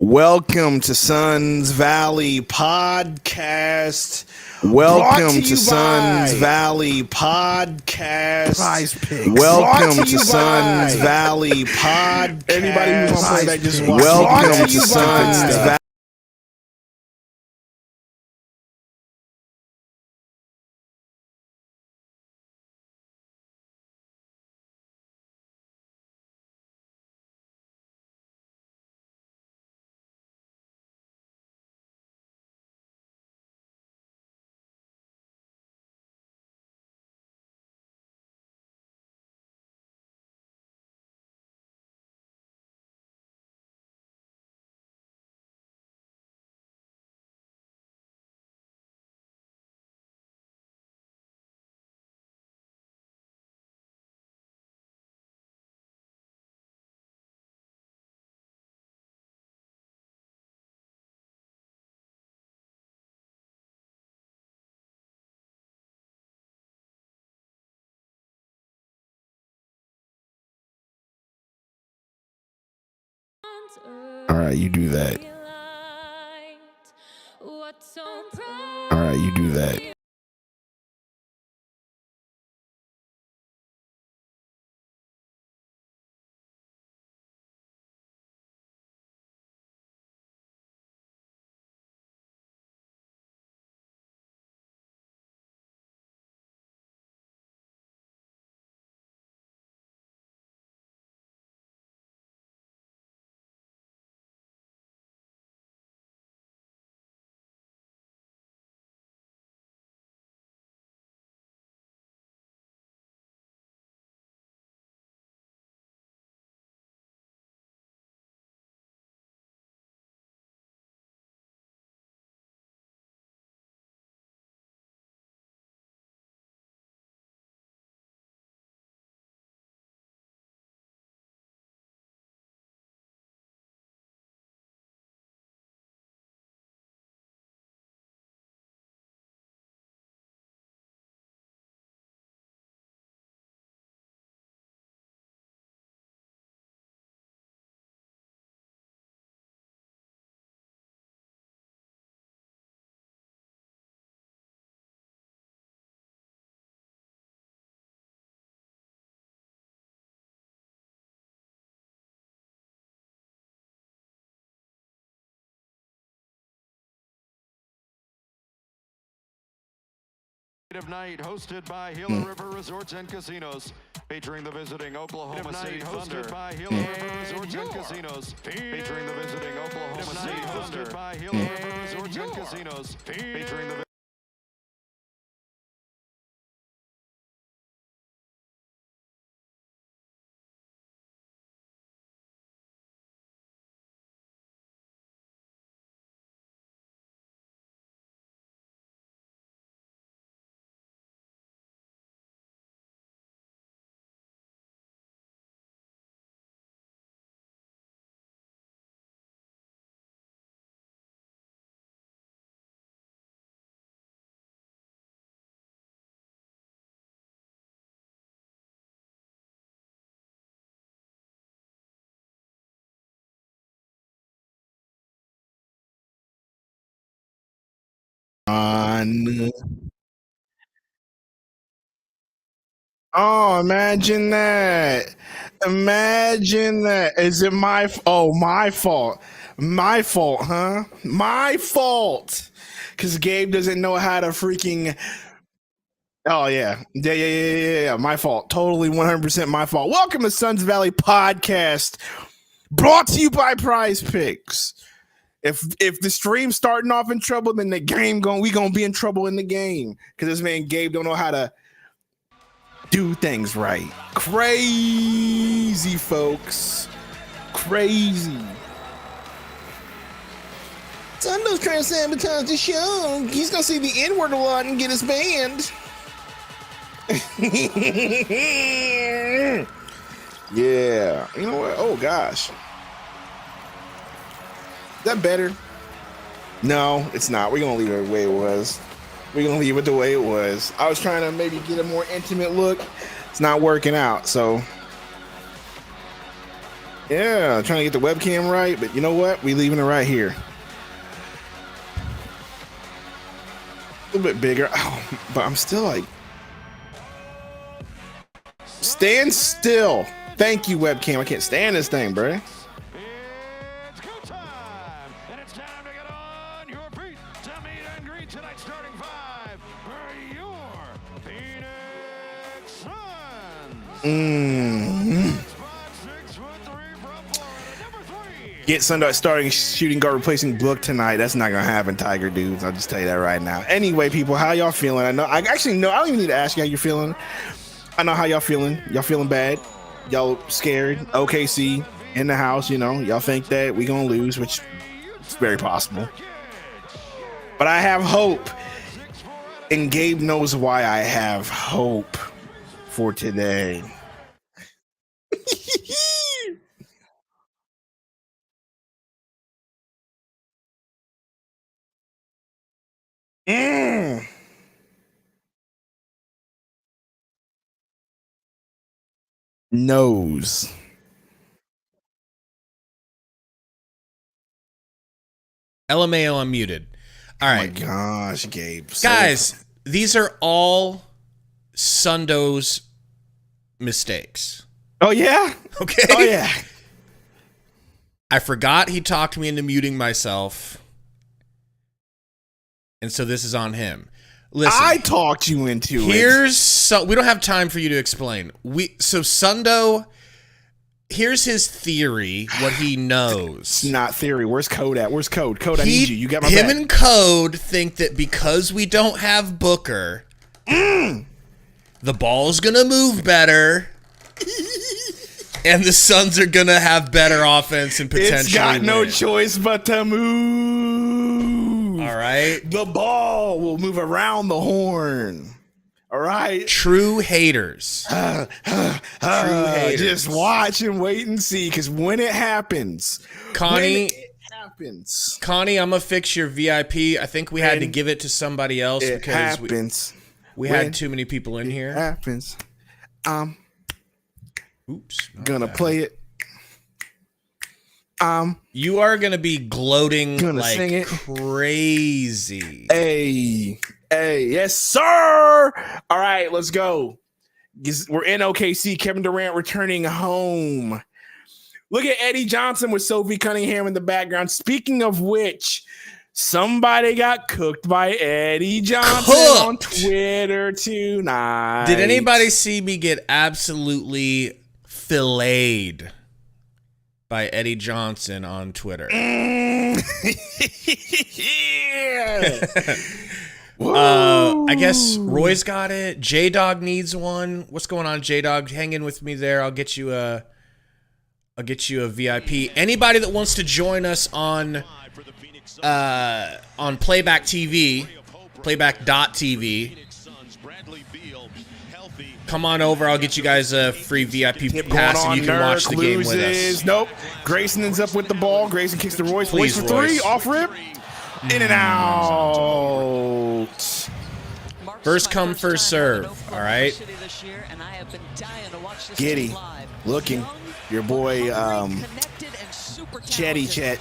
Welcome to Suns Valley Podcast. Welcome to Suns Valley Podcast. Prize Picks. Welcome to Suns Valley Podcast. Anybody who's on play that just watched. Welcome to Suns Valley. All right, you do that. All right, you do that. Night hosted by Gila River Resorts and Casinos, featuring the visiting Oklahoma City Thunder. Hosted by Gila River Resorts and Casinos, featuring the visiting Oklahoma City Thunder. Hosted by Gila River Resorts and Casinos, featuring the Oh, imagine that. Imagine that. Is it my my fault. My fault, huh? My fault. Cause Gabe doesn't know how to freaking Oh yeah. My fault. Totally 100% my fault. Welcome to Suns Valley Podcast. Brought to you by Prize Picks. If the stream's starting off in trouble, then the game we gonna be in trouble in the game. Cause this man Gabe don't know how to do things right. Crazy, folks. Crazy. Sundo's trying to sabotage the show. He's gonna say the N-word a lot and get us banned. Yeah. You know what? Oh gosh. Is that better? No, it's not. We're gonna leave it the way it was. We're gonna leave it the way it was. I was trying to maybe get a more intimate look. It's not working out, so Yeah, trying to get the webcam right, but you know what? We leaving it right here. A little bit bigger. Oh, but I'm still like... Stand still. Thank you, webcam. I can't stand this thing, bro. It's go time, and it's time to get on your feet to meet and greet tonight's starting five for your Phoenix Suns. 6'3" from Florida, number 3. Get Sundo starting shooting guard replacing Book tonight. That's not gonna happen, Tiger dudes. I'll just tell you that right now. Anyway, people, how y'all feeling? I don't even need to ask you how you're feeling. I know how y'all feeling. Y'all feeling bad? Y'all scared? OKC in the house, you know. Y'all think that we gonna lose, which is very possible. But I have hope. And Gabe knows why I have hope for today. Nose. LMAO unmuted. All right. Oh my gosh, Gabe. Guys, these are all Sundo's mistakes. Oh, yeah? Okay. Oh, yeah. I forgot he talked me into muting myself. And so this is on him. Listen, I talked you into it. We don't have time for you to explain. So Sundo, here's his theory, what he knows. It's not theory. Where's Code at? Where's Code? Code, I need you. You got my him back. and Code think that because we don't have Booker, the ball's gonna move better. And the Suns are gonna have better offense and potentially It's got no win. choice but to move. All right. The ball will move around the horn. All right. True haters. True haters. Just watch and wait and see, because when it happens, Connie, Connie, I'm gonna fix your VIP. I think we had to give it to somebody else it because happens. we had too many people in here. Happens. Oops. Gonna play it. You are gonna be gloating Gonna sing like it. crazy. Hey, yes, sir. All right, let's go. We're in OKC. Kevin Durant returning home. Look at Eddie Johnson with Sophie Cunningham in the background. Speaking of which, somebody got cooked by Eddie Johnson on Twitter tonight. Did anybody see me get absolutely filleted by Eddie Johnson on Twitter? Yeah. I guess Roy's got it. J-Dog needs one. What's going on, J-Dog? Hang in with me there. I'll get you a VIP. Anybody that wants to join us on playback.tv, come on over. I'll get you guys a free VIP pass and you can watch the game with us. Nope. Grayson ends up with the ball. Grayson kicks to Royce. Please, Royce for three. Royce. Off rip. In and out. First come, first serve. All right. Giddy. Looking. Your boy, Chet.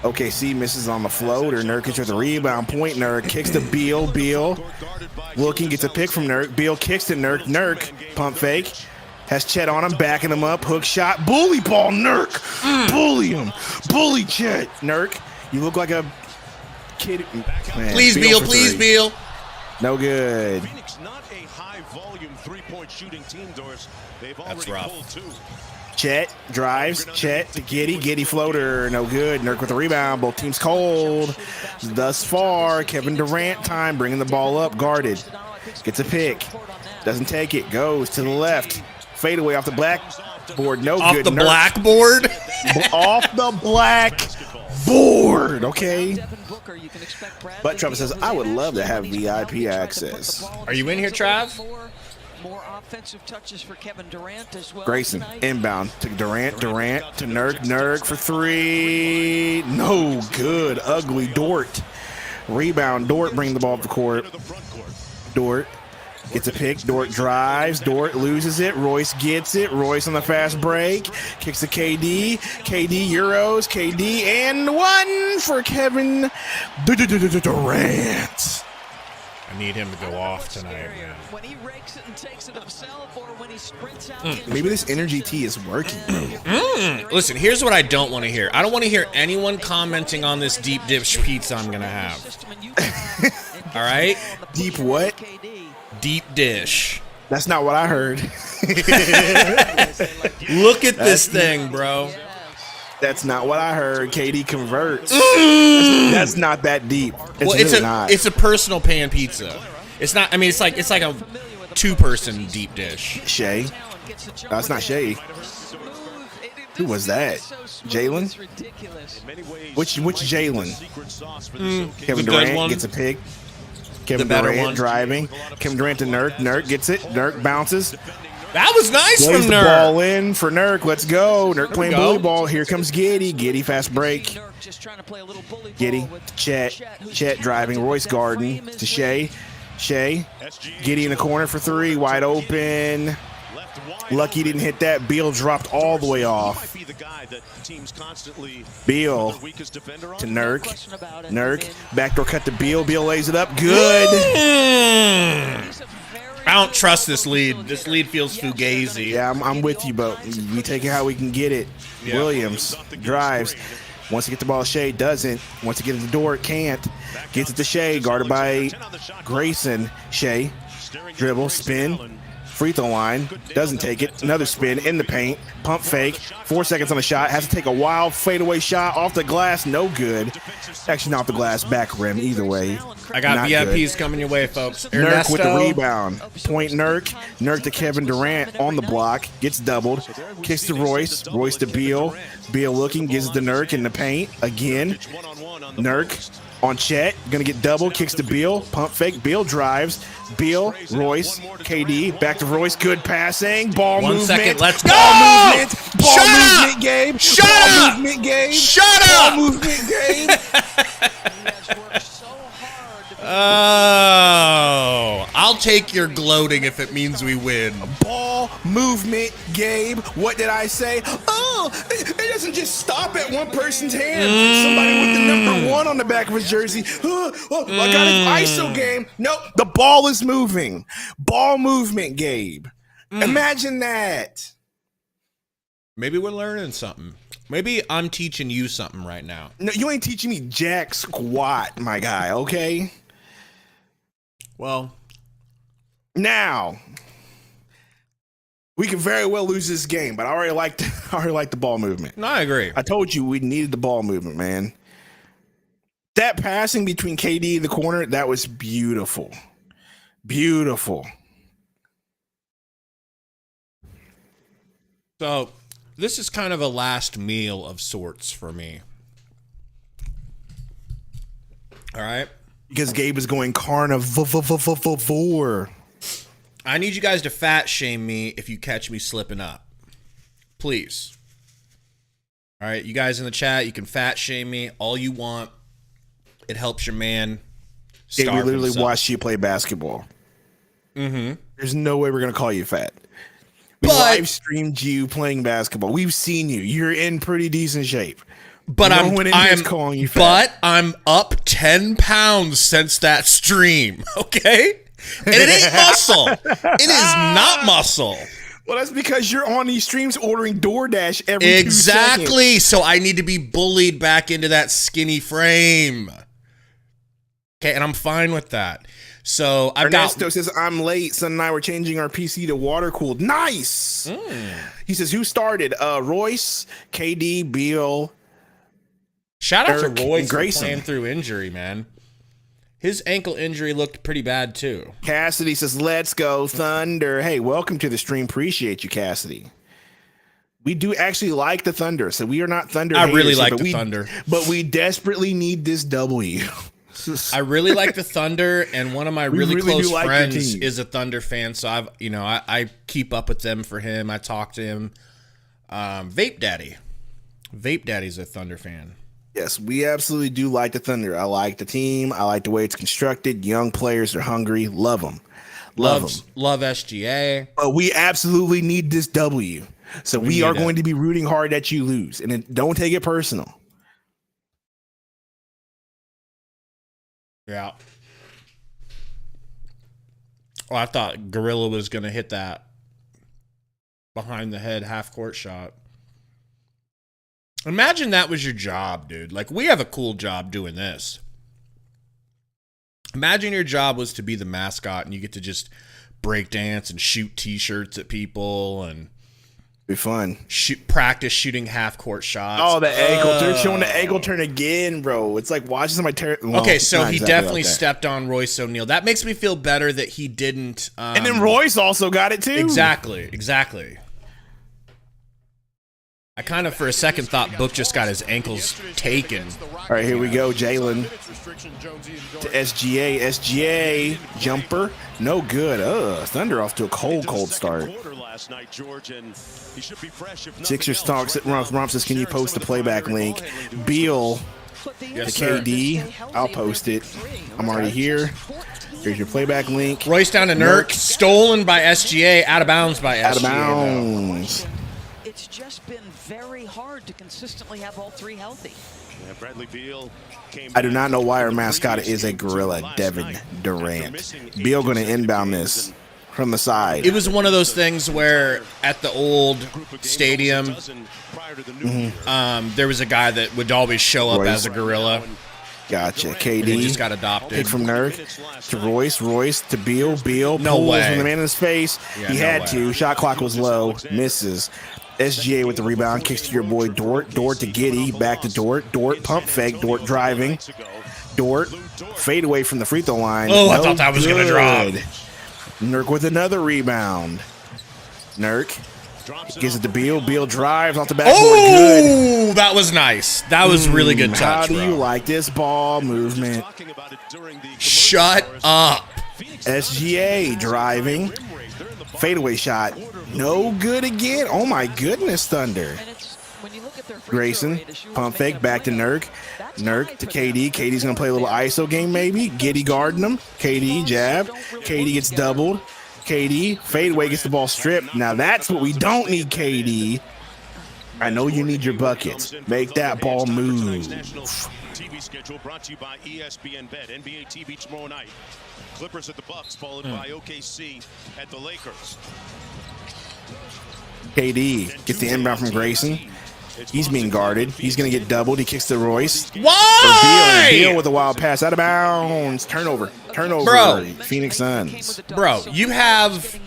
OKC misses on the float, or Nurkic with the rebound point. Nurk kicks to Beal. Beal looking, gets a pick from Nurk. Beal kicks to Nurk. Nurk pump fake. Has Chet on him, backing him up. Hook shot. Bully ball, Nurk. Bully him. Bully Chet. Nurk, you look like a kid. Man, Please, Beal. Please, three. Beal. No good. Phoenix not a high volume three-point shooting team, Doris. They've That's already rough. pulled two. Chet drives. Chet to Giddy. Giddy floater. No good. Nurk with the rebound. Both teams cold. Thus far, Kevin Durant time. Bringing the ball up. Guarded. Gets a pick. Doesn't take it. Goes to the left. Fadeaway off the blackboard. No Off good. the blackboard. Off the blackboard. Okay. But Travis says, I would love to have VIP access. Are you in here, Trav? More offensive touches for Kevin Durant as well. Grayson tonight. inbound to Durant to Nurk. Nurk for three. No good. Ugly Dort. Rebound. Dort bring the ball up the court. Dort Gets a pick. Dort drives. Dort loses it. Royce gets it. Royce on the fast break. Kicks to KD. KD Euros. KD and one for Kevin Durant. I need him to go off tonight, man. When he rakes it and takes it himself, or when he sprints out. Maybe this energy tea is working. Listen, here's what I don't want to hear. I don't want to hear anyone commenting on this deep dish pizza I'm going to have. All right? Deep what? Deep dish. That's not what I heard. Look at this thing, bro. That's not what I heard. KD converts. That's not that deep. It's a personal pan pizza. It's not. I mean, it's like a 2-person deep dish. Shay. That's not Shay. Who was that? Jalen? Which Jalen? Kevin Durant gets a pick. Kevin Durant driving. Kevin Durant to Nurk. Nurk gets it. Nurk bounces. That was nice Plays from the Nurk. ball in for Nurk. Let's go. Nurk playing bully ball. Here comes Giddy. Giddy fast break. Giddy to Chet. Chet driving. Royce Garden to Shea. Shea. Giddy in the corner for 3. Wide open. Lucky didn't hit that. Beal dropped all the way off. Beal to Nurk. Nurk. Backdoor cut to Beal. Beal lays it up. Good. I don't trust this lead. This lead feels fugazi. Yeah, I'm with you, but we take it how we can get it. Yeah. Williams drives. Wants to get the ball, Shea doesn't. Wants to get it to the door, can't. Gets it to Shea, guarded by Grayson. Shea, dribble, spin, free throw line, doesn't take it. Another spin in the paint, pump fake, 4 seconds on the shot. Has to take a wild fadeaway shot off the glass, no good. Actually, not off the glass, back rim, either way. I got Not VIPs good. coming your way, folks. Nurk with the Ernesto. rebound. Point Nurk. Nurk to Kevin Durant on the block. Gets doubled. Kicks to Royce. Royce to Beal. Beal looking. Gives it to Nurk in the paint. Again. Nurk on Chet. Gonna get double. Kicks to Beal. Pump fake. Beal drives. Beal. Royce. KD. Back to Royce. Good passing. Ball 1 movement. second. Let's Ball go! movement. Ball Shut movement, up! Gabe. Shut Ball up! movement, Gabe. Shut Ball up! movement, Gabe. Oh, I'll take your gloating if it means we win. Ball movement, Gabe. What did I say? Oh, it doesn't just stop at one person's hand. Somebody with the number 1 on the back of his jersey. I got an ISO game. Nope, the ball is moving. Ball movement, Gabe. Imagine that. Maybe we're learning something. Maybe I'm teaching you something right now. No, you ain't teaching me jack squat, my guy, okay? Well, now we could very well lose this game, but I already like the ball movement. no, I agree. I told you we needed the ball movement, man. That passing between KD and the corner, that was beautiful. Beautiful. So this is kind of a last meal of sorts for me. All right. Because Gabe is going carnivore. I need you guys to fat shame me if you catch me slipping up. Please. All right, you guys in the chat, you can fat shame me all you want. It helps your man Gabe, we starve literally himself. watched you play basketball. Mm-hmm. There's no way we're going to call you fat. We But- live streamed you playing basketball. We've seen you. You're in pretty decent shape. But No one in here is calling you fat. But I'm up 10 pounds since that stream, okay? And it ain't muscle. It is not muscle. Well, that's because you're on these streams ordering DoorDash every 2 seconds. Exactly. So I need to be bullied back into that skinny frame. Okay, and I'm fine with that. So I've Ernesto got. says, I'm late. Son and I were changing our PC to water cooled. Nice. He says, who started? Royce, KD, Beal. Shout out Eric to Royce and for Grayson. playing through injury, man. His ankle injury looked pretty bad too. Cassidy says, let's go, Thunder. Hey, welcome to the stream. Appreciate you, Cassidy. We do actually like the Thunder, so we are not Thunder I really haters, like but the Thunder. But we desperately need this W. I really like the Thunder, and one of my really really close do like your friends team. is a Thunder fan. So I keep up with them for him. I talk to him. Vape Daddy's a Thunder fan. Yes, we absolutely do like the Thunder. I like the team. I like the way it's constructed. Young players are hungry. Love them. Love them. Love SGA. But we absolutely need this W. So we are going to be rooting hard that you lose. And don't take it personal. Yeah. Oh, I thought Gorilla was going to hit that behind the head half-court shot. Imagine that was your job, dude. Like, we have a cool job doing this. Imagine your job was to be the mascot and you get to just break dance and shoot T-shirts at people and be fun. Practice shooting half-court shots. Oh, the ankle turn. Showing the ankle turn again, bro. It's like watching somebody turn. Well, okay, so he definitely stepped on Royce O'Neal. That makes me feel better that he didn't. And then Royce also got it too. Exactly. I kind of, for a second, thought Book just got his ankles taken. All right, here we go. Jalen to SGA. SGA jumper. No good. Thunder off to a cold start. Sixers talks at Rump says, can you post the playback link? Beal to KD. I'll post it. I'm already here. Here's your playback link. Royce down to Nurk. Stolen by SGA. Out of bounds by SGA. Out of bounds. It's just been very hard to consistently have all three healthy. Yeah, Bradley Beal I do not know why our mascot is a gorilla, Devin Durant. Beal going to inbound this from the side. It was one of those things where at the old stadium, there was a guy that would always show up as a gorilla. Gotcha. And he just KD. got adopted. Pick from Nurk to Royce. Royce to Beal. Beal No pulls way. from the man in his face. Yeah, He no had way. to. Shot clock was low. Misses. SGA with the rebound. Kicks to your boy Dort. Dort to Giddey. Back to Dort. Dort pump fake. Dort driving. Dort fade away from the free throw line. Oh, I thought that was going to drop. Nurk with another rebound. Nurk gives it to Beal. Beal drives off the backboard. Good. Oh, that was nice. That was really good touch, How do bro. you like this ball movement? Shut up. SGA driving. Fadeaway shot. No good again. Oh my goodness, Thunder. And it's when you look at their free throw Grayson, rate, as you pump would fake, think back to Nurk. Nurk to KD. KD's going to play a little ISO game maybe. Giddey guarding him. KD jab. KD gets doubled. KD, fadeaway, gets the ball stripped. Now that's what we don't need, KD. I know you need your buckets. Make that ball move. TV schedule brought to you by ESPN Bet. NBA TV tomorrow night. Clippers at the Bucks, followed by OKC at the Lakers. KD gets the inbound from Grayson. He's being guarded. He's going to get doubled. He kicks to Royce. Why? Beal with a wild pass out of bounds. Turnover. Bro. Phoenix Suns. Bro, you have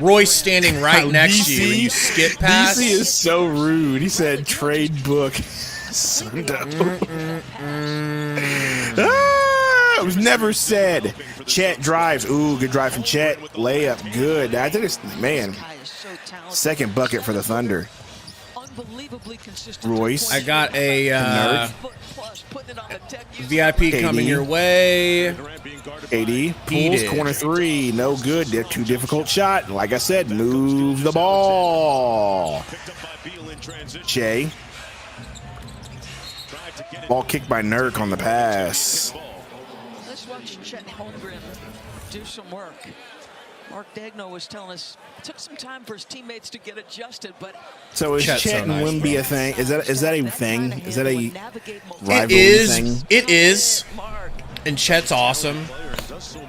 Royce standing right next to you and you skip past. DC is so rude. He said trade book. Sundo. It was never said. Chet drives. Ooh, good drive from Chet. Layup. Good. I think it's, man, second bucket for the Thunder. Royce. I got a VIP KD. coming your way. KD Beat pulls it. corner three. No good. Too difficult shot. Like I said, move the ball. Jay. Ball kicked by Nurk on the pass. Let's watch Chet Holmgren do some work. Mark Dagno was telling us it took some time for his teammates to get adjusted, but So is Chet's Chet so and nice, Wimby bro. a thing? Is that a thing? Is that a It rivalry is. thing? It is. Mark, And Chet's awesome.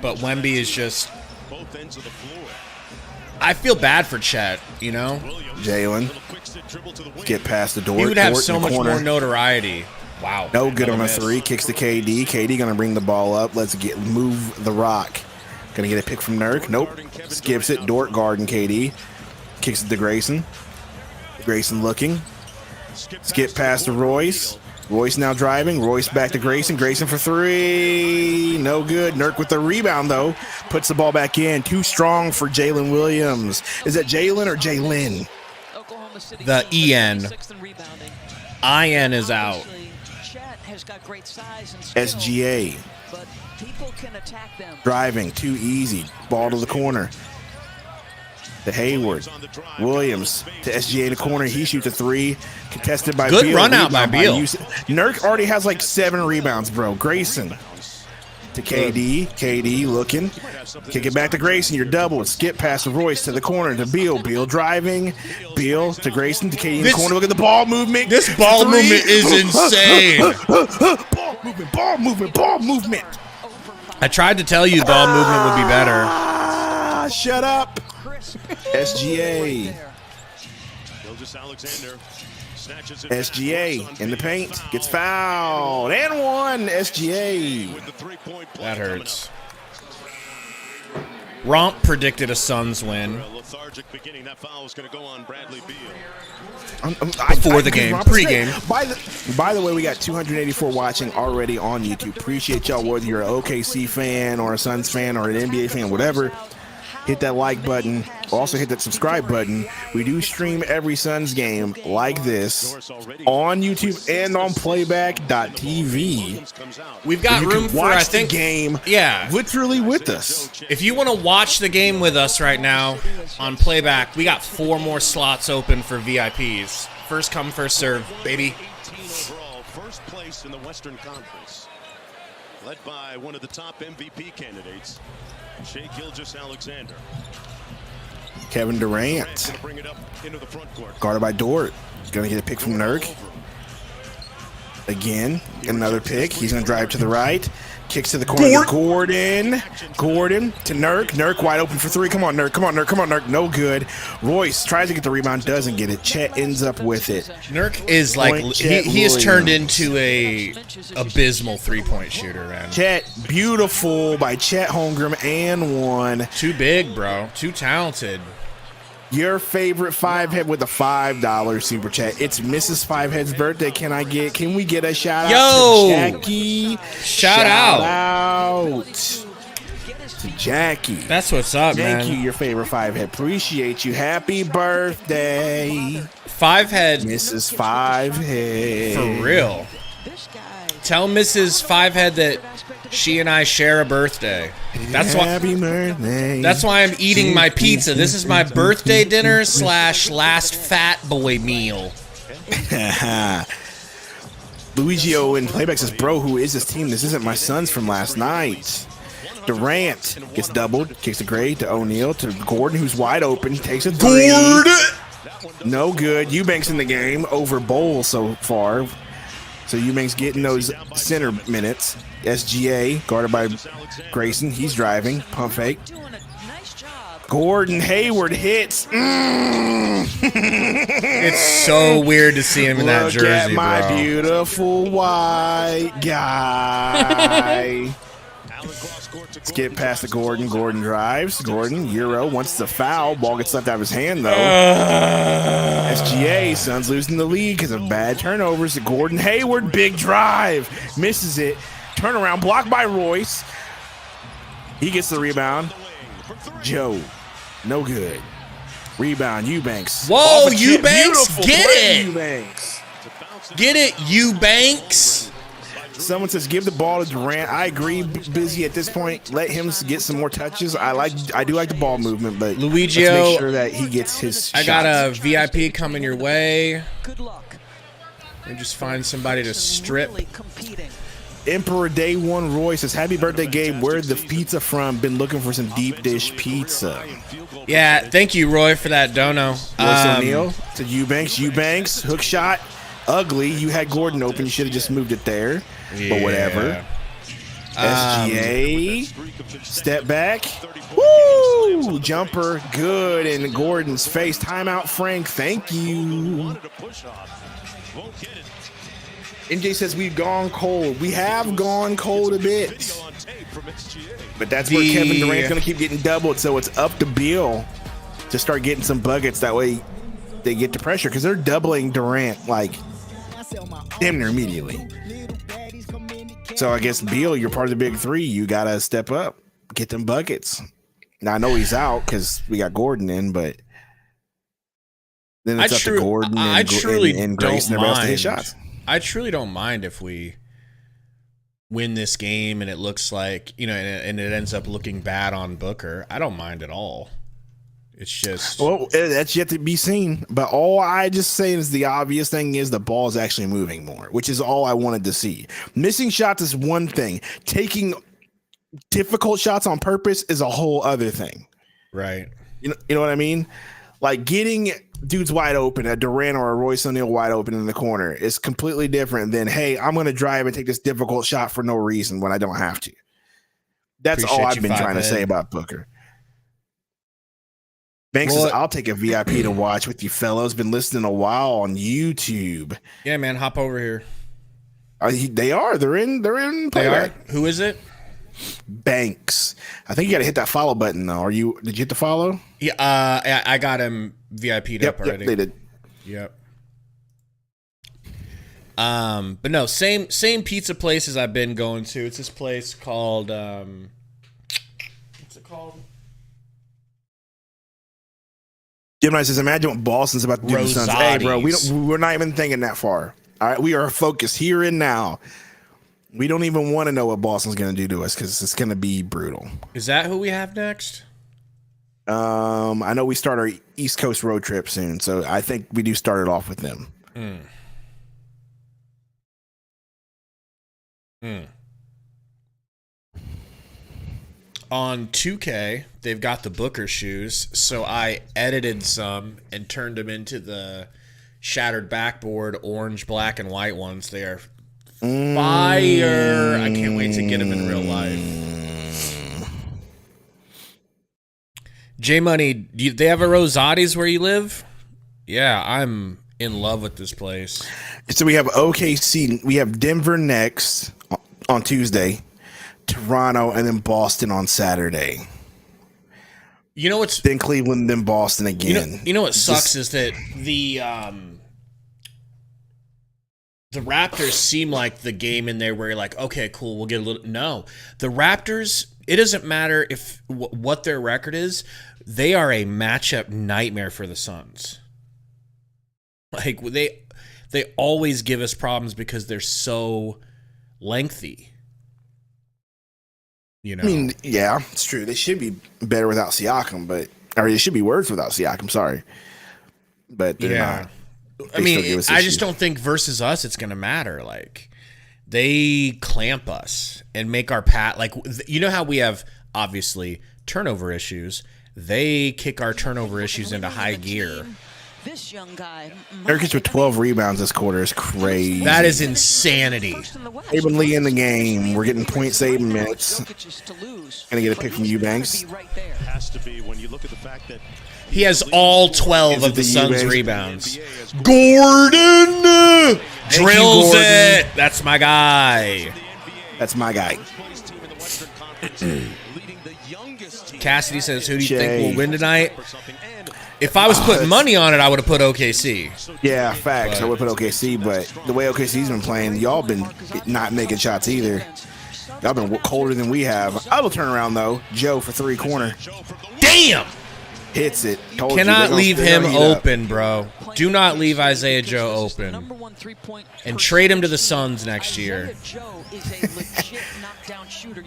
But Wemby is just. Both ends of the floor. I feel bad for Chet, you know? Jalen. Get past the door. He would have Dort so in the much corner. more notoriety. Wow. No good on a miss. three. Kicks to KD. KD gonna bring the ball up. Let's move the rock. Gonna get a pick from Nurk. Nope. Skips it. Dort guarding KD. Kicks it to Grayson. Grayson looking. Skip past to Royce. Royce now driving. Royce back to Grayson. Grayson for three. No good. Nurk with the rebound though. Puts the ball back in. Too strong for Jalen Williams. Is that Jalen or Jalen? Oklahoma City The team EN. 6th in rebounding. IN is out. Obviously, Chet has got great size and skill, SGA. but people can attack them. Driving. Too easy. Ball to the corner. To Hayward. Williams to SGA in the corner. He shoots a three. Contested by Good Beal. run out by Rebound Beal. Nurk already has like 7 rebounds, bro. Grayson. to KD. KD looking. Kick it back to Grayson. You're double. Skip past Royce to the corner to Beal. Beal driving. Beal to Grayson to KD in the corner. Look at the ball movement. This ball movement is insane. Ball movement. Ball movement. Ball movement. I tried to tell you ball movement would be better. Shut up. SGA. SGA in the paint. Gets fouled. And one. SGA. That hurts. Romp predicted a Suns win. Before the game, pre-game. By the way, we got 284 watching already on YouTube. Appreciate y'all, whether you're an OKC fan or a Suns fan or an NBA fan, whatever. Hit that like button. Also hit that subscribe button. We do stream every Suns game like this on YouTube and on playback.tv. We've got room for, I think, the game. Yeah, literally with us. If you want to watch the game with us right now on playback, we got 4 more slots open for VIPs. First come, first serve, baby. First place in the Western Conference, led by one of the top MVP candidates, Shai Gilgeous-Alexander. Kevin Durant. Guarded by Dort. Gonna get a pick from Nurk. Again, another pick. He's gonna drive to the right. Kicks to the corner. Gordon to Nurk. Nurk wide open for 3. Come on, Nurk. Come on, Nurk. Come on, Nurk. No good. Royce tries to get the rebound, doesn't get it. Chet ends up with it. Nurk is like he has turned into a abysmal 3-point shooter, man. Chet, beautiful by Chet Holmgren and one. Too big, bro. Too talented. Your favorite 5-head with a $5 super chat. It's Mrs. 5-Head's birthday. Can we get a shout out to Jackie? Shout out to Jackie. That's what's up, man. Thank you, your favorite 5-Head. Appreciate you. Happy birthday. 5-Head. Mrs. 5-Head. For real. Tell Mrs. 5-Head that she and I share a birthday. Happy birthday. That's why I'm eating my pizza. This is my birthday dinner / last fat boy meal. Luigio in playback says, bro, who is this team? This isn't my Suns from last night. Durant gets doubled, kicks the grade to O'Neal to Gordon, who's wide open, takes a 3. No good. Eubanks in the game over Bowl so far. So Eubanks getting those center minutes. SGA guarded by Grayson. He's driving. Pump fake. Gordon Hayward hits. It's so weird to see him in that jersey, Look at my bro. beautiful white guy. Skip past to Gordon. Gordon drives. Gordon, Euro, wants the foul. Ball gets left out of his hand, though. SGA, Suns losing the lead because of bad turnovers. Gordon Hayward, big drive. Misses it. Turnaround, blocked by Royce. He gets the rebound. Joe, no good. Rebound, Eubanks. Whoa, Eubanks, get play, it. Eubanks. Get it, Eubanks. Someone says give the ball to Durant. I agree, Busy at this point. Let him get some more touches. I do like the ball movement, but Luigio, let's make sure that he gets his I shots. got a VIP coming your way. Good luck. And just find somebody to strip. Emperor Day 1 Roy says, happy birthday, Gabe. Where'd the pizza from? Been looking for some deep dish pizza. Yeah, thank you, Roy, for that dono. Royce O'Neal to Eubanks. Eubanks, hook shot. Ugly. You had Gordon open. You should have just moved it there. But whatever. SGA. Step back. Woo! Jumper. Good in Gordon's face. Timeout, Frank. Thank you. NJ says we've gone cold. We have gone cold a bit. But that's where Kevin Durant's going to keep getting doubled. So it's up to Beal to start getting some buckets. That way they get the pressure because they're doubling Durant like damn near immediately. So I guess, Beal, you're part of the big 3. You got to step up. Get them buckets. Now, I know he's out because we got Gordon in, but then it's up to Gordon and Grace and everybody else to hit shots. I truly don't mind if we win this game and it looks like, and it ends up looking bad on Booker. I don't mind at all. It's just... Well, that's yet to be seen. But all I just say is the obvious thing is the ball is actually moving more, which is all I wanted to see. Missing shots is one thing. Taking difficult shots on purpose is a whole other thing. Right. You know what I mean? Like getting dudes wide open, a Durant or a Royce O'Neal wide open in the corner is completely different than, hey, I'm going to drive and take this difficult shot for no reason when I don't have to. That's all I've been trying to say about Booker. Banks says, I'll take a VIP to watch with you fellows. Been listening a while on YouTube. Yeah, man, hop over here. They are. They're in playback. Who is it? Banks. I think you got to hit that follow button though. Did you hit the follow? Yeah, I got him VIP'd up already. Yep, they did. Yep. But no, same pizza places I've been going to. It's this place called what's it called? Gemini says, imagine what Boston's about to do to the Suns. Hey, bro, we're not even thinking that far. All right, we are focused here and now. We don't even want to know what Boston's going to do to us because it's going to be brutal. Is that who we have next? I know we start our East Coast road trip soon, so I think we do start it off with them. On 2K, they've got the Booker shoes, so I edited some and turned them into the shattered backboard orange, black, and white ones. They are fire. I can't wait to get them in real life. J Money, do they have a Rosati's where you live? Yeah, I'm in love with this place. So we have OKC. We have Denver next on Tuesday, Toronto, and then Boston on Saturday. You know what's then Cleveland, then Boston again. You know what sucks is that the Raptors seem like the game in there where you're like, okay, cool, we'll get a little. No, the Raptors. It doesn't matter if what their record is. They are a matchup nightmare for the Suns. Like they always give us problems because they're so lengthy. You know? I mean, yeah, it's true. They should be better without Siakam, or they should be worse without Siakam. Sorry, but they're not. I mean, I just don't think versus us it's going to matter. Like they clamp us and make our like you know how we have obviously turnover issues. They kick our turnover issues into high gear. This young guy, Nurkic with 12 rebounds this quarter is crazy. That is insanity. Saban Lee in the game. We're getting point Saban minutes. Gonna get a pick from Eubanks. Has to be when you look at the fact that he has all 12 of the Suns' rebounds. Gordon drills it. That's my guy. That's my guy. Cassidy says, who do you think will win tonight? If I was putting money on it, I would have put OKC. Yeah, facts. I would put OKC, but the way OKC's been playing, y'all been not making shots either. Y'all been colder than we have. I will turn around, though. Joe for three corner. Damn! Hits it. Cannot leave him open, bro. Do not leave Isaiah Joe open. And trade him to the Suns next year.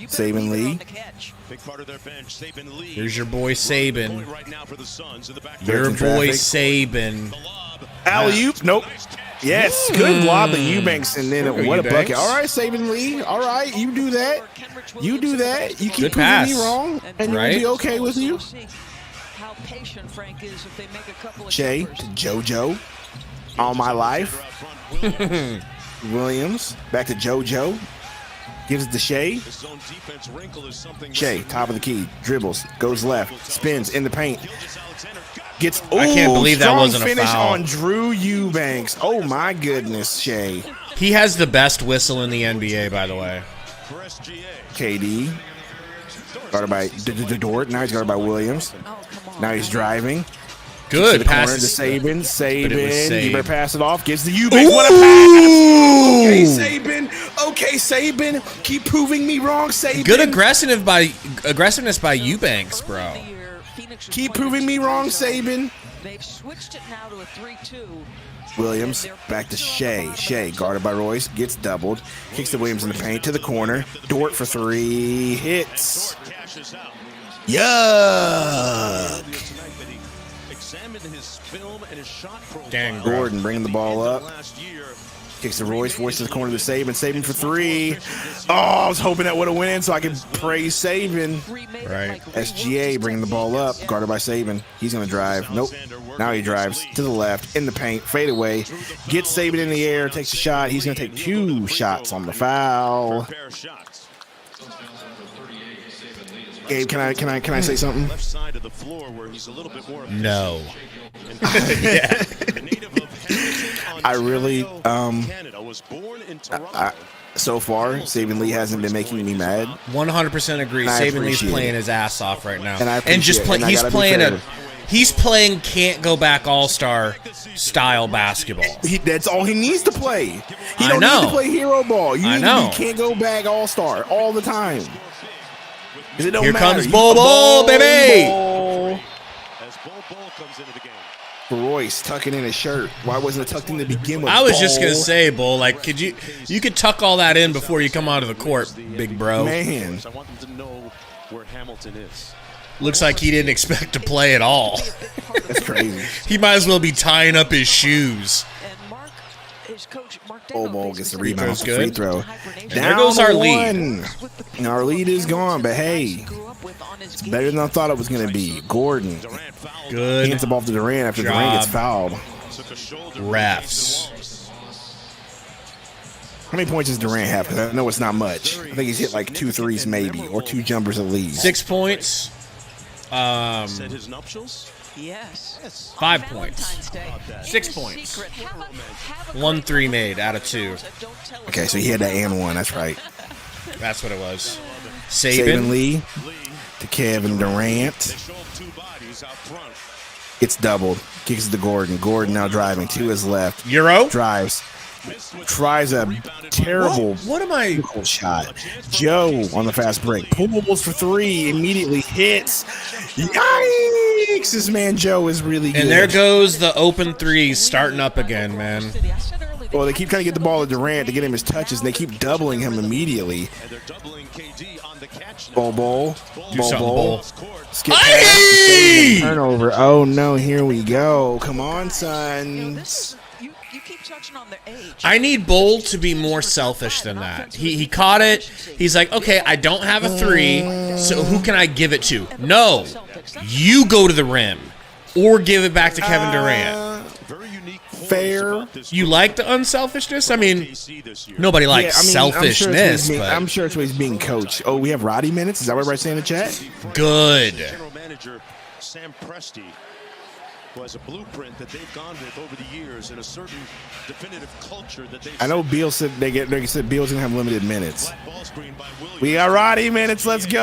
Saban Lee. Here's your boy Saban. Your boy Saban. Alley-oop. Nope. Yes. Good lob to Eubanks, and then what a bucket. All right, Saban Lee. All right, you do that. You do that. You keep proving me wrong, and you'll be okay with you. Shea to JoJo. All my life. Williams. Back to JoJo. Gives it to Shea. Shea, top of the key. Dribbles. Goes left. Spins in the paint. Gets. I can't believe that wasn't a foul. Finish on Drew Eubanks. Oh my goodness, Shea. He has the best whistle in the NBA, by the way. KD. Guarded by Dort. Now he's guarded by Williams. Now he's driving. Good pass to Saban. Saban. You better pass it off. Gets the Eubanks. What a pass! Okay, Saban. Keep proving me wrong, Saban. Good aggressiveness by Eubanks, bro. Keep proving me wrong, Saban. They've switched it now to a 3-2. Williams back to Shea. Shea guarded by Royce. Gets doubled. Kicks the Williams in the paint to the corner. Dort for three. Hits. Yuck. Dang, Gordon bringing the ball up. Kicks to Royce. Royce to the corner to Saban. Saban for three. Oh, I was hoping that would have went in so I could praise Saban. Right. SGA bringing the ball up. Guarded by Saban. He's going to drive. Nope. Now he drives to the left in the paint. Fade away. Gets Saban in the air. Takes a shot. He's going to take 2 shots on the foul. Gabe, can I say something? Left side of the floor where he's a little bit more No. yeah. I really Canada was born in Toronto. so far Saban Lee hasn't been making me mad. 100% agree. And I Saban Lee's appreciate playing it. his ass off right now. And I and just appreciate it. play. And I He's gotta be playing fair. He's playing can't go back all-star style basketball. That's all he needs to play. He I don't know. need to play hero ball. I know. He can't go back all-star all the time. 'Cause it don't Here matter. comes Bol Bol, baby. Bol. As Bol Bol comes into the game. Royce tucking in his shirt. Why wasn't it tucked in to begin with? I was just gonna Bol? say, Bull, like, could you could tuck all that in before you come onto the court, big bro. Man. I want them to know where Hamilton is. Looks like he didn't expect to play at all. That's crazy. He might as well be tying up his shoes. And Mark, his coach, Mark Bol Degno, Bol gets the basically rebound off Goes the free good. throw. And there goes Down our to lead. one. And our lead is gone, but hey, it's better than I thought it was going to be. Gordon Durant fouled. Good hands the ball to Durant after Durant gets job. fouled. Took a shoulder. refs. How many points does Durant have? Because I know it's not much. I think he's hit like 2 threes maybe, or 2 jumpers at least. 6 points. Said his nuptials? Yes. 5 points. 6 points. 1 3 made out of 2. Okay, so he had that and one. That's right. That's what it was. Saban Saban. Lee to Kevin Durant. Showed 2 bodies out front. It's doubled. Kicks it to Gordon. Gordon now driving to his left. Euro. Drives. Tries a terrible What am I? shot. Joe on the fast break. Pulls for 3. Immediately hits. Yikes! This man Joe is really good. And there goes the open threes starting up again, man. Well, they keep trying to get the ball to Durant to get him his touches, and they keep doubling him immediately. And they're doubling KD on the catch now. Bol Bol. Do Bol something, Bol. Bull. Skip Aye! pass. Turnover. Oh, no. Here we go. Come on, son. You keep touching on their age. I need Bull to be more selfish than that. He caught it. He's like, okay, I don't have a 3, so who can I give it to? No, you go to the rim, or give it back to Kevin Durant. Very unique points Fair. about this You like the unselfishness? I mean, KC this year. nobody likes I'm selfishness, I'm sure it's what he's being coached. Oh, we have Roddy minutes? Is that what everybody's saying in the chat? but good. General manager Sam Presti, who has a blueprint that they've gone with over the years and a certain definitive culture that they've I know Beal said they said Beal's gonna have limited minutes. ball screen by Williams. We got Roddy minutes. Let's go.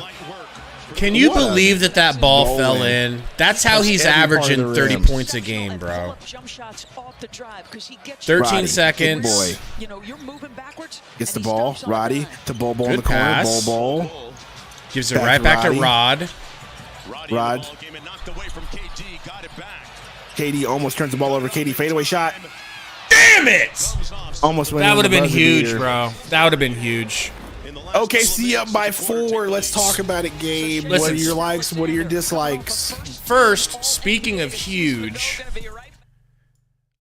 Light work. Can you What a believe that ball ball fell in. in? That's how he's every part of averaging the 30 rim. points a game, bro. 13 Roddy, seconds. Big boy You know, you're moving backwards. gets the and he ball. stops on Roddy time. to Bol Bol in the Good corner. pass. Bol Bol. Gives it Back right to back to Roddy. Rod. Roddy Rod. in the ball game and knocked away from KD. Got it back. KD almost turns the ball over. KD fadeaway shot. Damn it! Almost went That in would have the been buzzer huge, beater. bro. That would have been huge. In the last couple OKC of up by minutes, the quarter 4. takes Let's place. talk about it, Gabe. What Listen. are your likes? What are your dislikes? First, speaking of huge,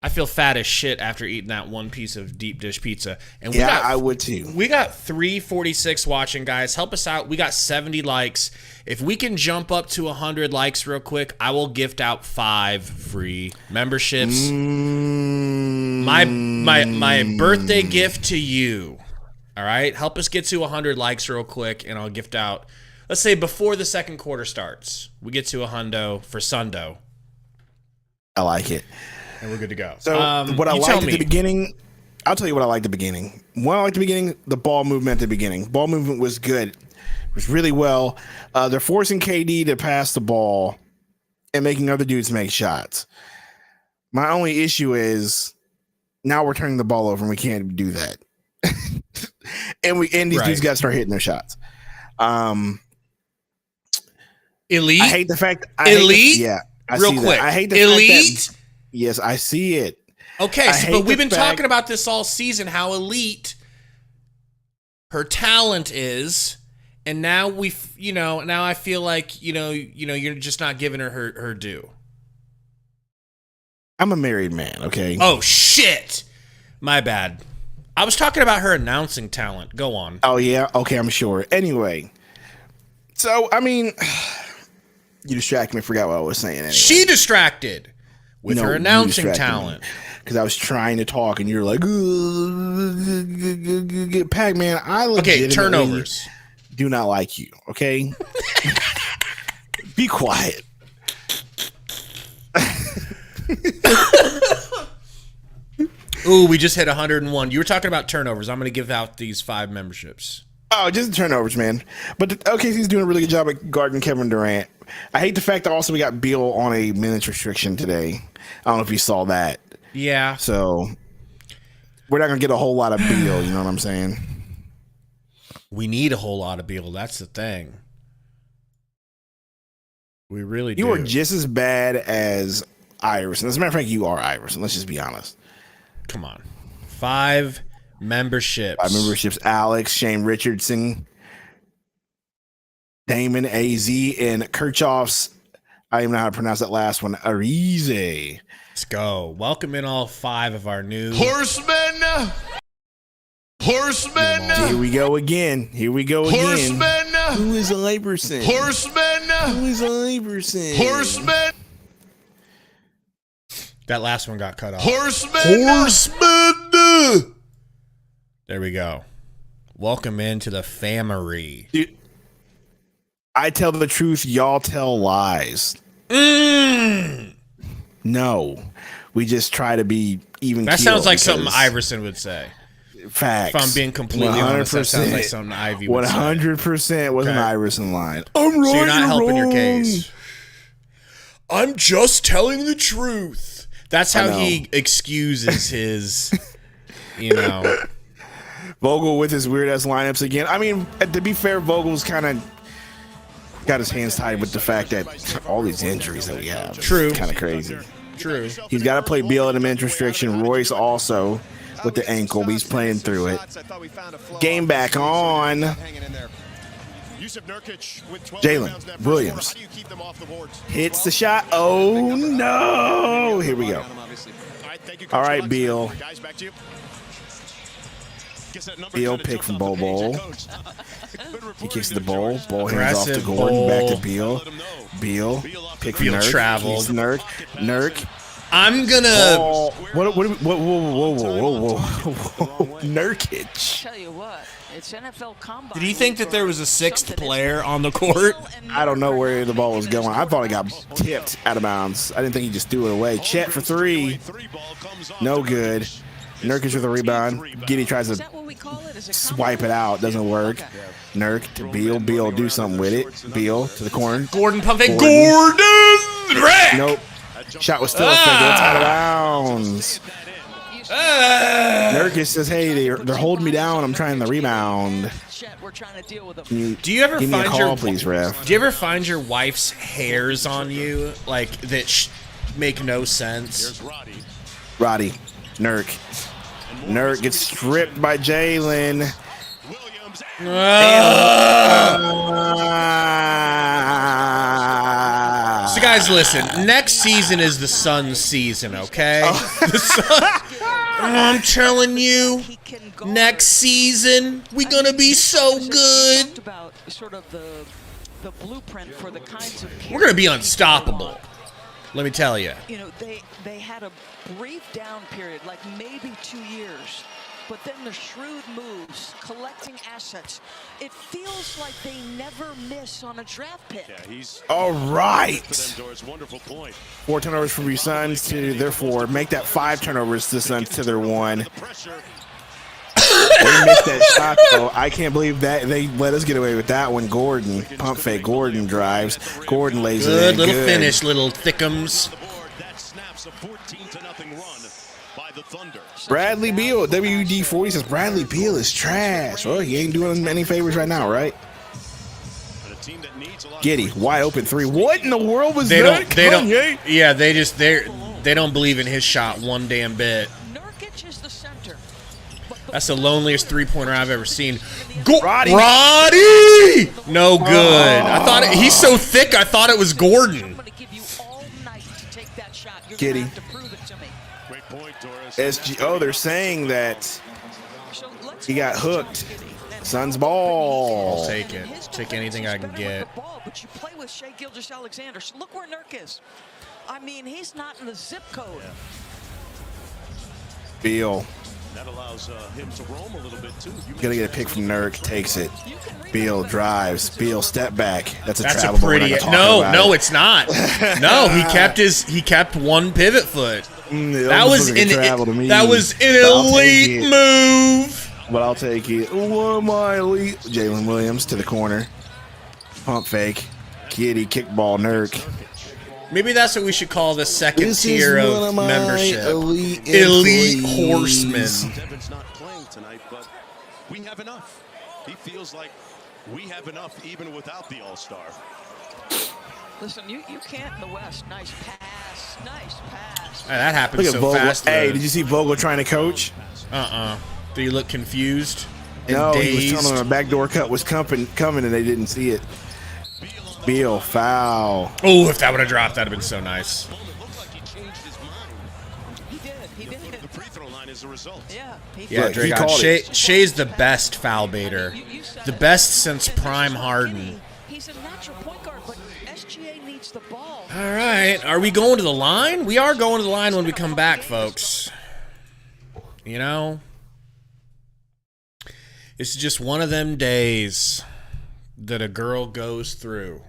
I feel fat as shit after eating that one piece of deep dish pizza. And we Yeah, got, I would too. We got 346 watching, guys. Help us out. We got 70 likes. If we can jump up to 100 likes real quick, I will gift out 5 free memberships. My birthday gift to you. All right? Help us get to 100 likes real quick, and I'll gift out, let's say before the second quarter starts. We get to a hundo for Sundo, I like it. and we're good to go. So what I you liked tell at me. the beginning, I'll tell you what I liked at the beginning. What I liked at the beginning, the ball movement at the beginning. Ball movement was good. It was really well. They're forcing KD to pass the ball and making other dudes make shots. My only issue is now we're turning the ball over and we can't do that. and these Right. dudes got to start hitting their shots. Elite? I hate the fact. Elite? Yeah. I real see quick. That. I hate the Elite? fact that, yes, I see it. Okay, I so, hate but we've the been fact- talking about this all season, how elite her talent is, and now now I feel like you're just not giving her due. I'm a married man, okay? Oh, shit. My bad. I was talking about her announcing talent. Go on. Oh, yeah? Okay, I'm sure. Anyway. So, I mean, you distracted me. Forgot what I was saying anyway. She distracted with her you announcing distracted talent. Because I was trying to talk and you're like, Pac-Man, I legitimately turnovers. do not like you, okay? Be quiet. Ooh, we just hit 101. You were talking about turnovers. I'm going to give out these 5 memberships. Oh, just the turnovers, man. But OKC's doing a really good job at guarding Kevin Durant. I hate the fact that also we got Beal on a minutes restriction today. I don't know if you saw that. Yeah. So we're not going to get a whole lot of Beal, you know what I'm saying? We need a whole lot of Beal. That's the thing. We really do. You are just as bad as Iverson. As a matter of fact, you are Iverson. Let's just be honest. Come on. 5 memberships. 5 memberships. Alex, Shane Richardson, Damon, AZ, and Kirchhoff's, I don't even know how to pronounce that last one, Arize. Let's go. Welcome in all 5 of our new Horsemen! Here we go again. Horsemen! Who is Iverson? Horsemen! Who is Iverson? Horsemen! That last one got cut off. Horsemen! There we go. Welcome into the family. Dude, I tell the truth, y'all tell lies. No. We just try to be even. That sounds like something Iverson would say. Facts. If I'm being completely honest, that sounds like something Ivy would say. 100% was an Iverson line. I'm right, so you're not helping your case. I'm just telling the truth. That's how he excuses his, Vogel with his weird ass lineups again. I mean, to be fair, Vogel's kind of got his hands tied with the fact that all these injuries that we have. True. Kind of crazy. True. He's got to play Beal at a minute restriction. Royce also with the ankle. He's playing through it. Game back on. Jalen Williams hits the shot. Oh, no. Here we go. All right, Beal. Beal pick from Bowl. He kicks the Bowl. Bowl hands off to Gordon. Back to Beal. Beal pick from Nurk. Traveled. Nurk. I'm gonna. Whoa. Nurkic. Tell you what, it's NFL Combine. Did he think that there was a 6th player on the court? I don't know where the ball was going. I thought it got tipped out of bounds. I didn't think he just threw it away. Chet for 3. No good. Nurkic with a rebound. Giddy tries to swipe it out. Doesn't work. Nurk to Beal. Beal do something with it. Beal to the corner. Gordon pump fake. Gordon! Nope. Shot was still a fake. It's out of bounds. Nurkic says, hey, they're holding me down. I'm trying to rebound. Do you ever give me find a call, please, ref? Do you ever find your wife's hairs on you like that make no sense? Roddy. Nurk gets stripped by Jalen. So guys, listen. Next season is the Suns' season, okay? I'm telling you, next season we're gonna be so good. We're gonna be unstoppable. Let me tell you. You know, they had a brief down period, like maybe 2 years. But then the shrewd moves, collecting assets. It feels like they never miss on a draft pick. Yeah, he's all right. 4 turnovers from your Suns to their 4. Make that 5 turnovers to the Suns to their 1. They missed that shot, though. I can't believe that they let us get away with that one. Gordon, pump fake. Gordon drives. Gordon lays it in. Good little finish, little thickums. Bradley Beal, WD40 says Bradley Beal is trash. Well, he ain't doing him any favors right now, right? Giddy, wide open 3. What in the world was that? They don't. Yeah, they don't believe in his shot one damn bit. That's the loneliest 3-pointer I've ever seen. Roddy! No good. I thought he's so thick. I thought it was Gordon. Giddy. SG. Oh, they're saying that So let's he got watch hooked. And Sun's ball. I'll take it. Take anything I can get. Ball, but you play with Shai Gilgeous-Alexander. So look where Nurk is. I mean, he's not in the zip code. Beal. That allows him to roam a little bit too. Gonna get a pick from Nurk. Takes it. Beal drives. Beal step back. That's a That's travel a ball. We're pretty. not gonna talk No, about no, it. it's not. No, he kept one pivot foot. It That almost was looked like a an travel to me. that was an But I'll take elite it. move. But I'll take it. One of my elite. Jalen Williams to the corner. Pump fake. Kitty kickball Nurk. Maybe that's what we should call the second This tier is one of my membership. elite Elite employees. horsemen. Devin's not playing tonight, but we have enough. He feels like we have enough even without the All-Star. Listen, you can't in the West. Nice pass. Nice pass. That happened Look at so Vogel. fast. Hey, did you see Vogel trying to coach? Did he look confused? And No, dazed? he was telling them a backdoor cut was coming, and they didn't see it. Beal foul. Oh, if that would have dropped, that'd have been so nice. It looked like he changed his mind. He did. He did. The free throw line is the result. Yeah. Yeah, Look, he Dragon. called it. Shay's the best foul baiter. The best since Prime Harden. He's a natural point guard, but SGA needs the ball. All right. Are we going to the line? We are going to the line when we come back, folks. You know? It's just one of them days that a girl goes through.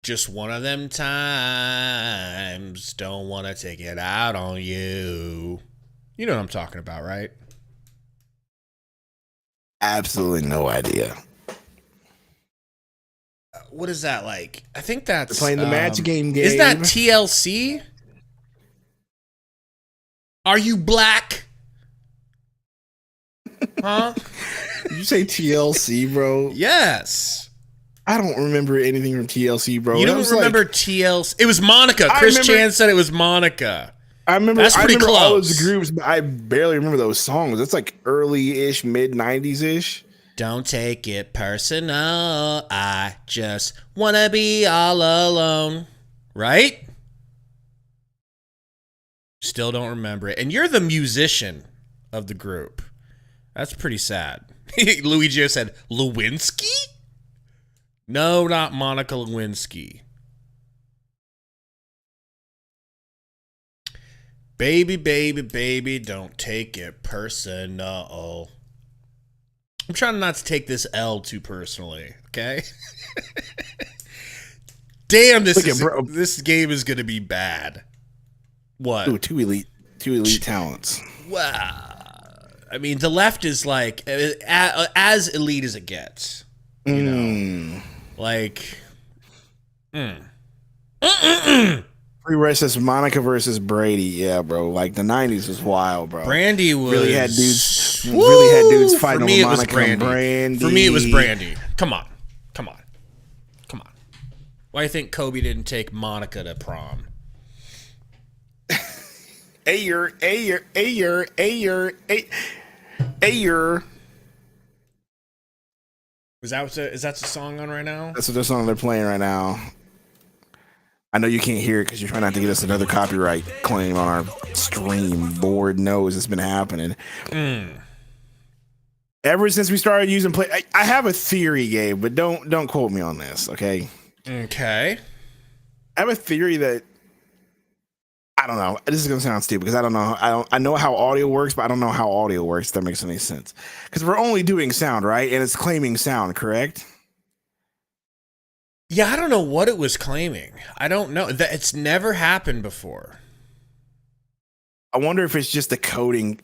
Just one of them times. Don't want to take it out on you. You know what I'm talking about, right? Absolutely no idea. What is that like? I think that's They're playing the match game, Is that Gabe. TLC? Are you black? Huh? Did you say TLC, bro? Yes. I don't remember anything from TLC, bro. You That don't was remember like, TLC? It was Monica. I Chris remember- Chan said it was Monica. I remember. That's pretty I remember all close. those groups, but I barely remember those songs. That's like early-ish, mid-90s-ish. Don't take it personal. I just want to be all alone. Right? Still don't remember it. And you're the musician of the group. That's pretty sad. Luigi said, Lewinsky? No, not Monica Lewinsky. Baby, baby, baby, don't take it personal. I'm trying not to take this L too personally, okay? Damn, Look at bro. this game is going to be bad. What? Ooh, two elite talents. Wow. I mean, the left is like as elite as it gets. You know, like. Free versus Monica versus Brady. Yeah, bro. Like the 90s was wild, bro. Brandy was really had dudes fighting For me, over it was Monica and Brandy. Brandy. For me, it was Brandy. Come on. Why do you think Kobe didn't take Monica to prom? Ayer. Is that the song on right now? That's what the song they're playing right now. I know you can't hear it because you're trying not to get us another copyright claim on our stream. Lord knows it's been happening. Ever since we started using play, I have a theory, Gabe, but don't quote me on this, okay? Okay. I have a theory that I don't know. This is gonna sound stupid because I don't know. I know how audio works, but I don't know how audio works. If that makes any sense. Because we're only doing sound, right? And it's claiming sound, correct? Yeah, I don't know what it was claiming. I don't know. It's never happened before. I wonder if it's just the coding.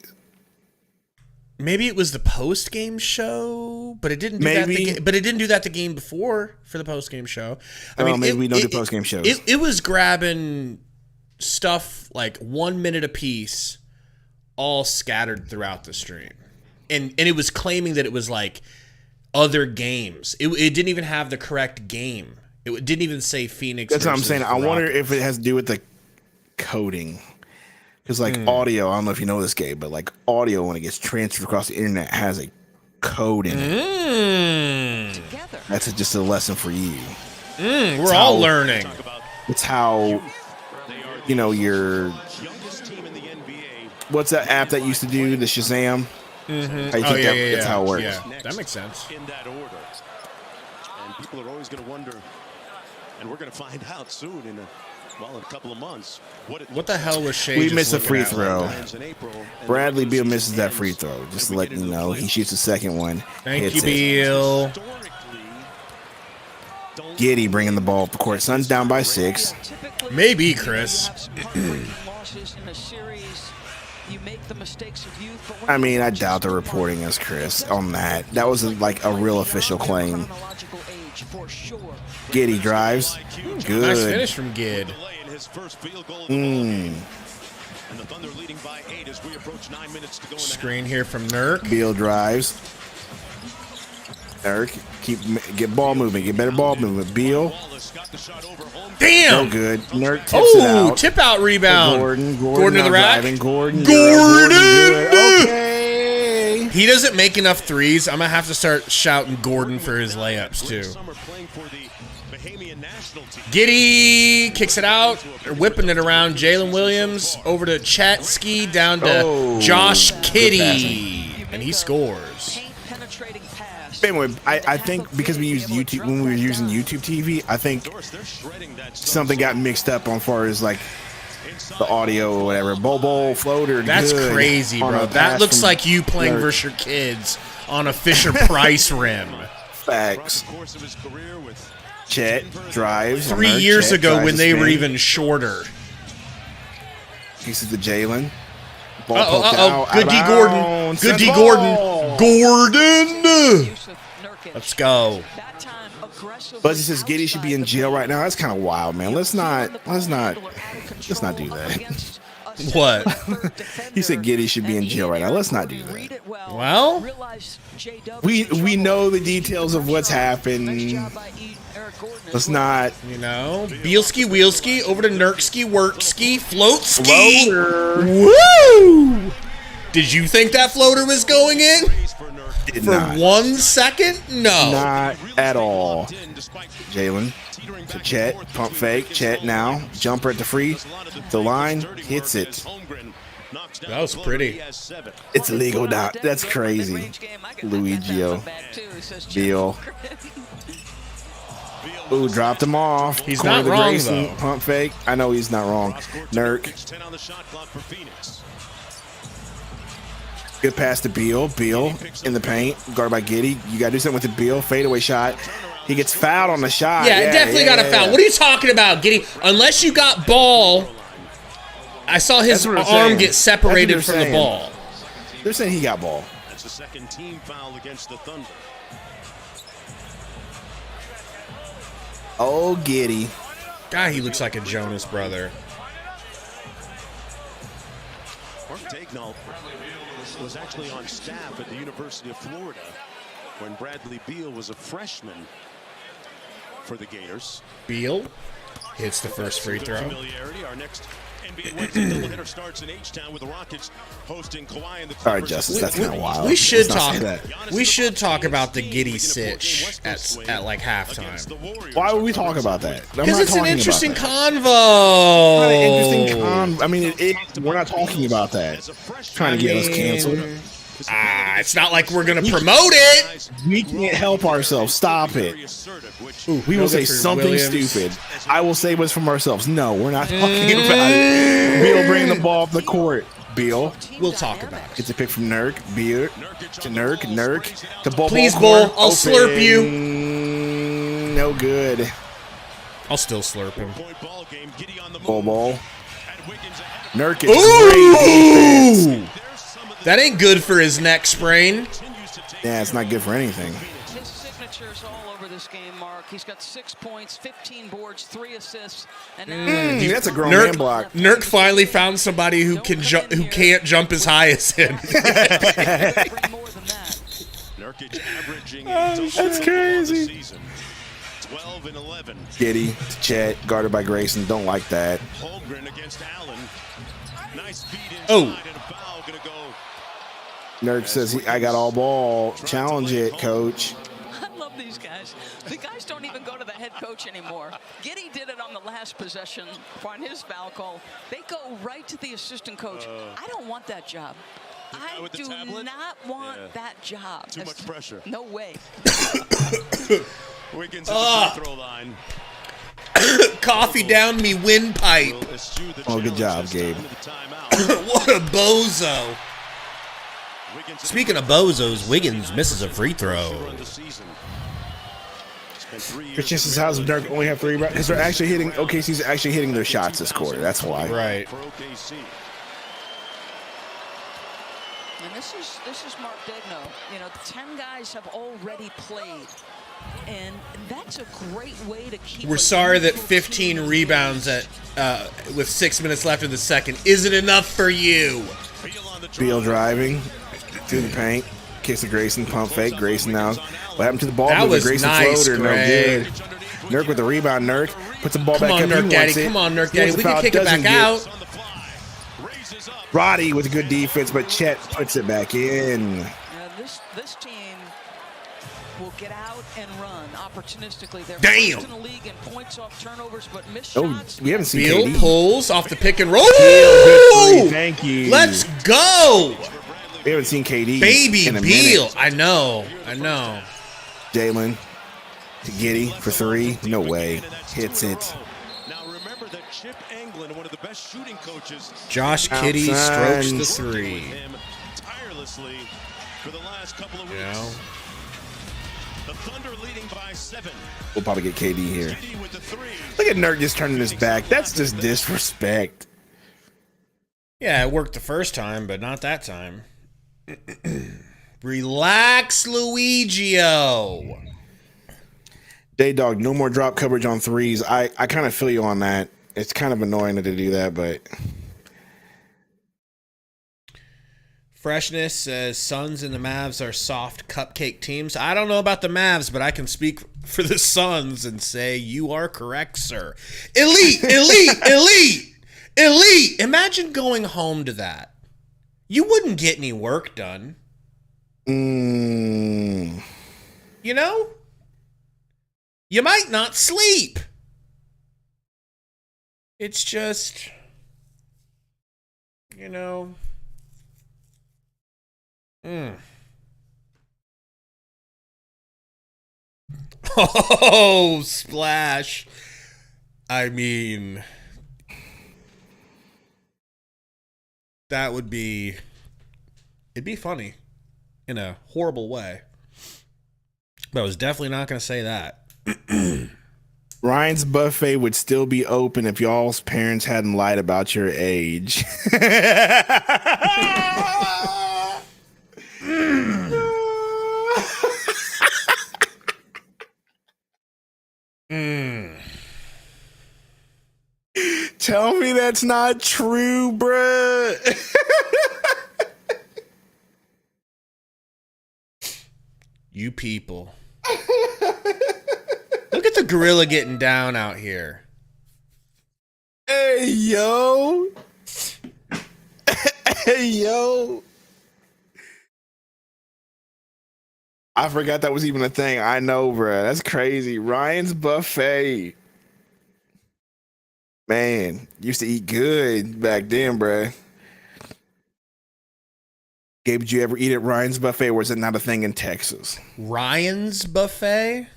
Maybe it was the post game show, but it didn't do Maybe. that. But it didn't do that the game before for the post game show. I mean, Maybe we don't do post game shows. It was grabbing stuff like 1 minute a piece, all scattered throughout the stream, and it was claiming that it was like other games. It didn't even have the correct game. It didn't even say Phoenix. That's what I'm versus saying. I wonder Rockets. if it has to do with the coding. Because like audio, I don't know if you know this, Gabe, but like audio when it gets transferred across the internet has a code in it. Together. That's just a lesson for you. We're all learning. It's how you know, your what's that app that used to do the Shazam? Mm-hmm. I think that's how it works. Yeah, that makes sense. In that order. And people are always going to wonder, and we're going to find out soon in a couple of months. What the hell was Shea? We missed a free at? throw. Bradley Beal misses that free throw. Just to let you know, he shoots the second one. Thank you, Beal. Giddy bringing the ball up the court. Suns down by 6. Maybe, Chris. I mean, I doubt the reporting is Chris on that. That was like a real official claim. Giddy drives. Good. Nice finish from Gid. Screen here from Nurk. Beal drives. Nurk, get ball moving. Get better ball movement. Beal. Damn. No good. Nurk tips it out. Tip out rebound. Gordon to the rack. Gordon. Okay. He doesn't make enough threes. I'm going to have to start shouting Gordon for his layups, too. Giddy kicks it out. They're whipping it around. Jalen Williams over to Chatsky, down to Josh Kiddey. And he scores. Anyway, I think because we used YouTube when we were using YouTube TV, I think something got mixed up on far as like the audio or whatever. Bowl floater. That's crazy, bro. That looks like you playing versus your kids on a Fisher Price rim. Facts. Chet drives. 3 years ago when they were even shorter. Pieces to Jalen. Good D. Gordon. Good D. Gordon. Let's go. Buzzy says Giddy should be in jail right now. That's kind of wild, man. Let's not do that. What? He said Giddy should be in jail right now. Let's not do that. Well, we know the details of what's happened. Let's not, Bealski, Wheelski, over to Nurkski, Workski, Floatski. Floater. Woo! Did you think that floater was going in? Did For not. 1 second? No. Not at all. Jalen to Chet. Pump fake. Chet now. Jumper at the free. The line. Hits it. That was pretty. It's illegal now. That's crazy. Luigio. Beal. Ooh, dropped him off. He's not wrong, Grayson. though. Pump fake. I know he's not wrong. Nurk. Good pass to Beal. Beal in the paint. Guarded by Giddy. You got to do something with the Beal. Fadeaway shot. He gets fouled on the shot. Yeah, definitely got a foul. What are you talking about, Giddy? Unless you got ball. I saw his arm get separated from the ball. They're saying he got ball. That's the second team foul against the Thunder. Oh, Giddy. God, he looks like a Jonas brother. Mark Daignault was actually on staff at the University of Florida when Bradley Beal was a freshman for the Gators. Beal hits the first free throw. Our next NBA Wednesday doubleheader starts in H-Town with the Rockets hosting Kawhi and the Clippers. All right, Justice, that's kind of wild. We should Let's not talk. say that. We should talk about the Giddy sitch at like halftime. Why would we talk about that? Because it's an interesting convo. Not an interesting I mean, we're not talking about that. Trying to get us canceled. It's not like we're gonna promote it. We can't help ourselves. Stop it. We will say something stupid. I will say what's from ourselves. No, we're not talking about it. Beal bringing the ball up the court. Beal. We'll talk about it. Gets a pick from Nurk. Beal to Nurk. Nurk to Bull. Please, Bull. I'll slurp you. No good. I'll still slurp him. Bull. Nurk is great defense. That ain't good for his neck sprain. Yeah, it's not good for anything. His signature's all over this game, Mark. He's got 6 points, 15 boards, 3 assists, and now that's a grown man block. Nurk finally found somebody who can't jump as high as him. That's crazy. 12 and 11. Giddy to Chet, guarded by Grayson. Don't like that. Holmgren against Allen. Nice feed inside and a foul gonna go. Nurk says, I got all ball. Challenge it, coach. I love these guys. The guys don't even go to the head coach anymore. Giddy did it on the last possession on his foul call. They go right to the assistant coach. I don't want that job. I do not want that job. Too much pressure. No way. Wiggins at the free throw line. Coffee down me windpipe. Oh, good job, Gabe. What a bozo. Speaking of bozos, Wiggins misses a free throw. Christiansen's House of Dirk only have 3 rebounds because they're actually hitting. OKC's actually hitting their shots this quarter. That's why. Right. And this is Mark Degno. You know, 10 guys have already played. And that's a great way to keep. We're sorry that 15 rebounds with 6 minutes left in the second isn't enough for you. Beal driving through the paint. Kiss of Grayson, pump fake. Grayson now. What happened to the ball? That was Grayson nice, floater, no Greg. good. Nurk with the rebound. Nurk puts the ball Come back on, up. Nurk Daddy. Come on, Nurk Daddy. We can kick it back out. Roddy with good defense, but Chet puts it back in. This team will get out and run opportunistically. They're Damn. first in the league in points off turnovers, but missed Oh, shots. we haven't seen Beal KD. pulls off the pick and roll. Thank you. Let's go. We haven't seen KD. Baby in a Beal. minute. I know. Jalen to Giddy for 3. No way. Hits it. Now remember that Chip Englund, one of the best shooting coaches, Josh Kiddey Outside. strokes the 3. him tirelessly for the last couple of weeks. You know? The Thunder leading by 7. We'll probably get KD here. KD with the 3. Look at Nurk just turning his back. That's just disrespect. Yeah, it worked the first time, but not that time. Relax, Luigio. J-Dog, no more drop coverage on 3s. I kind of feel you on that. It's kind of annoying to do that, but Freshness says Suns and the Mavs are soft cupcake teams. I don't know about the Mavs, but I can speak for the Suns and say you are correct, sir. Elite, elite, elite, elite. Imagine going home to that. You wouldn't get any work done. You know? You might not sleep. It's just, you know. Oh, splash. I mean, that would be, it'd be funny in a horrible way. But I was definitely not going to say that. Ryan's Buffet would still be open if y'all's parents hadn't lied about your age. Tell me that's not true, bruh. You people. Look at the gorilla getting down out here. Hey, yo. Hey, yo. I forgot that was even a thing. I know, bruh. That's crazy. Ryan's Buffet. Man, used to eat good back then, bruh. Gabe, did you ever eat at Ryan's Buffet, or was it not a thing in Texas? Ryan's Buffet?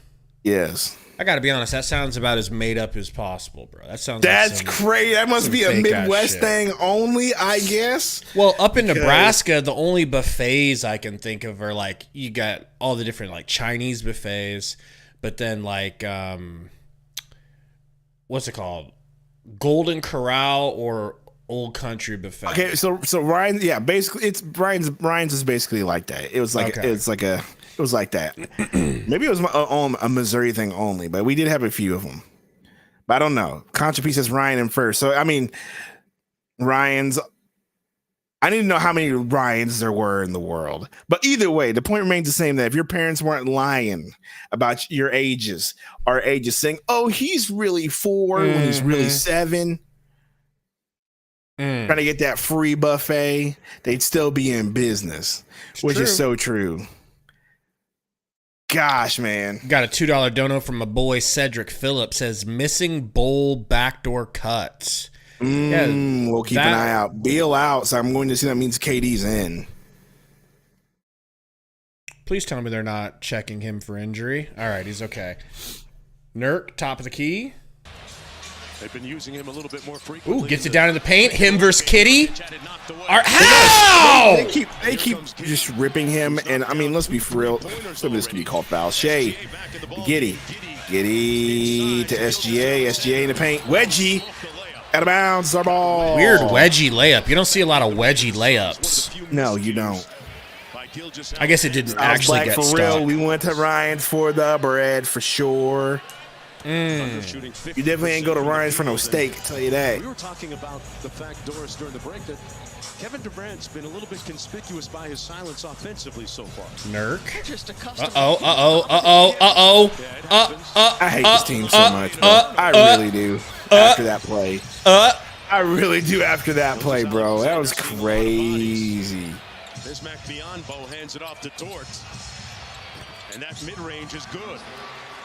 Yes. I gotta be honest, that sounds about as made up as possible, bro. That sounds like That's crazy. That must be a fake-ass Midwest shit. thing only, I guess. Well, up in Nebraska, the only buffets I can think of are like, you got all the different like Chinese buffets, but then like what's it called? Golden Corral or Old Country Buffet. Okay, so Ryan, yeah, basically it's Ryan's is basically like that. It was like Okay. it was like that. Maybe it was a Missouri thing only, but we did have a few of them. But I don't know. Contra P says Ryan in first. So I mean, Ryan's. I need to know how many Ryans there were in the world. But either way, the point remains the same. That if your parents weren't lying about your ages, our ages, saying, "Oh, he's really 4 when he's really 7." Trying to get that free buffet, they'd still be in business, which is so true. gosh, man. Got a $2 dono from my boy Cedric Phillips. Says missing bowl backdoor cuts. We'll keep an eye out. Beal out, so I'm going to see that means KD's in. Please tell me they're not checking him for injury. All right, he's okay. Nurk, top of the key. They've been using him a little bit more frequently. Ooh, gets it down in the paint. Him versus Kitty. How? They keep just ripping him, and I mean, let's be for real. Some of this could be called foul. Shea, Giddy to SGA in the paint. Wedgie, out of bounds, our ball. Weird wedgie layup. You don't see a lot of wedgie layups. No, you don't. I guess it didn't actually Black get for stuck. real. We went to Ryan's for the bread for sure. You definitely ain't go to Ryan's for no steak, I'll tell you that. We were talking about the fact, Doris, during the break, that Kevin Durant's been a little bit conspicuous by his silence offensively so far. Nurk. Just accustomed. I hate this team so much, bro. I really do. After that play. I really do after that play, bro. That was crazy. Bismack Biyombo hands it off to Dort. And that mid-range is good.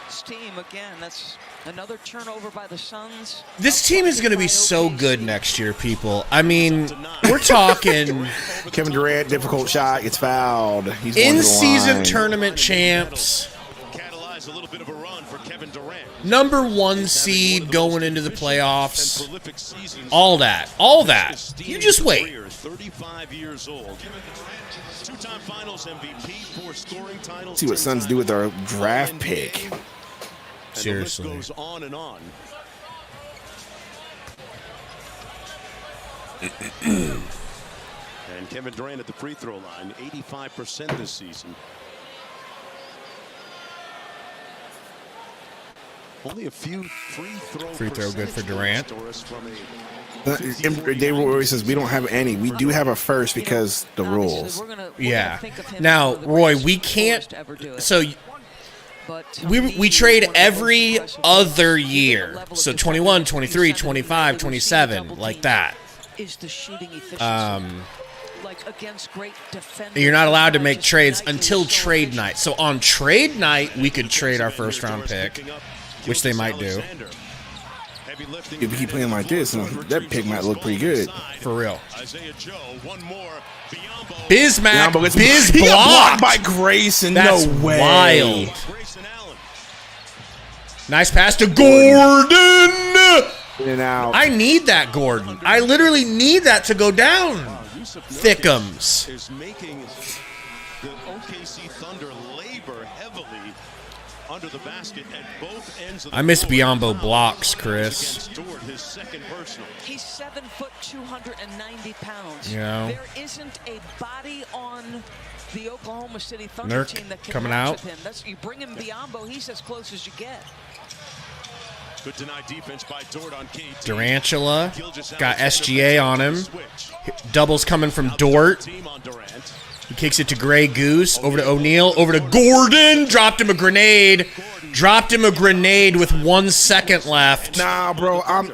This team, again, that's another turnover by the Suns. This team is going to be so good next year, people. I mean, we're talking Kevin Durant, difficult shot, gets fouled. He's in-season tournament champs. Catalyze a little bit of a run for Kevin Durant. Number 1 seed going into the playoffs. All that. You just wait. 35 years old. Two-time Finals MVP, 4 scoring titles. See what Suns do with our draft pick. Seriously. The list goes on and on. And Kevin Durant at the free throw line, 85% this season. Only a few free throw good for Durant. David Roy says we don't have any. We do have a first because the rules. Yeah. Now, Roy, we can't. So we trade every other year. So 21, 23, 25, 27, like that. Is the shooting efficiency. Like against great defenders. You're not allowed to make trades until trade night. So on trade night, we could trade our first round pick, which they might do. If we keep playing like this, that pick might look pretty good. For real. Bismack, Biz he got blocked blocked by Grayson. That's no way. wild. Nice pass to Gordon. In and out. I need that, Gordon. I literally need that to go down. Thickums. Is making the OKC Thunder labor heavily under the basket at both ends of the I miss floor. Biyombo blocks, Chris. Dort, his second personal. He's 7 foot, 290 pounds. You know. There isn't a body on the Oklahoma City Thunder Nurk team that can coming match out. with him. You bring him Biyombo, he's as close as you get. Good denied defense by Dort on KT. Durantula got SGA on him. Doubles coming from Dort. Team on Durant. He kicks it to Grey Goose. Over to O'Neal. Over to Gordon. Dropped him a grenade. Dropped him a grenade with 1 second left. Nah, bro. And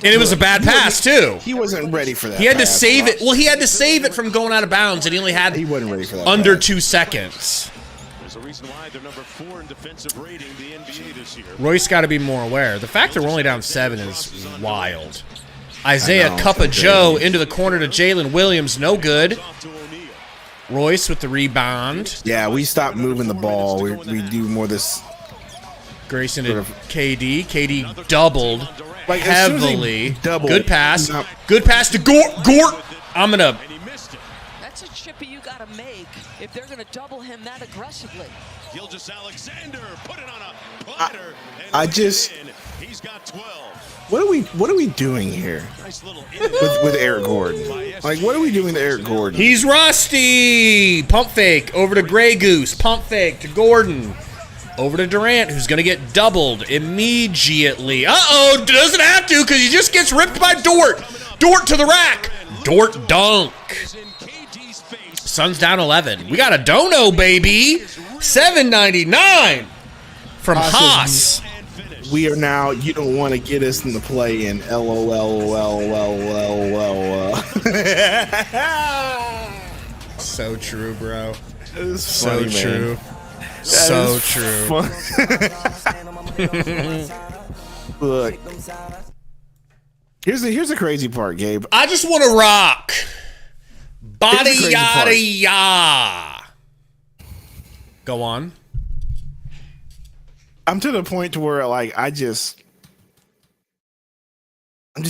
it was a bad pass, too. He wasn't ready for that. He had to pass, save bro. it. Well, he had to save it from going out of bounds, and he only had He wasn't ready for that. under pass. 2 seconds. There's a reason why they're number 4 in defensive rating the NBA this year. Royce got to be more aware. The fact that we're only down 7 is wild. Isaiah I know, Cup of it's Joe crazy. into the corner to Jalen Williams. No good. Off to O'Neal. Royce with the rebound. Yeah, we stopped moving the ball. We do more this. Grayson Sort to of- KD. KD doubled Like, as soon as he heavily. doubled, Good pass. no. Good pass to Gort. I'm going to... And he missed it. That's a chippy you got to make if they're going to double him that aggressively. Gilgeous Alexander put it on a platter. and I laid it just- in. He's got 12. What are we doing here Nice little with Eric Gordon? Like, what are we doing to Eric Gordon? He's rusty. Pump fake over to Grey Goose. Pump fake to Gordon. Over to Durant, who's going to get doubled immediately. Uh-oh, doesn't have to because he just gets ripped by Dort. Dort to the rack. Dort dunk. in KD's face. Suns down 11. We got a dono, baby. $7.99 from Haas. And finish. We are now. You don't want to get us in the play in LOL. So true, bro. It's So funny, man. true. So true. Look. Here's the crazy part, Gabe. I just want to rock. Body Here's the crazy yada part. ya. Go on. I'm to the point to where like I'm just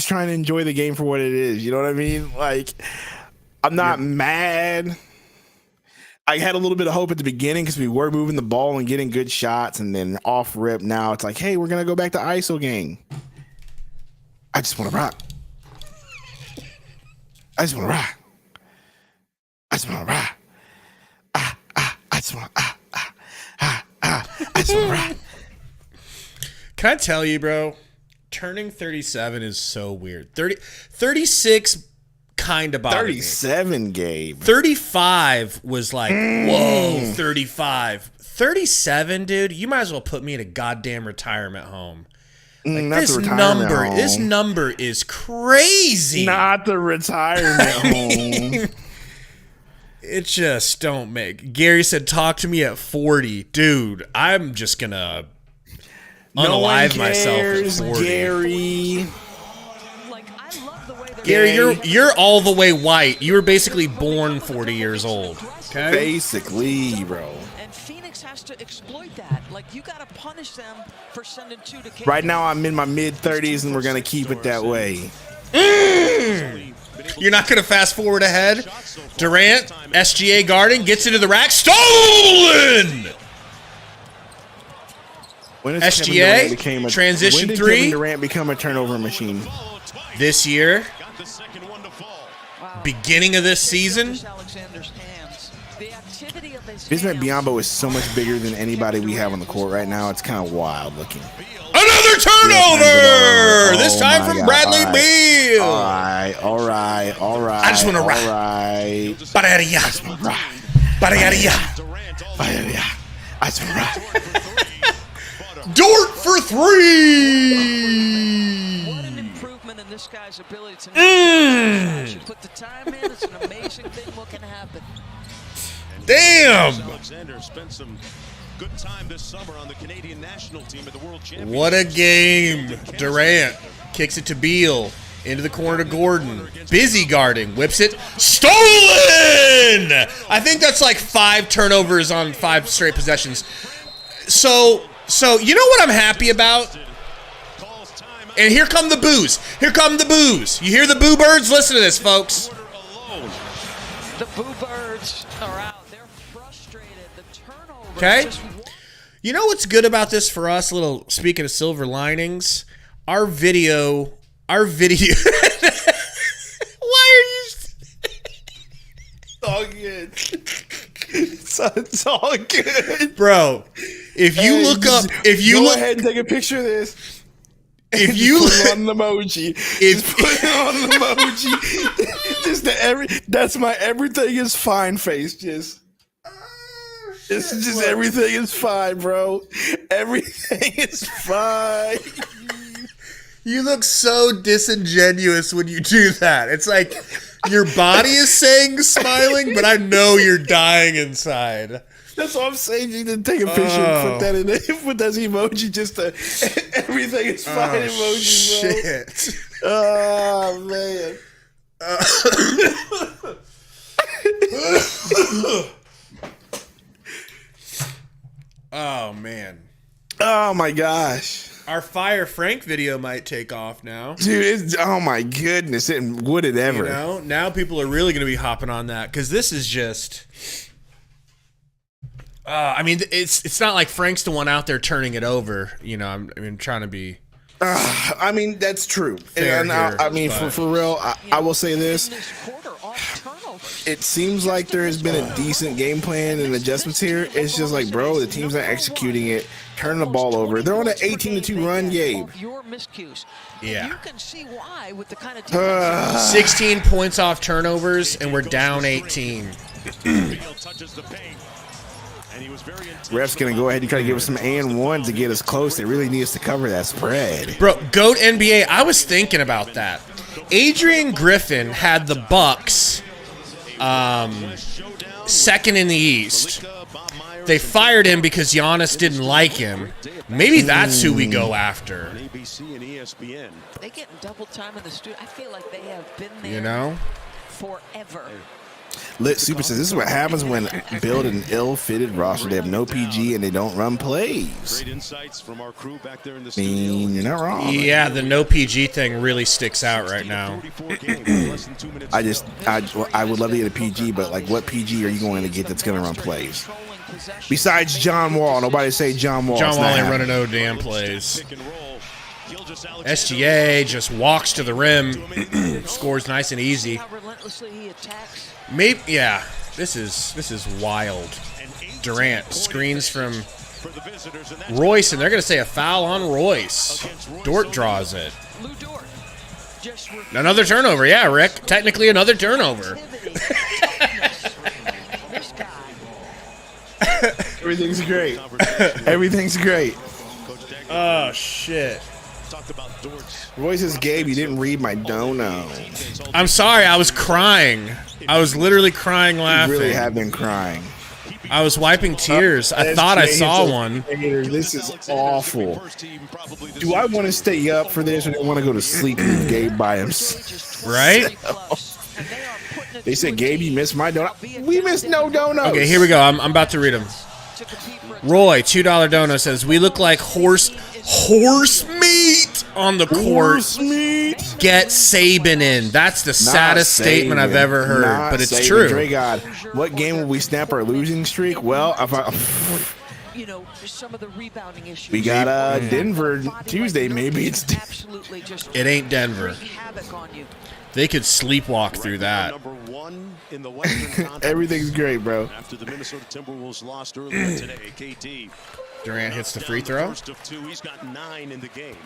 trying to enjoy the game for what it is. You know what I mean? Like I'm not mad. I had a little bit of hope at the beginning because we were moving the ball and getting good shots, and then off rip now it's like, hey, we're gonna go back to ISO gang. I just want to rock. I just want to rock. I just want to rock. I just want I just want to rock. Can I tell you, bro? Turning 37 is so weird. 36 kind of bothered me. 37, Gabe. 35 was like, whoa, 35. 37, dude, you might as well put me in a goddamn retirement home. Like, Not the retirement home. This number is crazy. Not the retirement home. It just don't make. Gary said, talk to me at 40. Dude, I'm just going to unalive myself at 40. Gary. Like, I love the way they're Gary, you're all the way white. You were basically born 40 years old. Okay? Basically, bro. And Phoenix has to exploit that. Like, you got to punish them for sending two to K. Right now, I'm in my mid-30s, and we're going to keep it that way. You're not going to fast forward ahead. Durant, SGA guarding, gets into the rack. Stolen! When SGA, transition when did three. Kevin Durant become a turnover machine? This year, beginning of this season. Alexander's hands. The activity of his Bismack hands. Biyombo is so much bigger than anybody we have on the court right now. It's kind of wild looking. Another turnover! This time Oh my from God. Bradley Beal. All right. I just wanna rock. All right. Ba-da-da-ya. Ba-da-da-ya. I just wanna rock. Dort for three. What an improvement in this guy's ability to make you put the time in. It's an amazing thing what can happen. Damn. Alexander spent some good time this summer on the Canadian national team at the World Championship. What a game. Durant kicks it to Beal. Into the corner to Gordon. Busy guarding. Whips it. Stolen! I think that's like 5 turnovers on 5 straight possessions. So you know what I'm happy about? And here come the boos. Here come the boos. You hear the boo birds? Listen to this, folks. The Boo Birds are out. They're frustrated. The turnover. Okay. You know what's good about this for us? Little speaking of silver linings, our video. Why are you? It's all good. It's all good. Bro, if you look up, Go ahead and take a picture of this. if you Put it on the emoji. If- Just put it on the emoji. That's my everything is fine face. Just everything is fine, bro. Everything is fine. You look so disingenuous when you do that. It's like your body is saying smiling, but I know you're dying inside. That's what I'm saying. You need to take a picture and put that in there. Put that emoji, just a everything is fine emoji, bro. Shit. Oh man. Oh man. Oh my gosh. Our Fire Frank video might take off now. Dude, oh my goodness. Would it ever? You know, now people are really going to be hopping on that because this is just. I mean, it's not like Frank's the one out there turning it over. You know, I'm trying to be. I mean, that's true. Fair And here, I mean, but- for real, I will say In this. this quarter, off turnovers. It seems like there has been a decent game plan and adjustments here. It's just like, bro, the team's not executing it, turning the ball over. They're on an 18-2 run, Gabe. Your miscues. Yeah. You can see why with the kind of defense. 16 points off turnovers, and we're down 18. touches the paint. And he was very Ref's going to go ahead and try to give us some and one to get us close. They really need us to cover that spread. Bro, GOAT NBA, I was thinking about that. Adrian Griffin had the Bucks second in the East. They fired him because Giannis didn't like him. Maybe that's who we go after. On ABC and ESPN. They get in double time in the studio. I feel like they have been there You know? forever. Lit Super says this is what happens when build an ill-fitted roster. They have no PG and they don't run plays. Great insights from our crew back there in the I studio. mean, you're not wrong. Yeah, the no PG thing really sticks out right now. 44 games, less than 2 minutes I would love to get a PG, but like, what PG are you going to get that's going to run plays? Controlling possession. Besides John Wall, nobody say John Wall. John It's Wall not ain't happening. running no damn plays. pick and roll. Gilgeous-Alexander SGA just walks to the rim, scores nice and easy. How relentlessly he attacks. Maybe, yeah. This is wild. Durant screens from for the visitors, and that's Royce, and they're going to say a foul on Royce. Dort draws it. Lou Dort just Another turnover, yeah, Rick. Technically another turnover. this guy. Everything's great. Everything's great. Oh, shit. talked about Dort's. Roy says, Gabe, you didn't read my dono. I'm sorry, I was crying. I was literally crying You laughing. really have been crying. I was wiping tears. I thought I saw one. This is awful. Do I want to stay up for this, or do I want to go to sleep with Gabe by himself? Right? They said, Gabe, you missed my donut. We missed no donuts. Okay, here we go. I'm about to read them. Roy, $2 dono says, we look like horse meat on the court. Horse meat. Get Saban in. That's the saddest statement I've ever heard, Not but it's Saban. true. Dre God, what game will we snap our losing streak? Well, You know, some of the rebounding issues. we got Denver Tuesday. Maybe it's absolutely just It ain't Denver. wreak havoc on you. They could sleepwalk through that. Number 1 in the Western Conference. everything's great, bro. After the Minnesota Timberwolves lost earlier today, KD. Durant hits the free Down throw. First of 2, he's got 9 in the game.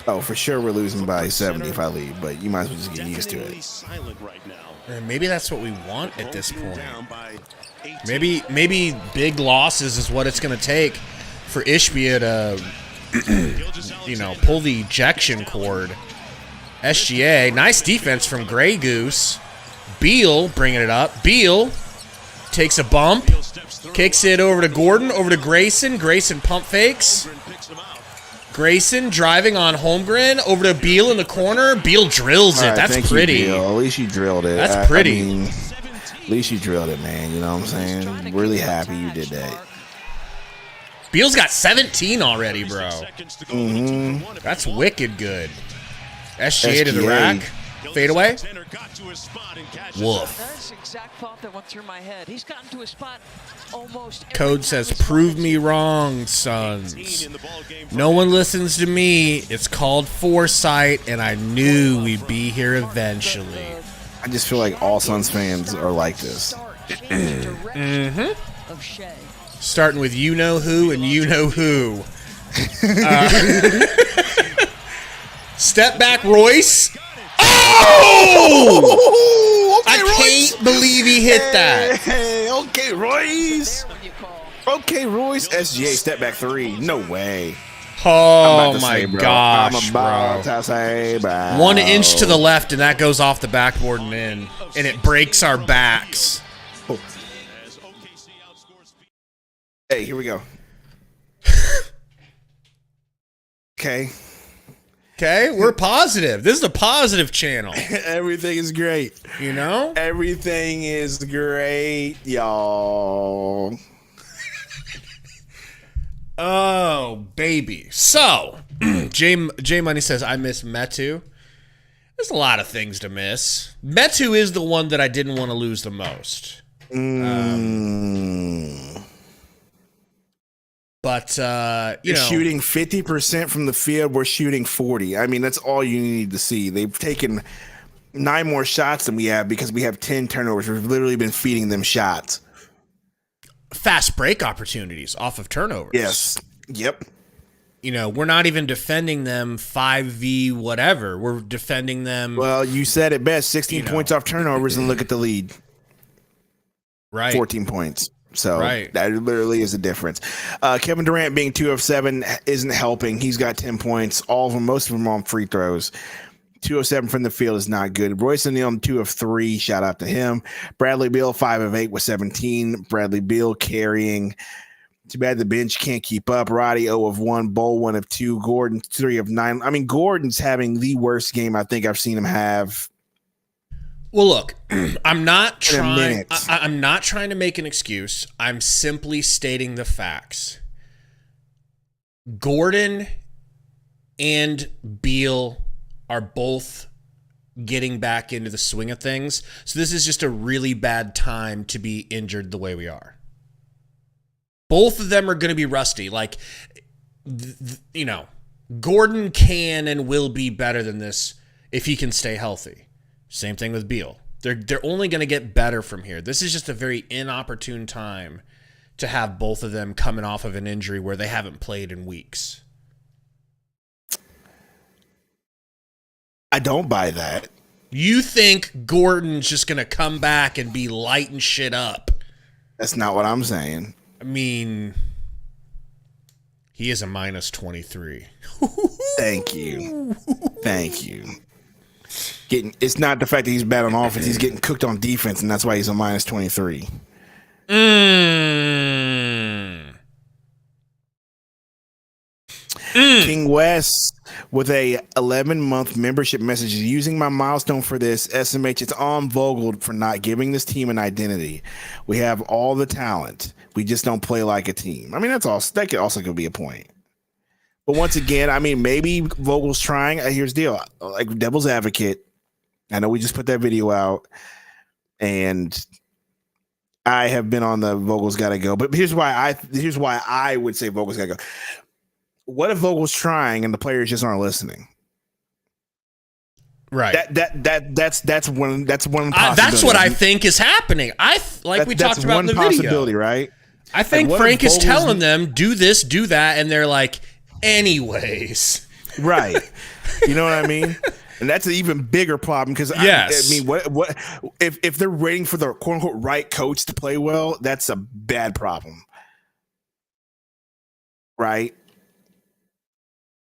Oh, for sure we're losing by 70 if I leave, but you might as well just get used to Definitely it. silent right now. And maybe that's what we want at this Being point. down by 18. Maybe big losses is what it's going to take for Ishbia to, pull the ejection cord. SGA, nice defense from Grey Goose. Beal bringing it up. Beal takes a bump, kicks it over to Gordon, over to Grayson. Grayson pump fakes. Picks him out. Grayson driving on Holmgren, over to Beal in the corner. Beal drills it. All right, That's thank you, pretty. Beal. At least you drilled it. That's pretty. I mean, at least you drilled it, man. You know what I'm saying? Really happy you did that. Beal's got 17 already, bro. Seconds to go in the 2-for-1. That's wicked good. SGA to the SGA. rack. Fade away. Tanner got to his spot and catches Woof. That's the exact thought that went through my head. He's gotten to a spot almost. every Code time says, this prove ball me is- wrong, it sons. in the ball game. No one listens to me. It's called foresight, and I knew we'd be here eventually. I just feel like all Suns fans are like this. Mm-hmm. Of Shea. Starting with you know who and you know who. Step back, Royce. Oh! Okay, I can't believe he hit that. Hey, okay, Royce. What do you call? Okay, Royce. SGA step back 3. No way. Oh I'm about to my say, bro. gosh, I'm about bro. to say, bro. 1 inch to the left, and that goes off the backboard and in. And it breaks our backs. As OKC outscores Hey, here we go. Okay. Okay, we're positive. This is a positive channel. Everything is great. You know? Everything is great, y'all. Oh, baby. So, J Money says, I miss Metu. There's a lot of things to miss. Metu is the one that I didn't want to lose the most. But, you know. Shooting 50% from the field, we're shooting 40. I mean, that's all you need to see. They've taken 9 more shots than we have because we have 10 turnovers. We've literally been feeding them shots. Fast break opportunities off of turnovers. Yes. Yep. You know, we're not even defending them 5v whatever. We're defending them. Well, you said it best. 16 points off turnovers, and look at the lead. Right. 14 points. So Right. that literally is the difference. Kevin Durant being 2 of 7 isn't helping. He's got 10 points. All of them, most of them on free throws. 2 of 7 from the field is not good. Royce O'Neal, 2 of 3. Shout out to him. Bradley Beal, 5 of 8 with 17. Bradley Beal carrying. Too bad the bench can't keep up. Roddy, 0 of 1. Bowl, 1 of 2. Gordon, 3 of 9. I mean, Gordon's having the worst game I think I've seen him have. Well, look, I'm not In a trying. minute. I'm not trying to make an excuse. I'm simply stating the facts. Gordon and Beal are both getting back into the swing of things. So this is just a really bad time to be injured the way we are. Both of them are going to be rusty. Like, Gordon can and will be better than this if he can stay healthy. Same thing with Beal. They're only going to get better from here. This is just a very inopportune time to have both of them coming off of an injury where they haven't played in weeks. I don't buy that. You think Gordon's just going to come back and be lighting shit up? That's not what I'm saying. I mean, he is a minus 23. Thank you. It's not the fact that he's bad on offense. He's getting cooked on defense, and that's why he's a minus 23. King West with a 11-month membership message using my milestone for this. SMH, it's on Vogel for not giving this team an identity. We have all the talent. We just don't play like a team. I mean, that could also be a point. But once again, I mean, maybe Vogel's trying. Here's the deal. Like devil's advocate, I know we just put that video out, and I have been on the Vogel's got to go. But here's why I would say Vogel's got to go. What if Vogel's trying and the players just aren't listening? Right. That's one possibility. That's what I think is happening. We talked about in the video. Possibility, right? I think like, Frank is telling them, do this, do that, and they're like, anyways. Right. You know what I mean? And that's an even bigger problem because yes. I mean, what if they're waiting for the quote unquote right coach to play well? That's a bad problem, right?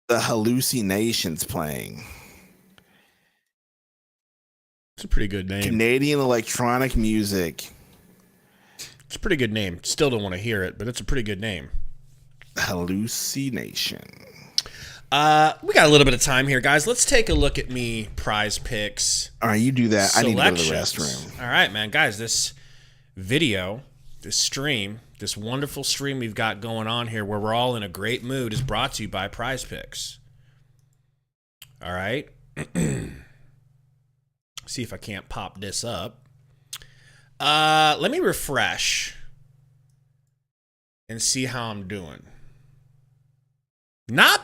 The hallucinations playing. It's a pretty good name. Canadian electronic music. It's a pretty good name. Still don't want to hear it, but it's a pretty good name. Hallucination. We got a little bit of time here, guys. Let's take a look at me prize picks. All right, you do that. I need to go to the Selections. restroom. All right, man. Guys, this video, this stream, this wonderful stream we've got going on here where we're all in a great mood is brought to you by Prize Picks. All right. See if I can't pop this up. Let me refresh and see how I'm doing. Not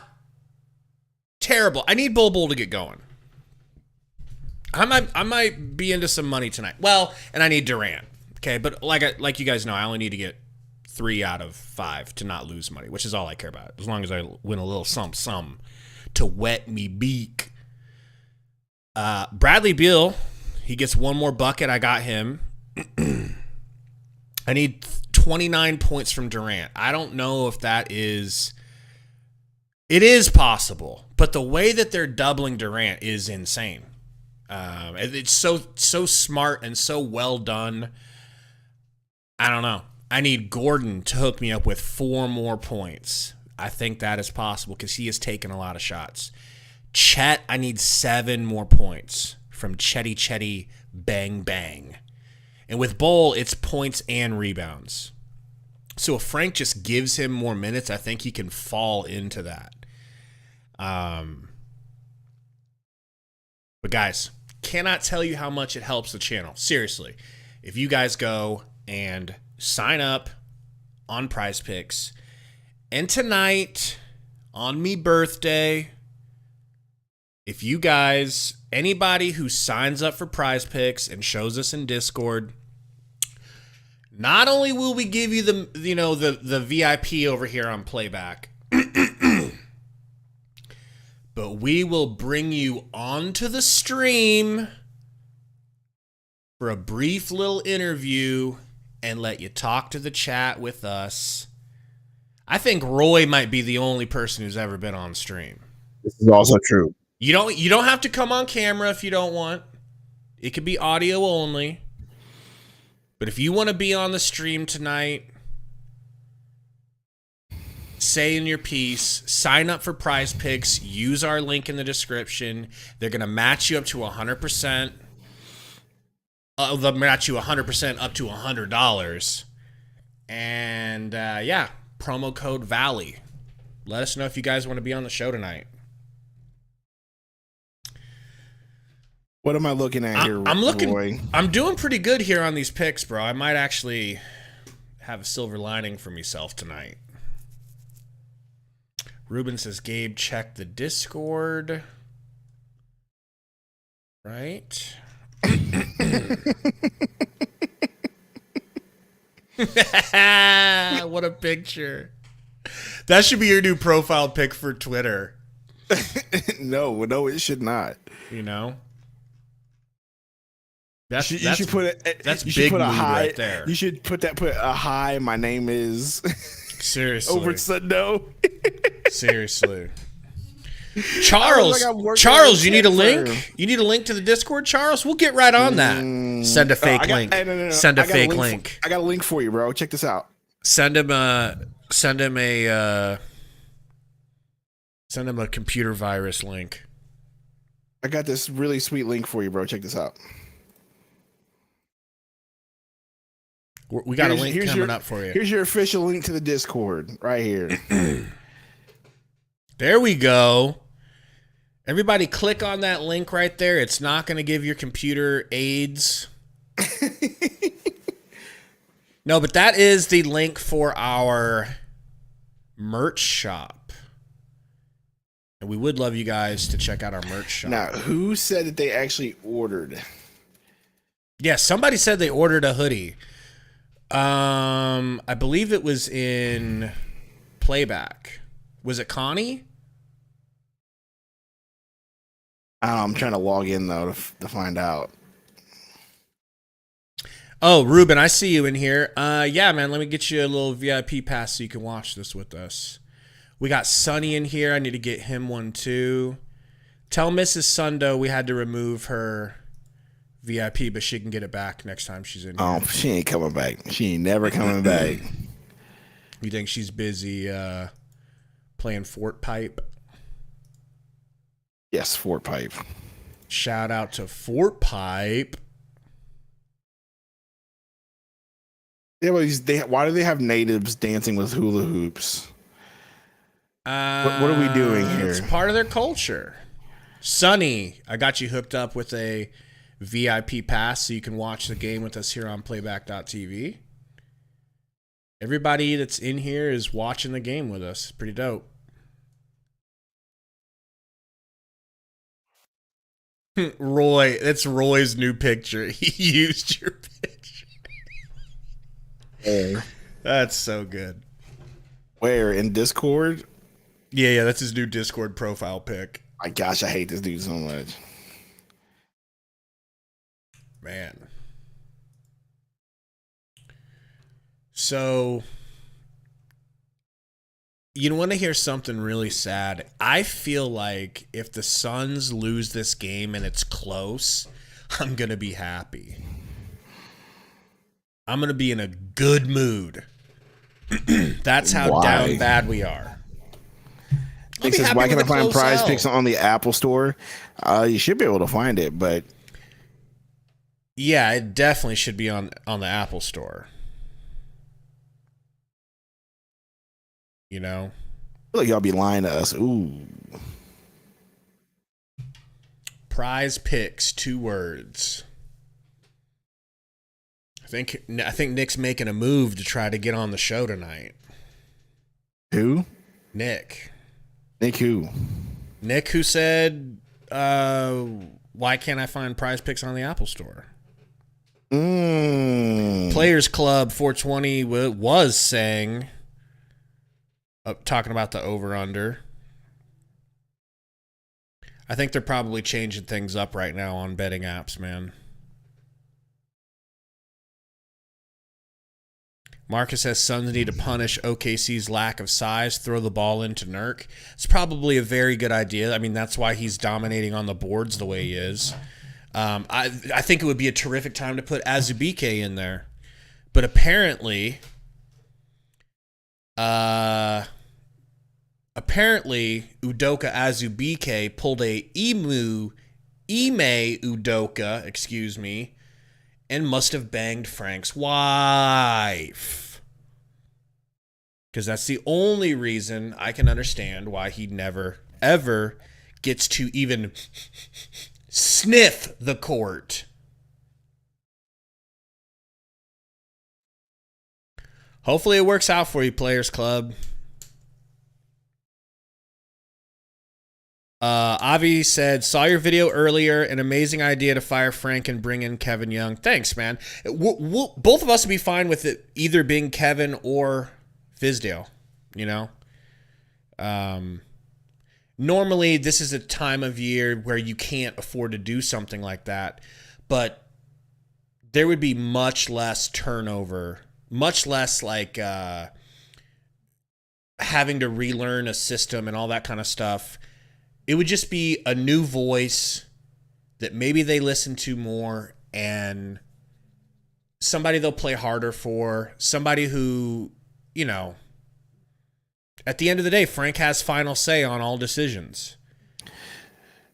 terrible. I need Bull to get going. I might be into some money tonight. Well, and I need Durant. Okay, but like you guys know, I only need to get 3 out of 5 to not lose money, which is all I care about. As long as I win a little some to wet me beak. Bradley Beal, he gets one more bucket. I got him. I need 29 points from Durant. I don't know if that is... It is possible, but the way that they're doubling Durant is insane. It's so smart and so well done. I don't know. I need Gordon to hook me up with 4 more points. I think that is possible because he has taken a lot of shots. Chet, I need 7 more points from Chetty Bang Bang. And with Bowl, it's points and rebounds. So if Frank just gives him more minutes, I think he can fall into that. But guys, cannot tell you how much it helps the channel. Seriously, if you guys go and sign up on Prize Picks, and tonight on me birthday, if you guys, anybody who signs up for Prize Picks and shows us in Discord, not only will we give you the VIP over here on Playback, but we will bring you onto the stream for a brief little interview and let you talk to the chat with us. I think Roy might be the only person who's ever been on stream. This is also true. You don't have to come on camera if you don't want. It could be audio only. But if you want to be on the stream tonight, say in your piece, sign up for Prize Picks, use our link in the description. They're going to match you up to 100%. They'll match you 100% up to $100. And yeah, promo code Valley. Let us know if you guys want to be on the show tonight. What am I looking at here? Roy? I'm doing pretty good here on these picks, bro. I might actually have a silver lining for myself tonight. Ruben says, Gabe, check the Discord. Right. What a picture. That should be your new profile pic for Twitter. No, it should not. You know? You should put it. That's you big should put a mood high right there. You should put a hi. My name is Seriously. over Sundo. Seriously. Charles, you need a link? You need a link to the Discord, Charles? We'll get right on that. Send a fake link. No. Send a fake link. I got a link for you, bro. Check this out. Send him a computer virus link. I got this really sweet link for you, bro. Check this out. We got a link coming up for you. Here's your official link to the Discord right here. There we go. Everybody click on that link right there. It's not going to give your computer AIDS. No, but that is the link for our merch shop. And we would love you guys to check out our merch shop. Now, who said that they actually ordered? Yeah, somebody said they ordered a hoodie. I believe it was in playback. Was it Connie? I'm trying to log in though to find out. Oh, Ruben, I see you in here. Yeah, man, let me get you a little VIP pass so you can watch this with us. We got Sunny in here. I need to get him one too. Tell Mrs. Sundo we had to remove her VIP, but she can get it back next time she's in here. Oh, she ain't coming back. She ain't never coming back. You think she's busy playing Fort Pipe? Yes, Fort Pipe. Shout out to Fort Pipe. Yeah, why do they have natives dancing with hula hoops? What are we doing here? It's part of their culture. Sonny, I got you hooked up with a VIP pass so you can watch the game with us here on playback.tv. Everybody that's in here is watching the game with us. Pretty dope. Roy, that's Roy's new picture. He used your picture. Where? That's so good. Where? In Discord? Yeah, that's his new Discord profile pic. My gosh, I hate this dude so much. Man. So, you want to hear something really sad? I feel like if the Suns lose this game and it's close, I'm going to be happy. I'm going to be in a good mood. That's how down bad we are. He says, why can I find Prize Picks on the Apple Store? You should be able to find it, but... Yeah, it definitely should be on the Apple Store. You know? I feel like y'all be lying to us. Ooh. Prize Picks, 2 words. I think Nick's making a move to try to get on the show tonight. Who? Nick. Nick who? Nick who said, why can't I find Prize Picks on the Apple Store? Players Club 420 was saying, talking about the over-under. I think they're probably changing things up right now on betting apps, man. Marcus says Suns need to punish OKC's lack of size, throw the ball into Nurk. It's probably a very good idea. I mean, that's why he's dominating on the boards the way he is. I think it would be a terrific time to put Azubike in there. But apparently Udoka Azubike pulled a Ime Udoka, and must have banged Frank's wife. Because that's the only reason I can understand why he never, ever gets to even sniff the court. Hopefully it works out for you, Players Club. Avi said, saw your video earlier. An amazing idea to fire Frank and bring in Kevin Young. Thanks, man. Both of us would be fine with it either being Kevin or Fizdale, you know? Normally, this is a time of year where you can't afford to do something like that, but there would be much less turnover, much less like having to relearn a system and all that kind of stuff. It would just be a new voice that maybe they listen to more, and somebody they'll play harder for, somebody who, you know, at the end of the day, Frank has final say on all decisions.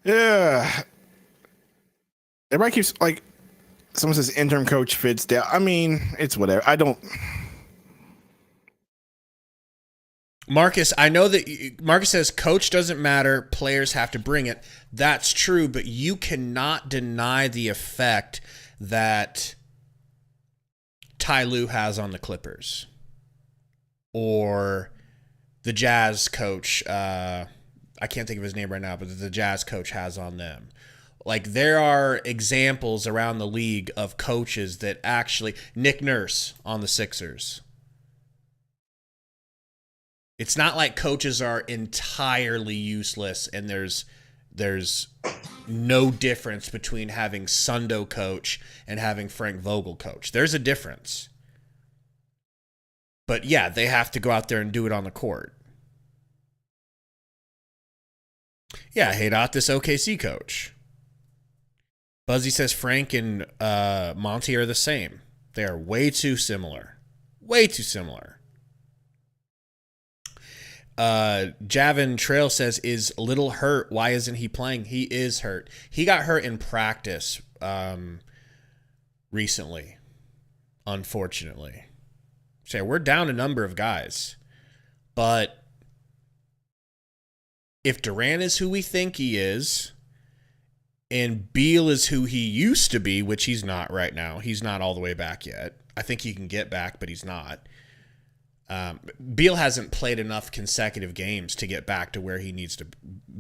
Yeah. Everybody keeps, like, someone says interim coach Fizdale. I mean, it's whatever. I don't... Marcus, I know that Marcus says coach doesn't matter, players have to bring it. That's true, but you cannot deny the effect that Ty Lue has on the Clippers or the Jazz coach. I can't think of his name right now, but the Jazz coach has on them. Like, there are examples around the league of coaches that actually, Nick Nurse on the Sixers. It's not like coaches are entirely useless and there's no difference between having Sundo coach and having Frank Vogel coach. There's a difference. But yeah, they have to go out there and do it on the court. Yeah, Haydot, this OKC coach. Buzzy says Frank and Monty are the same. They are way too similar. Way too similar. Javin Trail says, is Little hurt? Why isn't he playing? He is hurt. He got hurt in practice recently, unfortunately. So we're down a number of guys. But if Durant is who we think he is, and Beal is who he used to be, which he's not right now. He's not all the way back yet. I think he can get back, but he's not. Beal hasn't played enough consecutive games to get back to where he needs to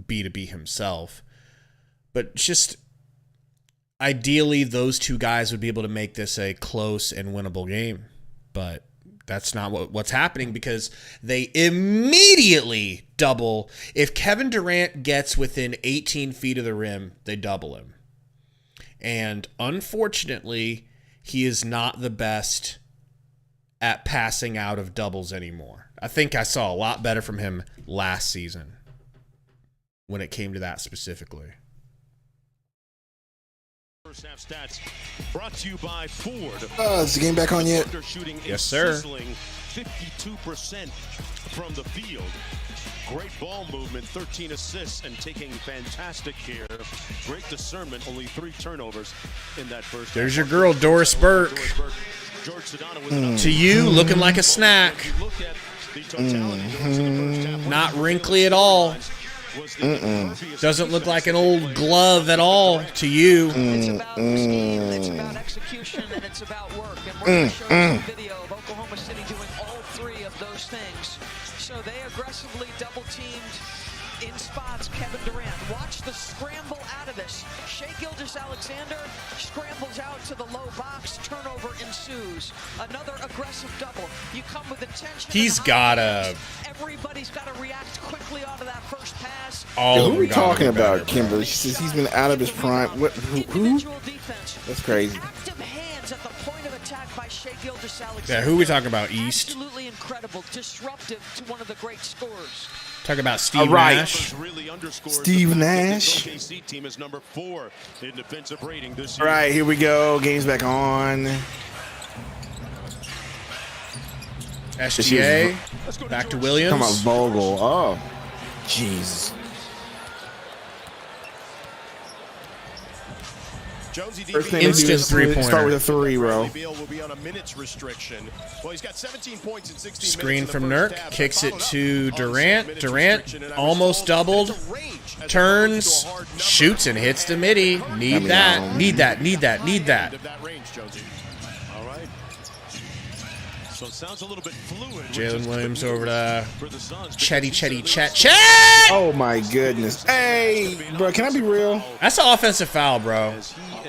be himself. But just ideally, those two guys would be able to make this a close and winnable game. But that's not what's happening because they immediately double. If Kevin Durant gets within 18 feet of the rim, they double him. And unfortunately, he is not the best at passing out of doubles anymore. I think I saw a lot better from him last season when it came to that specifically. First half stats brought to you by Ford. Is the game back on yet? Yes, sir. 52% from the field. Great ball movement, 13 assists, and taking fantastic care. Great discernment, only 3 turnovers in that first. There's your girl, Doris Burke. To you, looking like a snack. Not wrinkly at all. Doesn't look like an old glove at all to you. It's about scheme, it's about execution, and it's about work. And we're going to show you some video of Oklahoma City doing all 3 of those things. So they aggressively double-teamed in spots Kevin Durant. Watch the scramble out of this. Shai Gilgeous-Alexander scrambles out to the low box. Turnover ensues. Another aggressive double. You come with attention. He's got to. Everybody's got to react quickly onto that first pass. Who are we talking about, Kimberly? She says he's been out of his prime. Who? Individual defense. That's crazy. Active hands at the point of attack by Shai Yeah, who are we talking about? East? Absolutely incredible, disruptive to one of the great scorers. Talk about Steve right. Nash. Steve Nash. OKC team is number 4 in defensive rating this All year. right, here we go. Game's back on. SGA. Back to Williams. Come on, Vogel. Oh, jeez. Jonesy First thing Instant to do is three-pointer. start with a 3, bro. Beal will be on a minutes restriction. Well, he's got 17 points in 16 Screen minutes in from the Nurk. first half. Kicks it Followed to up on Durant. minutes Durant restriction, and almost doubled. it's a range as Turns. opposed to a hard number. Shoots and hits the midi. Need that. Need that. Need that. Need that. Of that range, Jonesy. All right. So it sounds a little bit fluid. Jalen Williams over to for the Suns. Chet. Oh my goodness. Hey, bro, can I be real? That's an offensive foul, bro.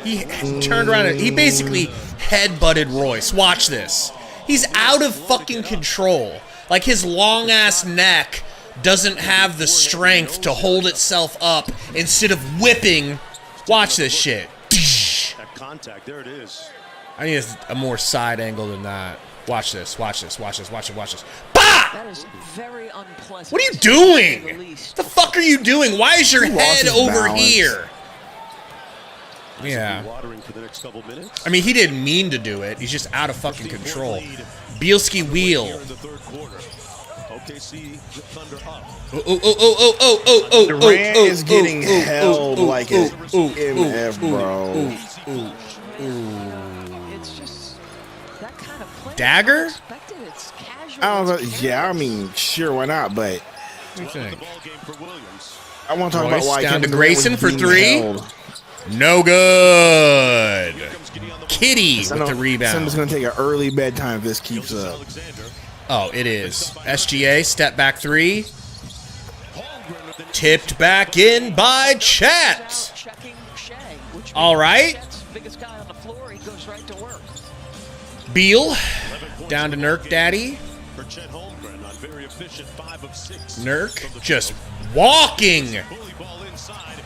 He turned around and he basically headbutted Royce. Watch this. He's out of fucking control. Like his long ass neck doesn't have the strength to hold itself up instead of whipping. Watch this shit. That contact, there it is. I need a more side angle than that. Watch this. Watch this. Watch this. Watch it. Watch this. Bah! That is very unpleasant. What are you to say the doing? least. The fuck are you doing? Why is your lost head his over balance. here? Yeah. Watering for the next couple minutes. I mean, he didn't mean to do it. He's just out of fucking control. Bielski wheel. Here in the third quarter. OKC Thunder up. Durant is getting held like an MF, bro. It's just that kind of play. Dagger? Expected. It's casual. I don't know. It's Yeah, I careless. mean, sure, why not? But What do you think? Ball game for Williams. I want to talk Royce about why down Kevin to Durant Grayson was for being 3. held. No good. Kitty with the Something's rebound. going to take an early bedtime if this keeps up. Alexander. Oh, it is. SGA, step back 3. Tipped back in by Chet. Checking Shea, which All right. means biggest guy on the floor, he goes right to work. Beal down to Nurk Daddy. For Chet Holmgren on very efficient 5 of 6. Nurk just walking Bully ball inside.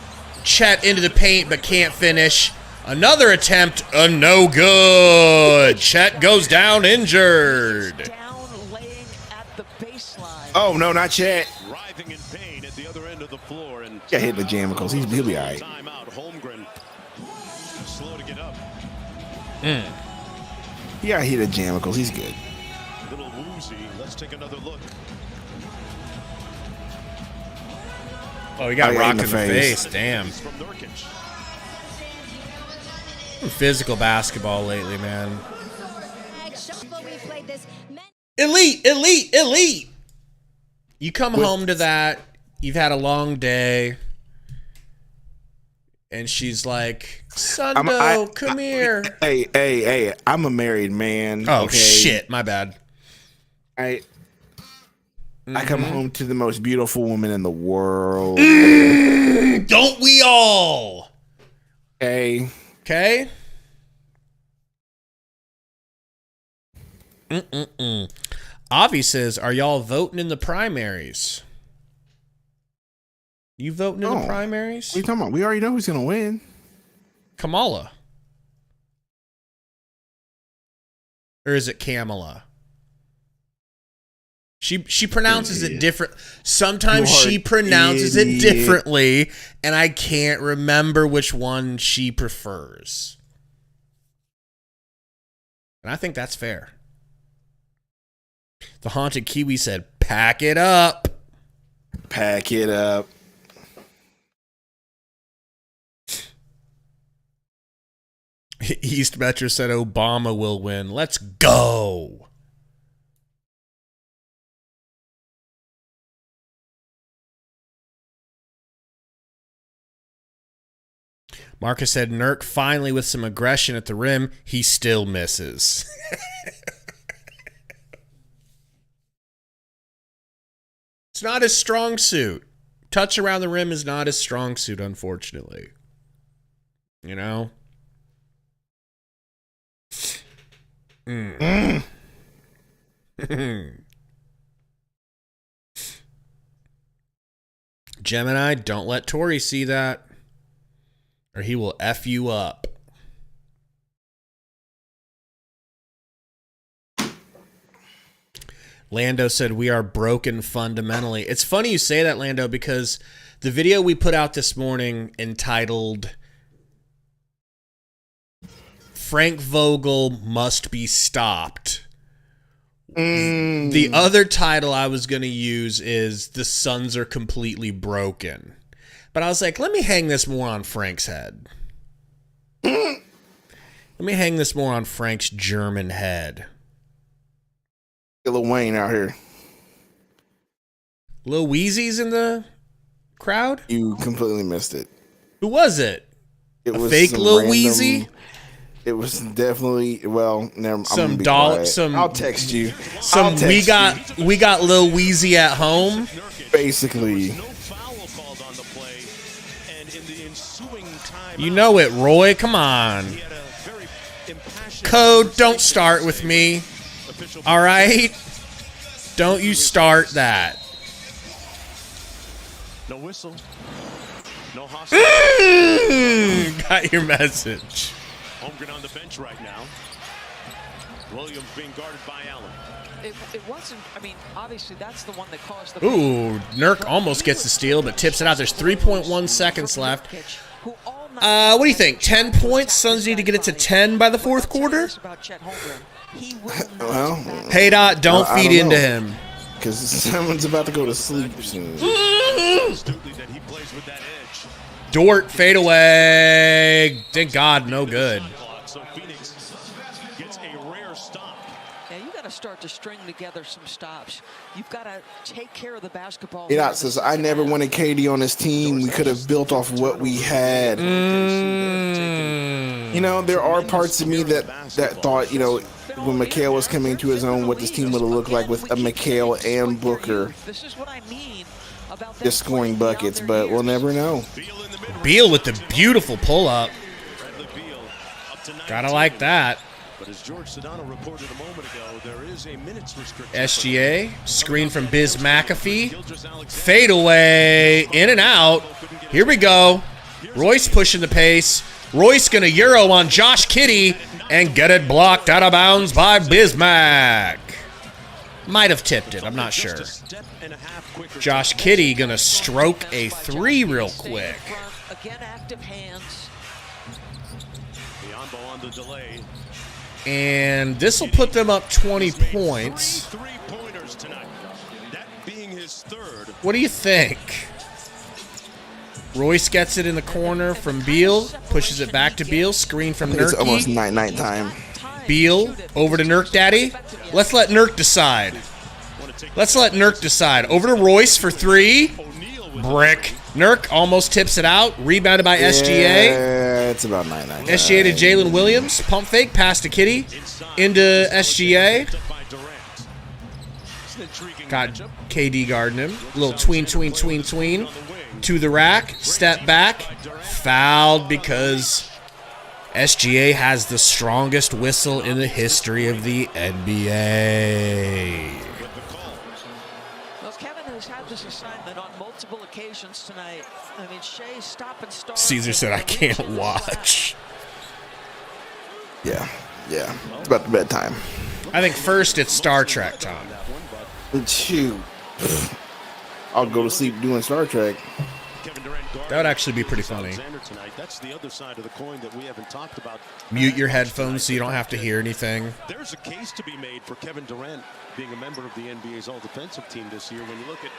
Chet into the paint but can't finish. Another attempt, a no good. Chet goes down injured. Down, laying at the baseline. Oh, no, not yet. Writhing in pain at the other end of the floor. And Yeah, hit the jamicles. He'll be all right. timeout. Holmgren slow to get up. He got hit the jamicles. He's good. A little woozy. Let's take another look. Oh, he got Oh, yeah, rocked in in the the face. face. Damn. From Nurkic. Physical basketball lately, man. Shuffle, we played this. Elite. You come home to that. You've had a long day. And she's like, Sundo, come here. Hey, I'm a married man. Oh, okay? shit. My bad. I come home to the most beautiful woman in the world. Don't we all? Okay. Okay? Avi says, are y'all voting in the primaries? You voting in No. the primaries? What are you talking about? We already know who's going to win. Kamala. Or is it Kamala? She pronounces it different. Sometimes You are she pronounces it idiot. differently, and I can't remember which one she prefers. And I think that's fair. The Haunted Kiwi said, pack it up. Pack it up. East Metro said Obama will win. Let's go. Marcus said Nurk finally with some aggression at the rim. He still misses. It's not his strong suit. Touch around the rim is not his strong suit, unfortunately. You know? Gemini, don't let Tori see that, or he will F you up. Lando said we are broken fundamentally. It's funny you say that, Lando, because the video we put out this morning entitled Frank Vogel Must Be Stopped. The other title I was going to use is The Suns Are Completely Broken. But I was like, let me hang this more on Frank's head. Let me hang this more on Frank's German head. Lil Wayne out here. Lil Weezy's in the crowd? You completely missed it. Who was it? It was Fake some Lil random- Weezy? It was definitely I'll text you. Some we got Lil Weezy at home. Basically, No foul called on the play, and in the ensuing time, You know it, Roy. Come on. he had a very impassioned Code, don't start with me. official. All right? Don't you start that. No whistle. No hostile. Got your message. Holmgren on the bench right now. Williams being guarded by Allen. It wasn't, I mean, obviously that's the one that caused the... Ooh, Nurk almost gets the steal, but tips it out. There's 3.1 seconds left. What do you think? 10 points? Suns need to get it to 10 by the fourth quarter? well, Hey, Dot, don't I feed don't into know. him. because someone's about to go to sleep soon. Astutely that he plays with that edge. Dort, fade away. Thank God, no good. So Phoenix gets a rare stop. Yeah, you got to start to string together some stops. You've got to take care of the basketball. Yeah, says I never wanted KD on this team. We could have built off what we had. You know, there are parts of me that thought, you know, when Mikal was coming to his own, what this team would have looked like with a Mikal and Booker This is what I mean about them just scoring playing down buckets, their but we'll years. never know. Beal in the mid. Beal with the beautiful pull-up. Bradley Beal up to 19. Gotta like that. But as George Sedano reported a moment ago, there is a minutes restriction. SGA, screen from Biz McAfee. Gilgeous Alexander. Fade away, in and out. Here we go. Royce pushing the pace. Royce gonna Euro on Josh Kiddey and get it blocked out of bounds by Bismack. Might have tipped it, I'm not sure. Just a step and a half quicker. Josh Kiddey gonna stroke a three real Stay in quick. front, again, active hands. Biombo on the delay. And this will put them up 20 points. 3 3-pointers tonight. That being his third. What do you think? Royce gets it in the corner from Beal, pushes it back to Beal, screen from It's almost Nurkic. night time. Beal over to Nurk Daddy. Let's let Nurk decide. Let's let Nurk decide. Over to Royce for three. O'Neal with Brick. Nurk almost tips it out. Rebounded by SGA. Yeah, it's about 9-9. SGA to Jalen Williams. Pump fake. Pass to Kitty. Into SGA. by Durant. It's an intriguing Got matchup. KD guarding him. Little tween. To the rack. Step back. Fouled because SGA has the strongest whistle in the history of the NBA. Well, Kevin has had this assignment on multiple occasions tonight. I mean, Shea stop and start. Caesar said, I can't watch. Yeah. It's about the bedtime. I think first it's Star Trek time. Shoot. I'll go to sleep doing Star Trek. Kevin Durant guarding That would actually be pretty funny. Alexander tonight. That's the other side of the coin that we haven't talked about. Mute your headphones so you don't have to hear anything. There's a case to be made for Kevin Durant being a member of the NBA's all-defensive team this year when you look at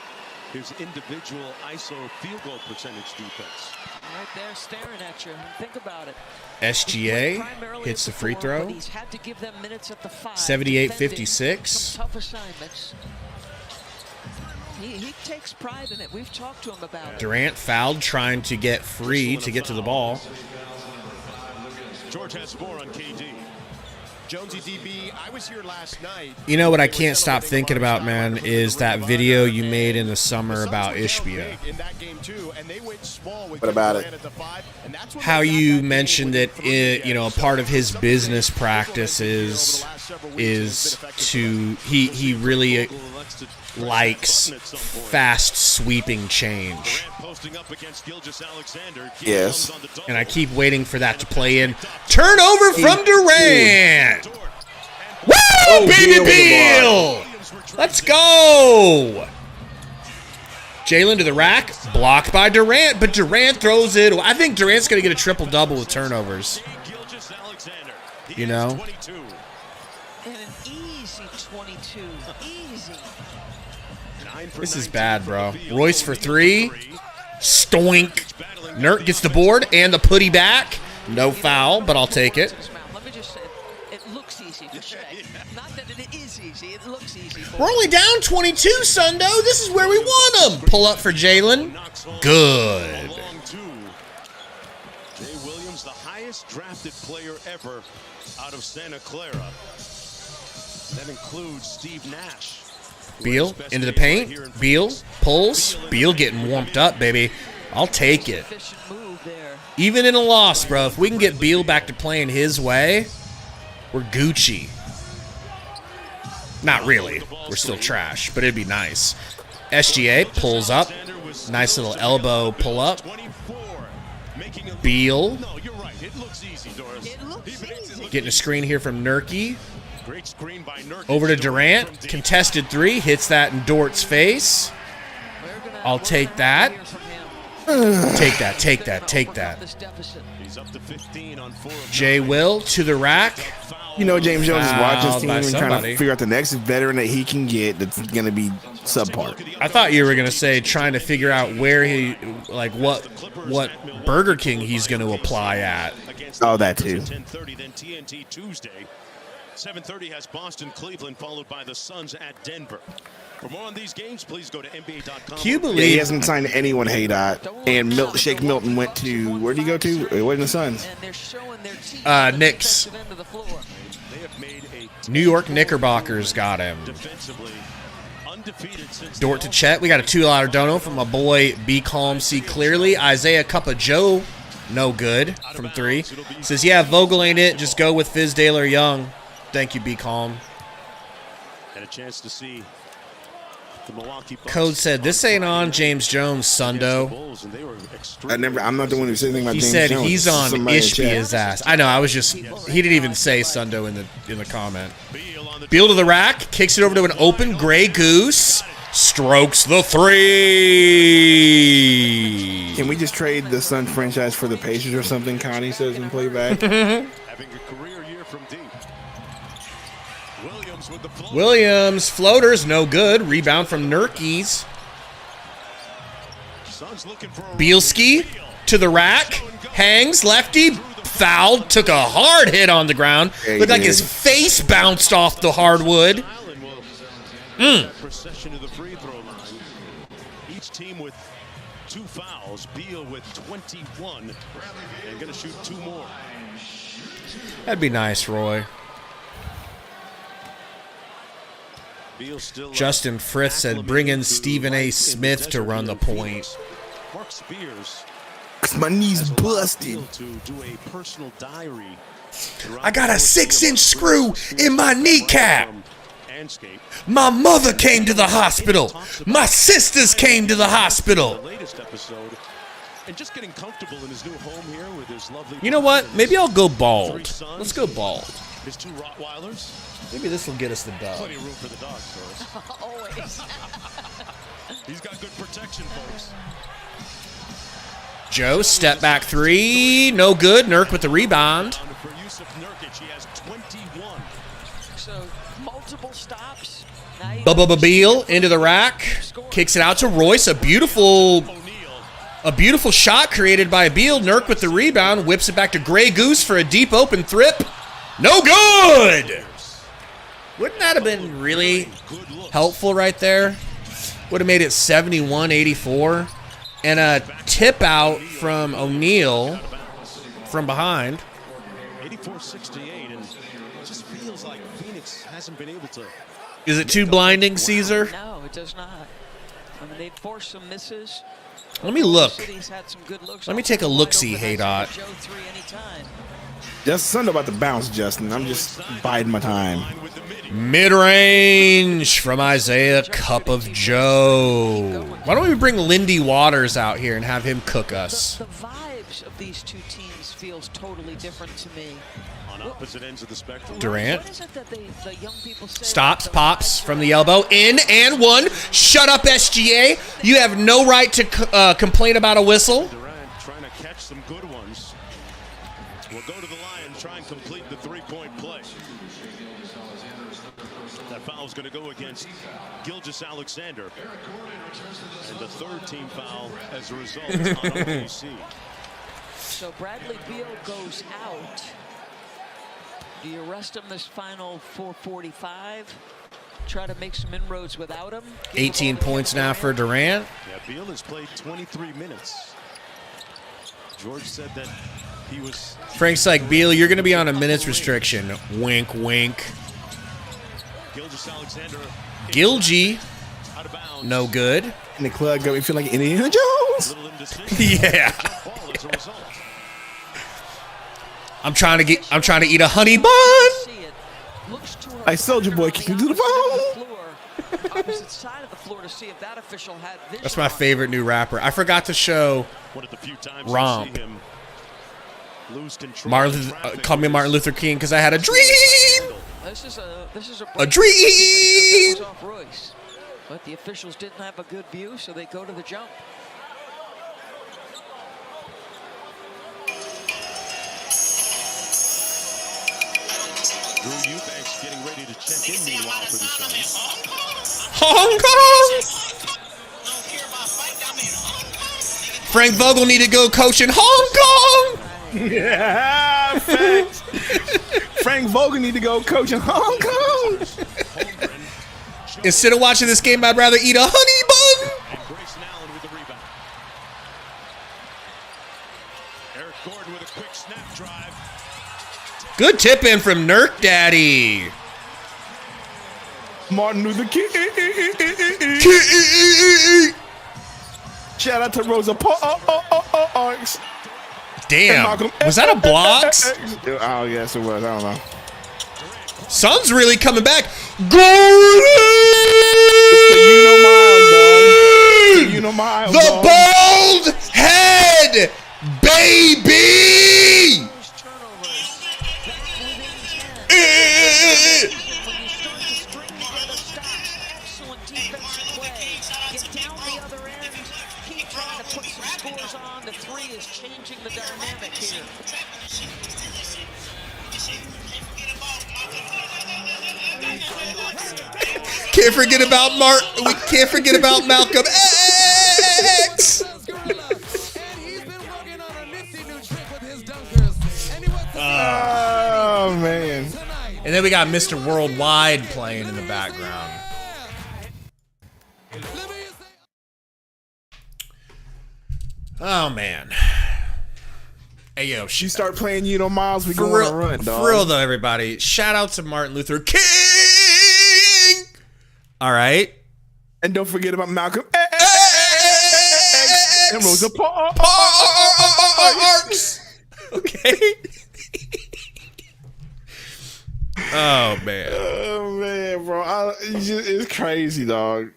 his individual ISO field goal percentage defense. Right there staring at you. Think about it. SGA Primarily hits the at free four, throw. but he's had to give them minutes at the 5. 78-56. Some tough assignments. He takes pride in it. We've talked to him about it. Durant fouled trying to get free to get to the ball. George has more on KD. Jonesy DB, I was here last night. You know what I can't stop thinking about, man, is that video you made in the summer about Ishbia. What about it? How you mentioned that a part of his business practice is to he really likes fast sweeping change. Posting up against Gilgeous Alexander. Yes. And I keep waiting for that to play in. Turnover from Durant. Woo, baby Beal with the Beal! Let's go. Jalen to the rack. Blocked by Durant, but Durant throws it. I think Durant's going to get a triple-double with turnovers. You know? And an easy 22. Easy. This is bad, bro. Royce for three. Stoink. Nurk gets the board and the putty back. No foul, but I'll take it. Let me just say, it looks easy to say. Not that it is easy. It looks easy. We're only down 22, Sundo. This is where we want them. Pull up for Jalen. Good. Jay Williams, the highest drafted player ever out of Santa Clara. That includes Steve Nash. Beal into the paint. Beal pulls. Beal getting warmed up, baby. I'll take it. Efficient move there. Even in a loss, bro, if we can get Beal back to playing his way, we're Gucci. Not really. We're still trash, but it'd be nice. SGA pulls up. Nice little elbow pull up. Beal. No, you're right. It looks easy, Doris. It looks easy. Getting a screen here from Nurki. Great screen by Nurkic. Over to Durant. Contested three. Hits that in Dort's face. I'll take that. Take that, take that, take that. He's up to 15 on 4 of Jay Will to the rack. You know, James Jones is watching his team Fouled by and trying somebody. to figure out the next veteran that he can get that's going to be subpar. I thought you were gonna say trying to figure out where he, like what Burger King he's gonna apply at. Oh, that too. 10:30, then TNT Tuesday. 7:30 has Boston, Cleveland, followed by the Suns at Denver. For more on these games, please go to NBA.com. Can you Yeah, he believe hasn't signed anyone, Hey Dot. And Shake Milton went to, where'd he go to? It wasn't the Suns. And they're showing their team Knicks. at the end of the floor. They have made a New York Knickerbockers got him. defensively undefeated since Dort to Chet. We got a $2 dono from my boy Be Calm, See Clearly. Isaiah Cup of Joe, no good from three. Says, yeah, Vogel ain't it. Just go with Fizdale or Young. Thank you, Be Calm. had a chance to see the Milwaukee Bucks. Code said, this ain't on James Jones, Sundo. I'm not the one who said anything about He James said Jones. he's on Somebody in Ishby chat. his ass. I know, I was just, he didn't even say Sundo in the comment. Beal to the rack, kicks it over to an open Grey Goose, strokes the three. Can we just trade the Sun franchise for the Pacers or something? Connie says in playback. Having a career year from deep. Williams with the float. Williams, floaters, no good. Rebound from Nurkies. Suns looking for a Bielski to the rack, hangs, lefty, fouled, took a hard hit on the ground. Yeah, he Looked like did. his face bounced off the hardwood. Allen will procession to the free throw line. Each team with 2 fouls. Beal with 21 and going to shoot 2 more. That'd be nice, Roy. Beal still Justin Frith said, bring in Stephen A. Smith to run the point. Mark Spears 'Cause my knee's busted. to do a personal diary. I got a 6-inch screw in my kneecap. Anscape. My mother came to the hospital. My sisters came to the hospital. The latest episode, and just getting comfortable in his new home here with his lovely. You know what? Maybe I'll go 3 bald. sons, Let's go bald. His 2 Rottweilers. Maybe this will get us the dub. Plenty of room for the dogs, Doris. Always. He's got good protection, folks. Joe, step back three. No good. Nurk with the rebound. For Yusuf Nurkic, he has 21. So multiple stops. Now you Bubba Beal into the rack. Kicks it out to Royce. A beautiful shot created by Beal. Nurk with the rebound. Whips it back to Grey Goose for a deep open thrip. No good. Wouldn't that have been really helpful right there? Would have made it 71-84. And a tip out from O'Neal from behind. 84-68, and it just feels like Phoenix hasn't been able to. Is it too blinding, Caesar? No, it does not. I mean, they forced some misses. Let me look. City's had some good looks. Let me take a look-see, Wide open Haydot. Joe 3 anytime. Just Sunday about to bounce, Justin. I'm just biding my time. Mid-range from Isaiah Cup of Joe. Why don't we bring Lindy Waters out here and have him cook us? The vibes of these two teams feels totally different to me. On opposite ends of the spectrum. Durant. What is it that the young people say? Stops, pops from the elbow, in and one. Shut up, SGA. You have no right to complain about a whistle. Durant trying to catch some good ones. We'll go to the line and try and complete the three-point play. That foul is going to go against Gilgeous-Alexander. And the third team foul as a result on OKC. So Bradley Beal goes out. Do you rest him this final 4:45? Try to make some inroads without him? 18 points now for Durant. Yeah, Beal has played 23 minutes. George said that he was... Frank's like, Beal, you're going to be on a minutes restriction. Wink, wink. Gilgeous-Alexander... Gilgy, out of bounds. no good. And the club got me feel like Indiana Jones. Little indecision. Yeah. Ball as a result. I'm trying to eat a honey bun. I Soldier Boy, kick me to the phone. Opposite side of the floor to see if that official had vision. That's my favorite new rapper. I forgot to show One of the few times Romp. you see him lose control Martin. of traffic. Call me Martin Luther King because I had a dream. This is a A dream. That was off Royce. But the officials didn't have a good view, so they go to the jump. Drew Eubanks getting ready to check in meanwhile for the Suns. Hong Kong. Frank Vogel need to go coach in Hong Kong. Yeah, facts. Frank Vogel need to go coach in Hong Kong. Instead of watching this game, I'd rather eat a honey bun. And Grayson Allen with the rebound. Eric Gordon with a quick snap drive. Good tip in from Nurk Daddy. Martin Luther King. Shout out to Rosa Parks. Damn, was that a block? Oh, yes, it was. I don't know. Sun's really coming back. The Miles, The dog. bald head, baby. Excellent defensive play. Get down the other end. Keep trying to put some scores on. The three is changing the dynamic here. Can't forget about We can't forget about Malcolm X. Oh, man. And then we got Mr. Worldwide playing in the background. Oh man. Hey yo, You start playing, Miles, we for go on a real, run, dog. for real though, everybody. Shout out to Martin Luther King. All right. And don't forget about Malcolm X. and Rosa Parks. Okay. Oh man. Oh, man, bro. It's crazy, dog.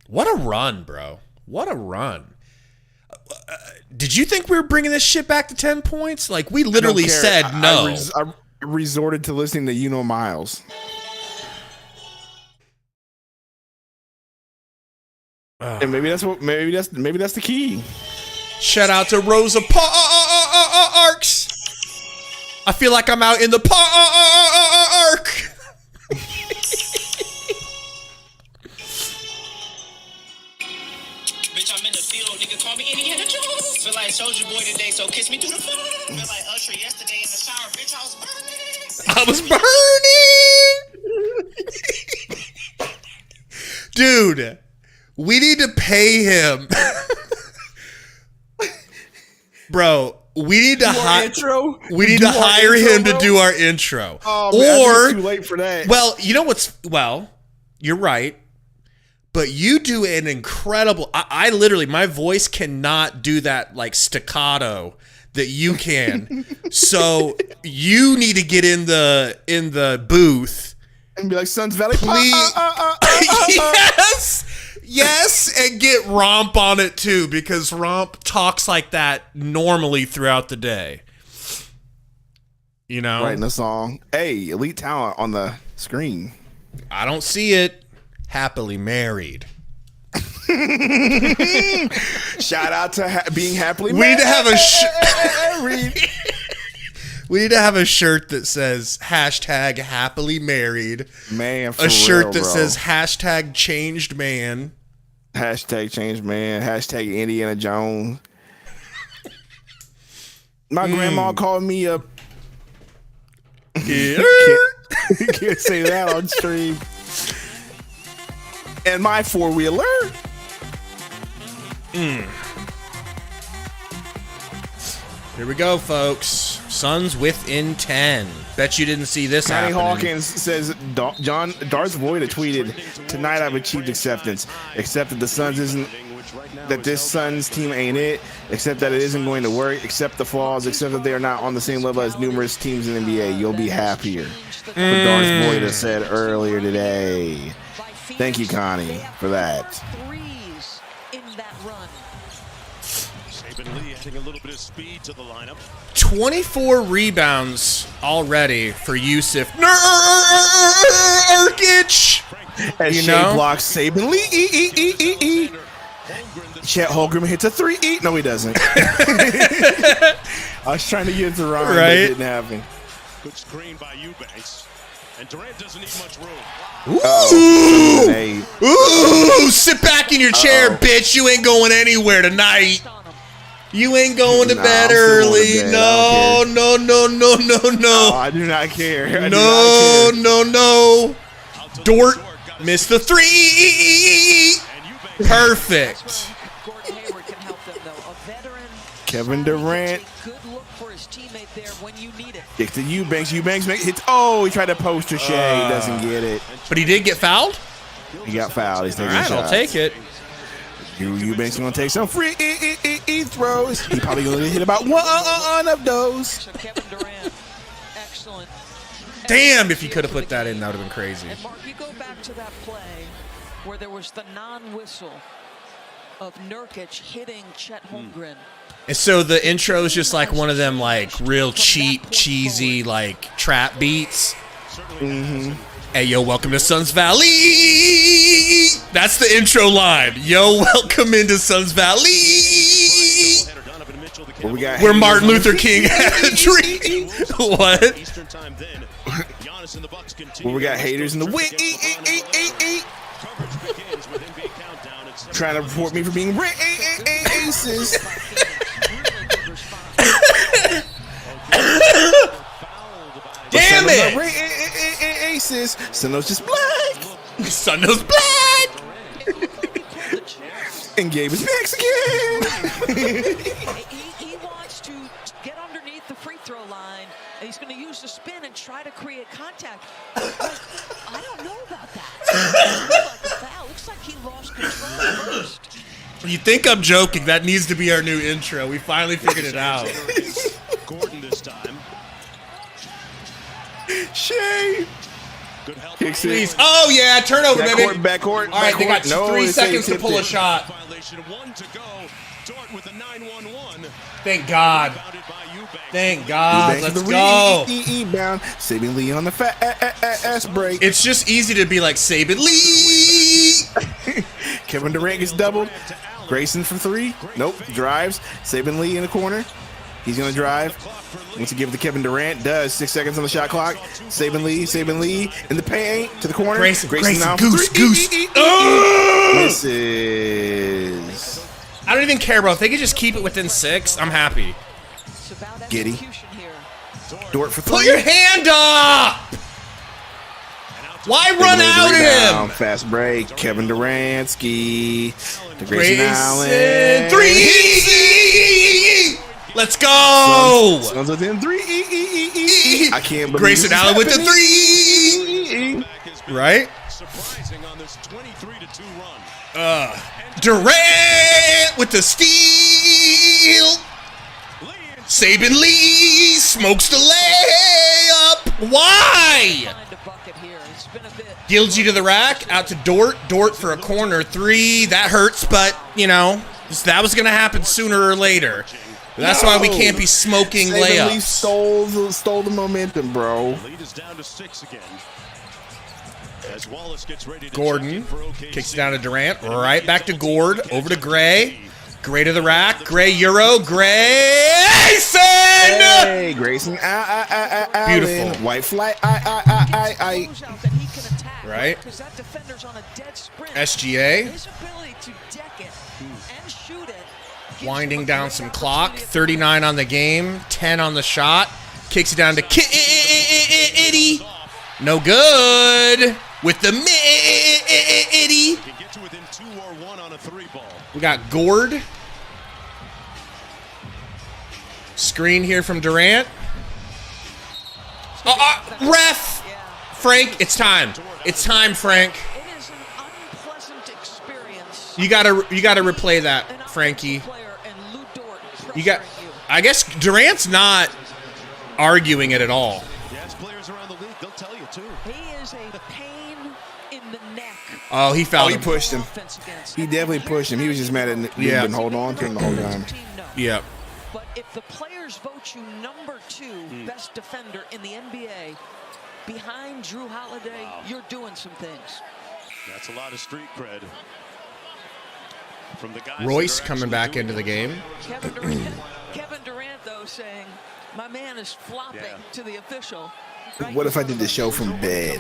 What a run, bro. What a run. Did you think we were bringing this shit back to 10 points? Like, we literally said no. I resorted to listening to Miles. And maybe that's the key. Shout out to Rosa Parks. I feel like I'm out in the park. Bitch, I'm in the field, nigga, call me Indiana Jones. Feel like Soldier Boy today, so kiss me through the phone. Feel like Usher yesterday in the shower, bitch, I was burning. Dude, we need to pay him. Bro, we need to hire him to do our intro. Oh, man, it's too late for that. Well, you know you're right. But you do an incredible. I literally, my voice cannot do that like staccato that you can. So you need to get in the booth and be like, Suns Valley, please. Yes, Yes, and get Romp on it too, because Romp talks like that normally throughout the day. You know? Writing a song. Hey, elite talent on the screen. I don't see it. Happily married. Shout out to being happily We married. need to have we need to have a shirt that says hashtag happily married. Man, for a shirt real, that bro. says hashtag changed man. Hashtag change man. Hashtag Indiana Jones. My grandma called me up. Yeah. Can't say that on stream. And my four-wheeler. Here we go, folks. Suns within 10. Bet you didn't see this Connie happening. Hawkins says Darth Void tweeted, "Tonight I've achieved acceptance. Except that the Suns isn't, that this Suns team ain't it. Except that it isn't going to work. Except the flaws. Except that they are not on the same level as numerous teams in the NBA. You'll be happier." What Darth Void has said earlier today. Thank you, Connie, for that. Threes in that run. Saban Lee adding a little bit of speed to the lineup. 24 rebounds already for Yusuf Nurkic. As You Shea know? blocks Saban Lee. Chet Holmgren hits a 3. No, he doesn't. I was trying to get it to Ron, but Right. it didn't happen. Good screen by Eubanks. And Durant doesn't need much room. Hey, Ooh, sit back in your chair, bitch. You ain't going anywhere tonight. You ain't going to Nah, bed I'm still going to early. bed. I No, don't no, no, no, no, oh, no. I do not care. I do not No, care. no, no. Dort missed the 3. Perfect. Gordon Hayward can help them, though. A veteran. Kevin Durant. Good look for his teammate there when you need it. Kicks to Eubanks. Eubanks hits. Oh, he tried to post to Shea. He doesn't get it. But he did get fouled? He got fouled. He's All taking right, shots. I'll take it. Eubanks going to take some free throws. He probably going to hit about one of those. So Kevin Durant, excellent. Damn, if he could have put that in, that would have been crazy. And Mark, you go back to that play where there was the non-whistle of Nurkic hitting Chet Holmgren. And so the intro is just like one of them, like, real cheap, cheesy, like, trap beats. Hey, yo, welcome to Suns Valley. That's the intro line. Yo, welcome into Suns Valley. Well, we got Where Martin Luther King had a dream. What? Eastern time then. Giannis and the Bucks continue. Well, we got haters in the way. Coverage begins with NBA countdown at 7. Trying to report me for being racist. Damn it. Racist. Sundo's just black. Sundo's black. And Gabe is Mexican. He wants to get underneath the free throw line, and he's going to use the spin and try to create contact. I don't know about that. Looks like he lost control first. You think I'm joking? That needs to be our new intro. We finally figured it out. Gordon this time. Shea. Good help. Kicks Please. it. Oh, yeah. Turnover, baby. Backcourt. All right, they got No, 3 they say seconds to tipped pull a it. shot. Violation. 1 to go. Dort with a 9-1-1. Thank God. Bounded by Eubanks. Thank God. Eubanks Let's with the go. rebound. Saving Lee on the ass break. It's just easy to be like Saban Lee. Kevin Durant gets doubled. Grayson for 3. Nope. Drives. Saban Lee in the corner. He's going to drive. Wants to give it to Kevin Durant. Does. 6 seconds on the shot clock. Saban Lee in the paint to the corner. Grayson, now for goose, 3. goose. Misses. I don't even care, bro. If they could just keep it within 6, I'm happy. It's about Giddy. execution here. Dort for 3. Put your hand up. Why run out at him? Fast break. Kevin Duransky to Grayson Allen. 3. Let's go. Suns within 3. I can't believe Grayson this is Allen with the happening. 3. Right? Surprising on this 23-2 run. Durant with the steal. Saban Lee smokes the layup. Why? Find a bucket here. It's been a bit. Gilgy to the rack, out to Dort. Dort for a corner three. That hurts, but, you know, that was going to happen sooner or later. That's why we can't be smoking At least layups. stole the momentum, bro. Lead is down to 6 again. As Wallace gets ready to Gordon check in for OKC. kicks down to Durant. Right back to Gord. Over to Gray. Gray to the rack. Gray Euro. Grayson! Hey, Grayson. Beautiful. White flight. Right. Because that defender's on a dead sprint. SGA. His ability to deck it and shoot it. gives Winding him a down great some clock. opportunity at 39 on the game. 10 on the shot. Kicks it down to Kitty. No good. With the Itty. Can get to within 2 or 1 on a 3 ball. We got Gord. Screen here from Durant. Ref! Frank, it's time. It's time, Frank. It is an unpleasant experience. You gotta replay that, Frankie. You got. I guess Durant's not arguing it at all. Yes, players around the league, they'll tell you too. He is a pain in the neck. Oh, he fouled He him. pushed him. He definitely pushed him. He was just mad at Yeah. been holding on to him the whole time. Yep. But if the players vote you number 2 best defender in the NBA behind Drew Holiday, you're doing some things. That's a lot of street cred. From the guys Royce that are coming actually back doing into the it. game. Kevin Durant, though, saying, my man is flopping to the official. What if I did the show from bed?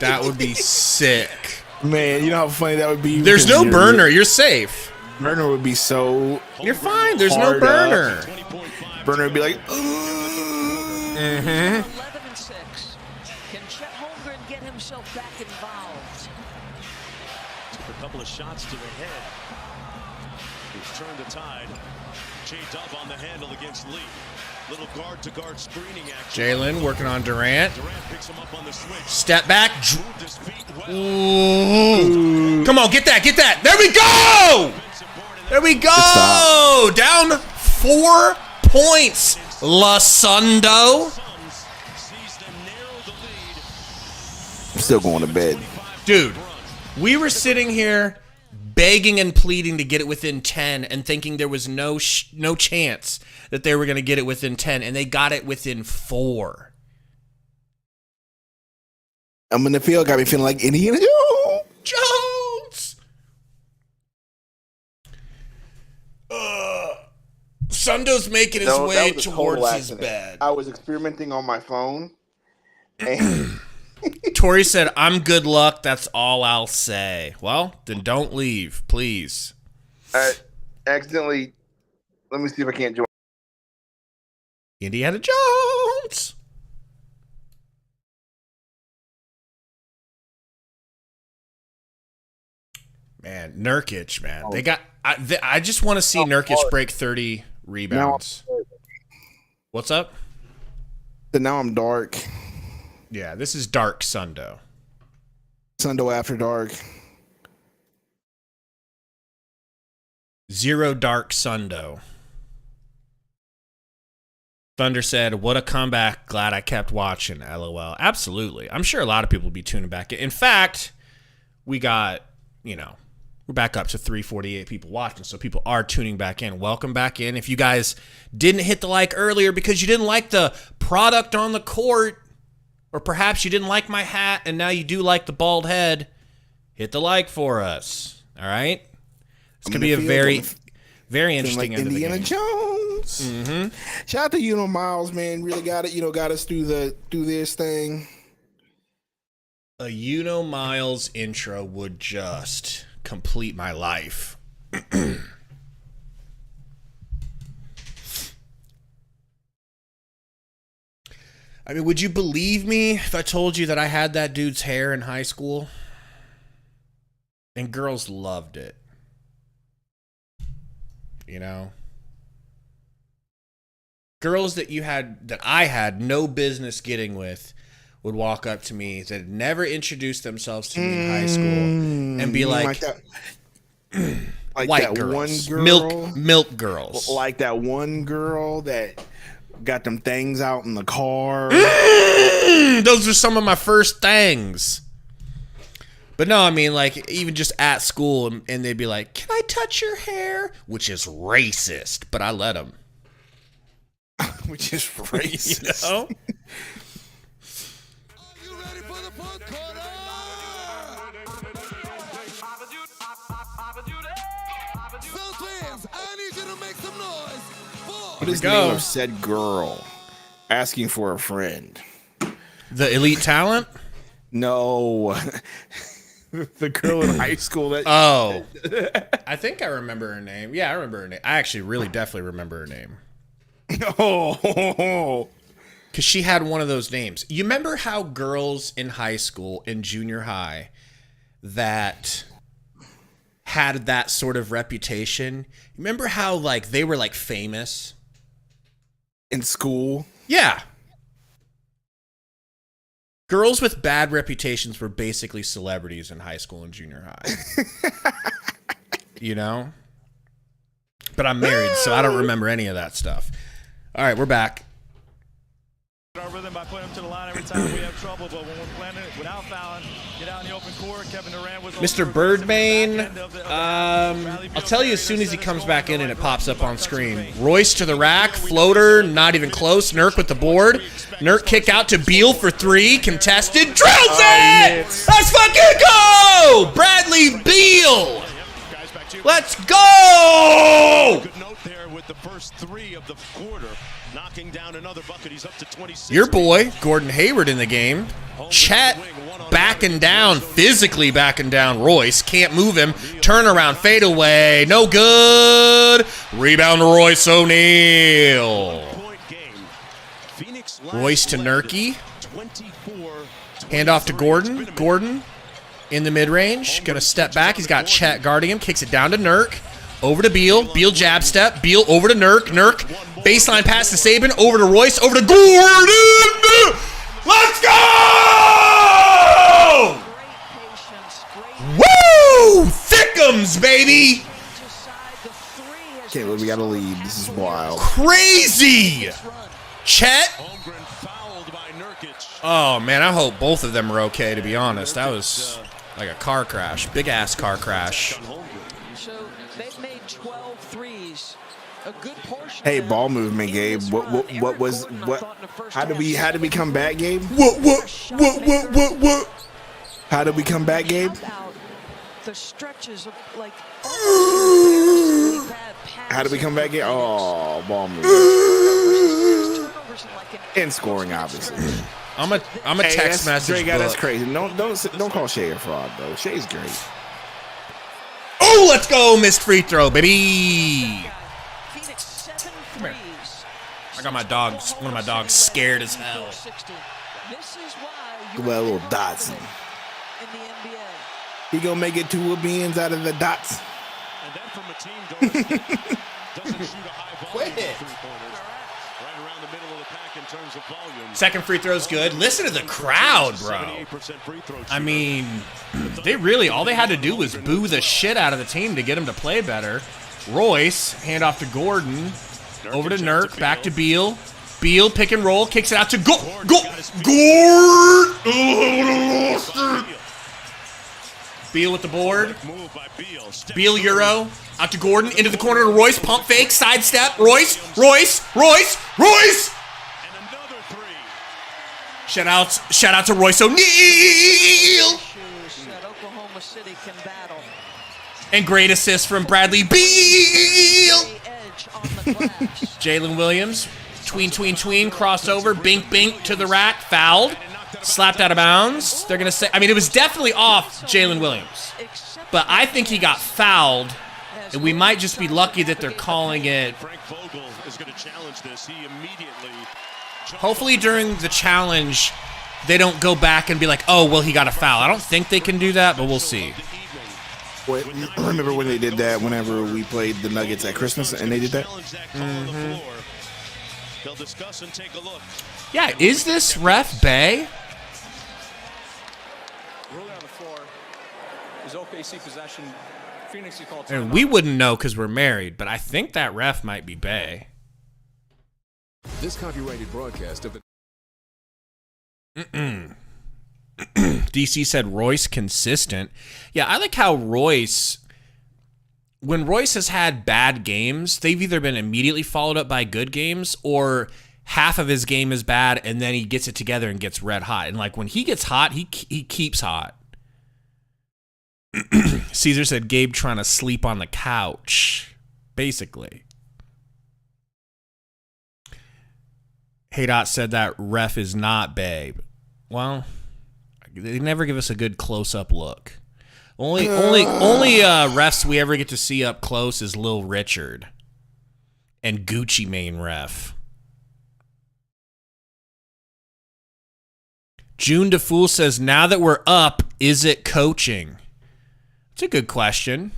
That would be sick. Man, you know how funny that would be? There's no Because burner. You're safe. Burner would be so. You're fine. There's no Hard burner. Burner would be like. 11 and 6. Can Chet Holmgren get himself back involved? Took a couple of shots to the head. He's turned the tide. J-Dub on the handle against Lee. Little guard-to-guard screening action. Jalen working on Durant. Durant picks him up on the switch. Step back. Moved his feet well. Ooh. Come on, get that, get that. There we go. There we go. Down 4 points. La Sundo. Sees them narrow the lead. I'm still going to bed. Dude, we were sitting here begging and pleading to get it within 10 and thinking there was no chance that they were going to get it within 10, and they got it within 4. I'm in the field. Got me feeling like Indiana Jones. Sundo's making his way towards his bed. I was experimenting on my phone. And Tori said, I'm good luck. That's all I'll say. Well, then don't leave, please. I accidentally. Let me see if I can't join. Indiana Jones. Man, Nurkic, man. They got. I just want to see Nurkic break 30 rebounds. What's up? So now I'm dark. Yeah, this is Dark Sundo. Sundo after dark. Zero Dark Sundo. Thunder said, what a comeback. Glad I kept watching. LOL. Absolutely. I'm sure a lot of people will be tuning back in. In fact, we got, we're back up to 348 people watching, so people are tuning back in. Welcome back in. If you guys didn't hit the like earlier because you didn't like the product on the court, or perhaps you didn't like my hat and now you do like the bald head, hit the like for us. All right? It's going to be a very, very interesting end of the game. Indiana Jones. Mm-hmm. Shout out to Miles, man. Really got it. Got us through this thing. A Miles intro would just complete my life. I mean, would you believe me if I told you that I had that dude's hair in high school? And girls loved it. Girls that I had no business getting with would walk up to me that had never introduced themselves to me in high school and be like like white that girls, one girl, milk girls, like that one girl that got them things out in the car. Those are some of my first things. But no, I mean, like, even just at school, and they'd be like, "Can I touch your hair?" Which is racist, but I let them. Which is racist. You know? What is the name of said girl asking for a friend? The elite talent? No. The girl in high school that. Oh. I think I remember her name. Yeah, I remember her name. I actually really definitely remember her name. Oh. Because she had one of those names. You remember how girls in high school, in junior high, that had that sort of reputation? Remember how, like, they were, like, famous? In school? Yeah. Girls with bad reputations were basically celebrities in high school and junior high. You know? But I'm married, so I don't remember any of that stuff. All right, we're back. Our rhythm by putting him to the line every time we have trouble, but when we're playing it without fouling, get out in the open court. Kevin Durant was Mr. Birdbane, I'll tell you as soon as he comes back in and it pops up on screen. Royce to the rack, floater, not even close. Nurk with the board. Nurk kick out to Beal for three, contested, drills it! Let's fucking go! Bradley Beal! Let's go! Good note there with the first 3 of the quarter. Knocking down another bucket. He's up to 26. Your boy, Gordon Hayward in the game. Chet backing down, physically backing down Royce. Can't move him. Turnaround, fadeaway. No good. Rebound, Royce O'Neal. Royce to Nurky. Hand off to Gordon. Gordon in the mid-range. Going to step back. He's got Chet guarding him. Kicks it down to Nurk. Over to Beal. Beal jab step. Beal over to Nurk. Nurk baseline pass to Saban. Over to Royce. Over to Gordon. Let's go! Woo! Thickums, baby. Can't believe we got a lead. This is wild. Crazy. Chet. Oh, man, I hope both of them are okay, to be honest. That was like a car crash. Big-ass car crash. They've made 12 threes. A good portion. Hey, ball movement, Gabe. What was how did we come back, Gabe? What? How did we come back, Gabe? The stretches of like How did we come back, Gabe? Oh, ball movement. And scoring, obviously. I'm a text message. Drake, that's crazy. Don't call Shea a fraud though. Shea's great. Oh, let's go. Missed free throw, baby. Come here. I got my dogs. One of my dogs scared as hell. Well, little Dotson. He gonna make it 2 beans out of the dots. And then from a team doesn't shoot a high volume Quit it. three-pointers. Right around the middle of the pack in terms of volume. Second free throw's good. Listen to the crowd, bro. I mean, they really, all they had to do was boo the shit out of the team to get them to play better. Royce, hand off to Gordon. Over to Nurk, back to Beal. Beal, pick and roll, kicks it out to Gord. Beal with the board. Beal Euro. Out to Gordon, into the corner to Royce. Pump fake, sidestep. Royce. Shout out to Royce O'Neal. And great assist from Bradley Beal. Jalen Williams. Tween, crossover. Bink to the rack. Fouled. Slapped out of bounds. They're going to say, I mean, it was definitely off Jalen Williams. But I think he got fouled. And we might just be lucky that they're calling it. Hopefully during the challenge, they don't go back and be like, oh, well, he got a foul. I don't think they can do that, but we'll see. Wait, remember when they did that whenever we played the Nuggets at Christmas and they did that? Mm-hmm. They'll discuss and take a look. Yeah, is this ref Bay? Ruling on the floor is OKC possession. Phoenix is called. And we wouldn't know because we're married, but I think that ref might be Bay. This copyrighted broadcast of the DC said Royce consistent. Yeah, I like how Royce, when Royce has had bad games, they've either been immediately followed up by good games or half of his game is bad and then he gets it together and gets red hot. And like when he gets hot, he keeps hot. Caesar said Gabe trying to sleep on the couch, basically. Haydot said that ref is not Babe. Well, they never give us a good close-up look. Only refs we ever get to see up close is Lil Richard and Gucci Mane ref. June DeFool says, now that we're up, is it coaching? It's a good question.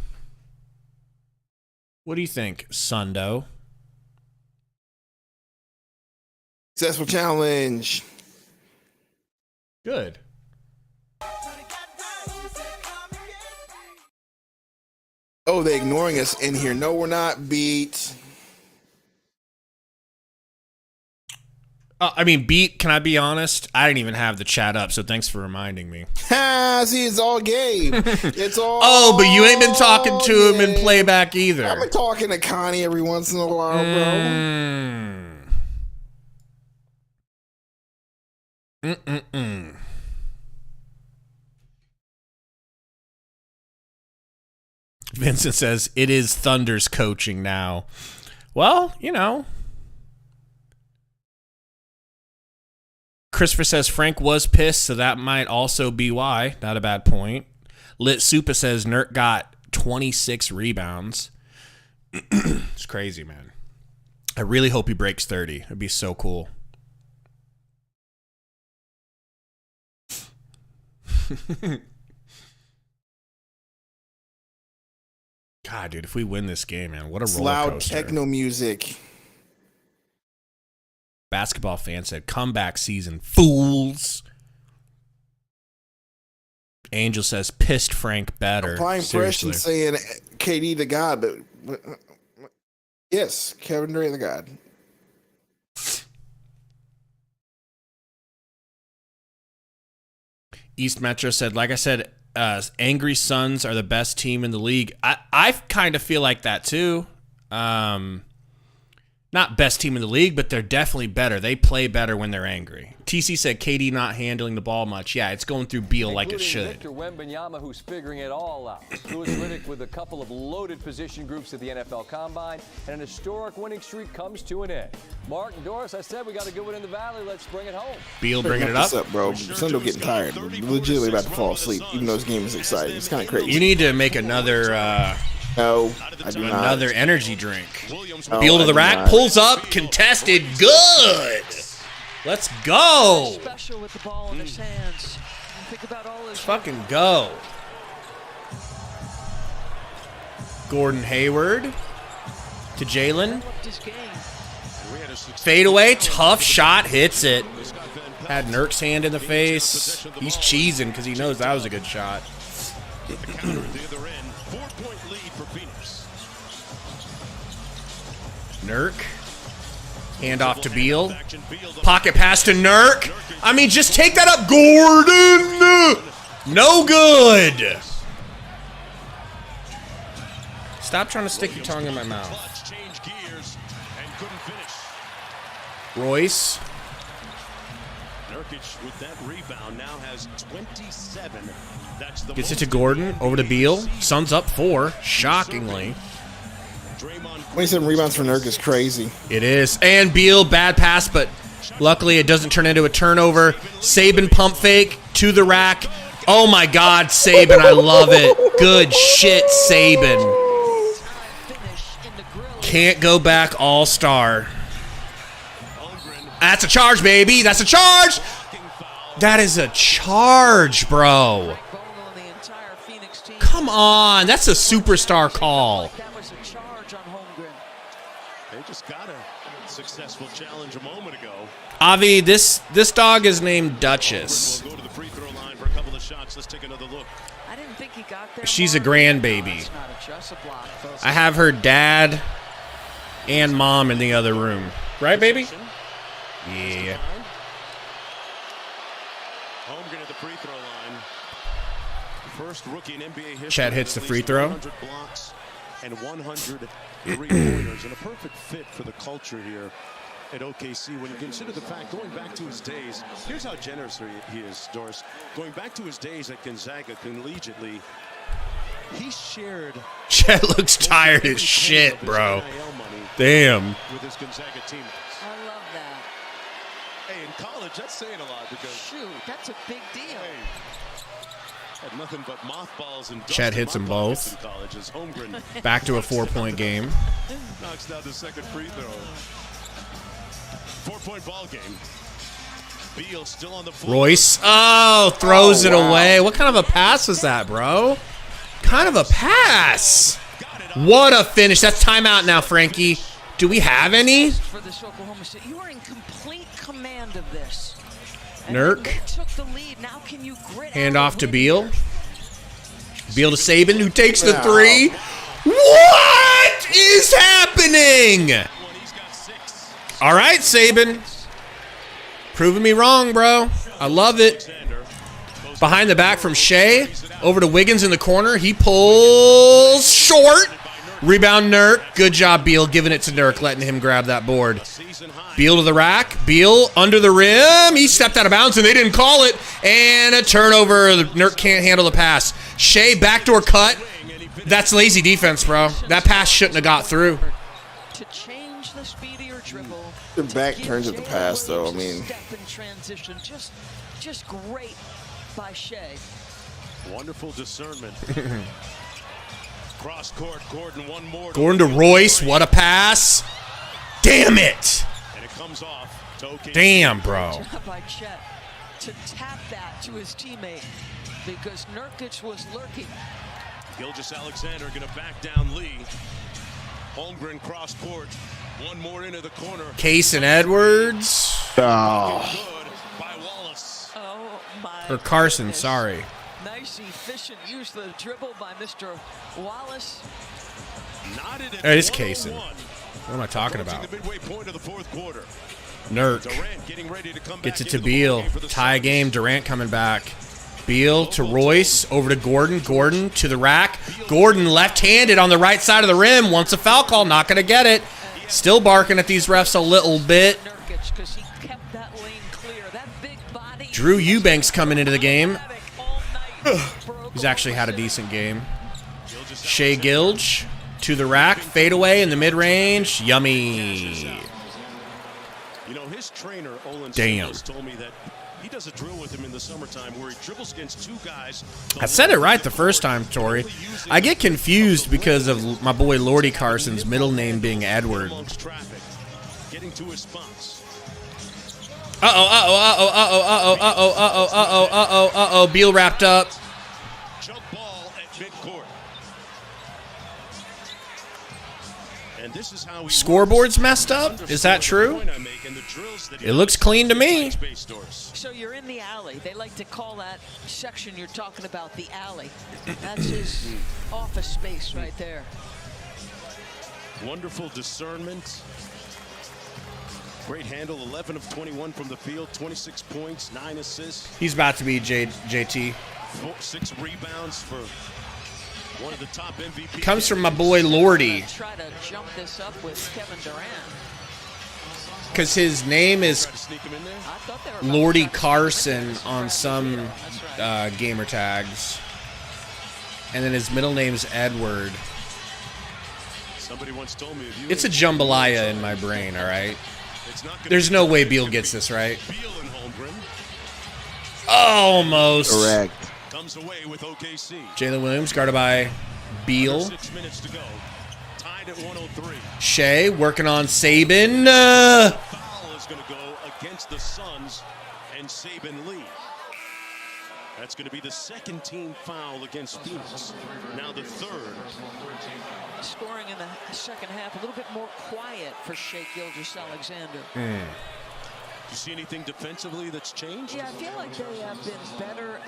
What do you think, Sundo? Successful challenge. Good. Oh, they're ignoring us in here. No, we're not. Beat. Beat, can I be honest? I didn't even have the chat up, so thanks for reminding me. See, it's all Gabe. It's all. Oh, but you ain't been talking to him in playback either. I've been talking to Connie every once in a while, bro. Vincent says, it is Thunder's coaching now. Well, you know. Christopher says Frank was pissed, so that might also be why. Not a bad point. Lit Supa says Nurk got 26 rebounds. It's crazy, man. I really hope he breaks 30. It'd be so cool. God, dude, if we win this game, man, what a roller loud coaster. techno music. Basketball fan said, comeback season, fools. Angel says, pissed Frank better. Applying pressure and saying KD the God, but yes, Kevin Durant the God. East Metro said, like I said, Angry Suns are the best team in the league. I kind of feel like that too. Not best team in the league, but they're definitely better. They play better when they're angry. TC said KD not handling the ball much. Yeah, it's going through Beal like it should. Victor Wembanyama, who's figuring it all out. Louis Riddick with a couple of loaded position groups at the NFL Combine, and an historic winning streak comes to an end. Mark and Doris, I said we got a good one in the Valley. Let's bring it home. Beal bringing it up. What's up, bro? Sundo getting tired. We're legitimately about to fall asleep, even though this game is exciting. It's kind of crazy. You need to make another... No, I do not. Another energy drink. No, Beal to the rack, pulls up, contested, good. Let's go. Special with the ball in his hands. Think about all Let's fucking go. Gordon Hayward to Jalen. Fade away, tough shot, hits it. Had Nurk's hand in the face. He's cheesing because he knows that was a good shot. Nurk. Hand off to Beal. Pocket pass to Nurk. I mean, just take that up, Gordon. No good. Stop trying to stick your tongue in my mouth. Royce. Nurkic with that rebound now has 27. Gets it to Gordon. Over to Beal. Suns up 4. Shockingly. 27 rebounds for Nurk is crazy. It is. And Beal, bad pass, but luckily it doesn't turn into a turnover. Saban pump fake to the rack. Oh my God, Saban, I love it. Good shit, Saban. Can't go back all-star. That's a charge, baby. That's a charge. That is a charge, bro. Come on. That's a superstar call. They just got a successful challenge a moment ago. Avi, this dog is named Duchess. We'll go to the free throw line for a couple of shots. Let's take another look. I didn't think he got there. She's a grandbaby. I have her dad and mom in the other room. Right, baby? Yeah. Holmgren at the free throw line. First rookie in NBA history. Chet hits the free throw. 100 blocks and 100 three-pointers, and a perfect fit for the culture here at OKC. When you consider the fact, going back to his days, here's how generous he is, Doris. Going back to his days at Gonzaga collegiately, he shared. Chet looks tired as shit, bro. Damn. With his Gonzaga teammates. I love that. Hey, in college, that's saying a lot because. Shoot, that's a big deal. Hey, had nothing but mothballs and dust. Chet hits them both. In college as Holmgren Back to a 4-point game. knocks down the second free throw. 4-point ball game. Beal still on the floor. Royce. Oh, throws it away. What kind of a pass was that, bro? Kind of a pass. What a finish. That's timeout now, Frankie. Do we have any? For this Oklahoma City, you are in complete command of this. Nurk. Took the lead. Now can you grit Hand off to Beal. Beal to Saban, who takes the three. What is happening? All right, Saban. Proving me wrong, bro. I love it. Behind the back from Shea. Over to Wiggins in the corner. He pulls short. Rebound, Nurk. Good job, Beal, giving it to Nurk, letting him grab that board. Beal to the rack. Beal under the rim. He stepped out of bounds, and they didn't call it. And a turnover. Nurk can't handle the pass. Shea, backdoor cut. That's lazy defense, bro. That pass shouldn't have got through. To change the speed of your dribble. The back turns at the pass, though. I mean, Step in transition. Just great by Shea. Wonderful discernment. Cross court, Gordon, one more. Gordon to Royce. What a pass. Damn it. And it comes off to OKC. Damn, bro. Good job by Chet to tap that to his teammate because Nurkic was lurking. Gilgeous-Alexander going to back down Lee. Holmgren cross court. One more into the corner. Case and Edwards. oh, Good by Wallace. Oh, my. Or Carson, goodness. sorry. Nice, efficient use of the dribble by Mr. Wallace. Knotted at It is 101. Cason. What am I talking about? The midway point of the fourth quarter. Nurk Durant getting ready to come gets back it to into the Beal. ballgame for the Tie Suns. game. Durant coming back. Beal to Royce. Over to Gordon. Gordon to the rack. Gordon left-handed on the right side of the rim. Wants a foul call. Not going to get it. Still barking at these refs a little bit. Nurkic, 'cause he kept that lane clear. That big body. Drew Eubanks coming into the game. He's actually had a decent game. Shea Gilge to the rack. Fadeaway in the mid-range. Yummy. You know, his trainer, Olin Damn. Simmons, told me that he does a drill with him in the summertime where he dribbles against two guys. I said it right the first time, Tori. I get confused because of my boy Lordy Carson's middle name being Edward. Amongst traffic, getting to his spots. Beal wrapped up. Jump ball at midcourt. And this is how he Scoreboard's messed up? Is that true? It looks clean to me. So you're in the alley. They like to call that section you're talking about the alley. That's his office space right there. Wonderful discernment. Great handle, 11 of 21 from the field, 26 points, 9 assists. He's about to be JT. 6 rebounds for one of the top MVP. Comes from my boy Lordy. Try to jump this up with Kevin Durant. Because his name is Lordy Carson on some gamer tags. And then his middle name's Edward. Somebody once told me It's a jambalaya in my brain, all right? There's no way Beal gets this right. Almost. correct. Comes away with OKC. Jalen Williams guarded by Beal. 6 minutes to go. Tied at 103. Shea working on Saban. Foul is going to go against the Suns and Saban Lee. That's going to be the second team foul against Phoenix. Now the third. Scoring in the second half, a little bit more quiet for Shea Gilgeous-Alexander. Do you see anything defensively that's changed? Yeah, I feel like they have been better.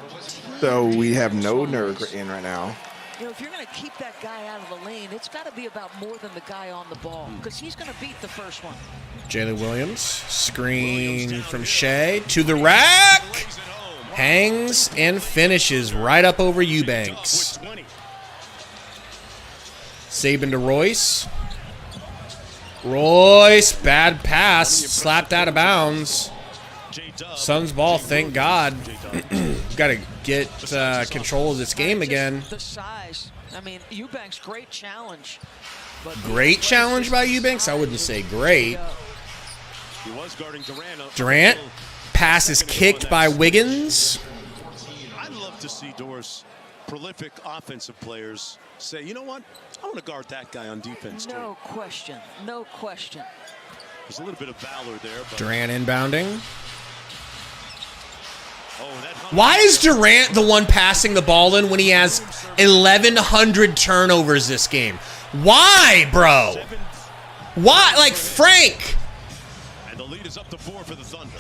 So we have no Nurk in right now. You know, if you're going to keep that guy out of the lane, it's got to be about more than the guy on the ball because he's going to beat the first one. Jalen Williams. Screen from Shea to the rack. Hangs and finishes right up over Eubanks. Saban to Royce. Royce, bad pass. Slapped out of bounds. Suns ball, thank God. Got to get control of this game again. The size. I mean, Eubanks, great challenge. Great challenge by Eubanks? I wouldn't say great. Durant. Pass is kicked by Wiggins. I'd love to see Doris, prolific offensive players, say, you know what? I want to guard that guy on defense, too. No question. No question. There's a little bit of valor there. But Durant inbounding. Why is Durant the one passing the ball in when he has 1,100 turnovers this game? Why, bro? Why? Like, Frank. And the lead is up to 4 for the Thunder.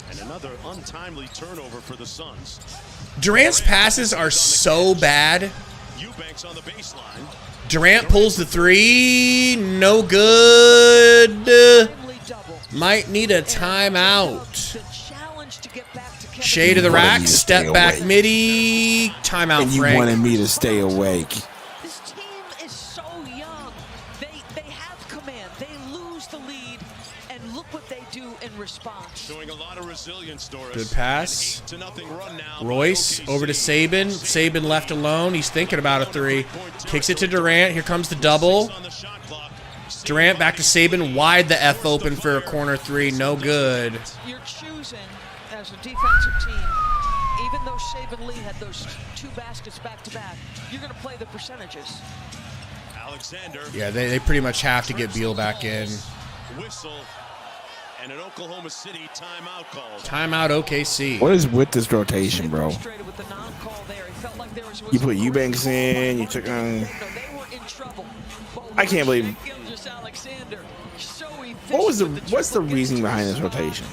And another untimely turnover for the Suns. Durant's passes are so bad. Eubanks on the baseline. Durant pulls the three. No good. Might need a timeout. Shea to the rack. Step back midi. Timeout, and you Frank. wanted me to stay awake. This team is so young. They have command. They lose the lead, and look what they do in response. Showing a lot of resilience, Doris. Good pass. 8-0 run now. Royce over to Saban. Saban left alone. He's thinking about a three. Kicks it to Durant. Here comes the double. Durant back to Saban. Wide the F open for a corner three. No good. You're choosing, as a defensive team, even though Saban Lee had those 2 baskets back-to-back, you're going to play the percentages. Alexander. Yeah, they pretty much have to get Beal back in. Whistle. And an Oklahoma City timeout called. Timeout OKC. What is with this rotation, bro? You put Eubanks in. You took on. I can't believe. What's the reason behind this rotation?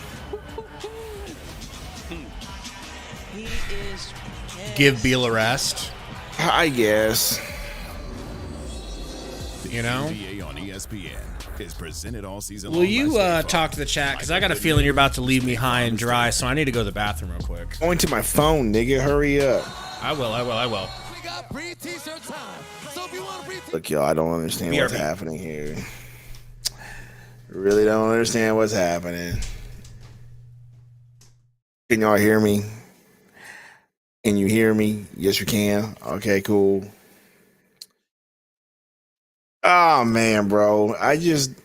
Give Beal a rest. I guess. You know? NBA on ESPN is presented all season Will long you by State talk to the chat? Because I got a feeling you're about to leave me high and dry, so I need to go to the bathroom real quick. Going to my phone, nigga. Hurry up. I will. Look, y'all, I don't understand what's BRB. happening here. Really don't understand what's happening. Can y'all hear me? Can you hear me? Yes, you can. Okay, cool. Oh, man, bro. This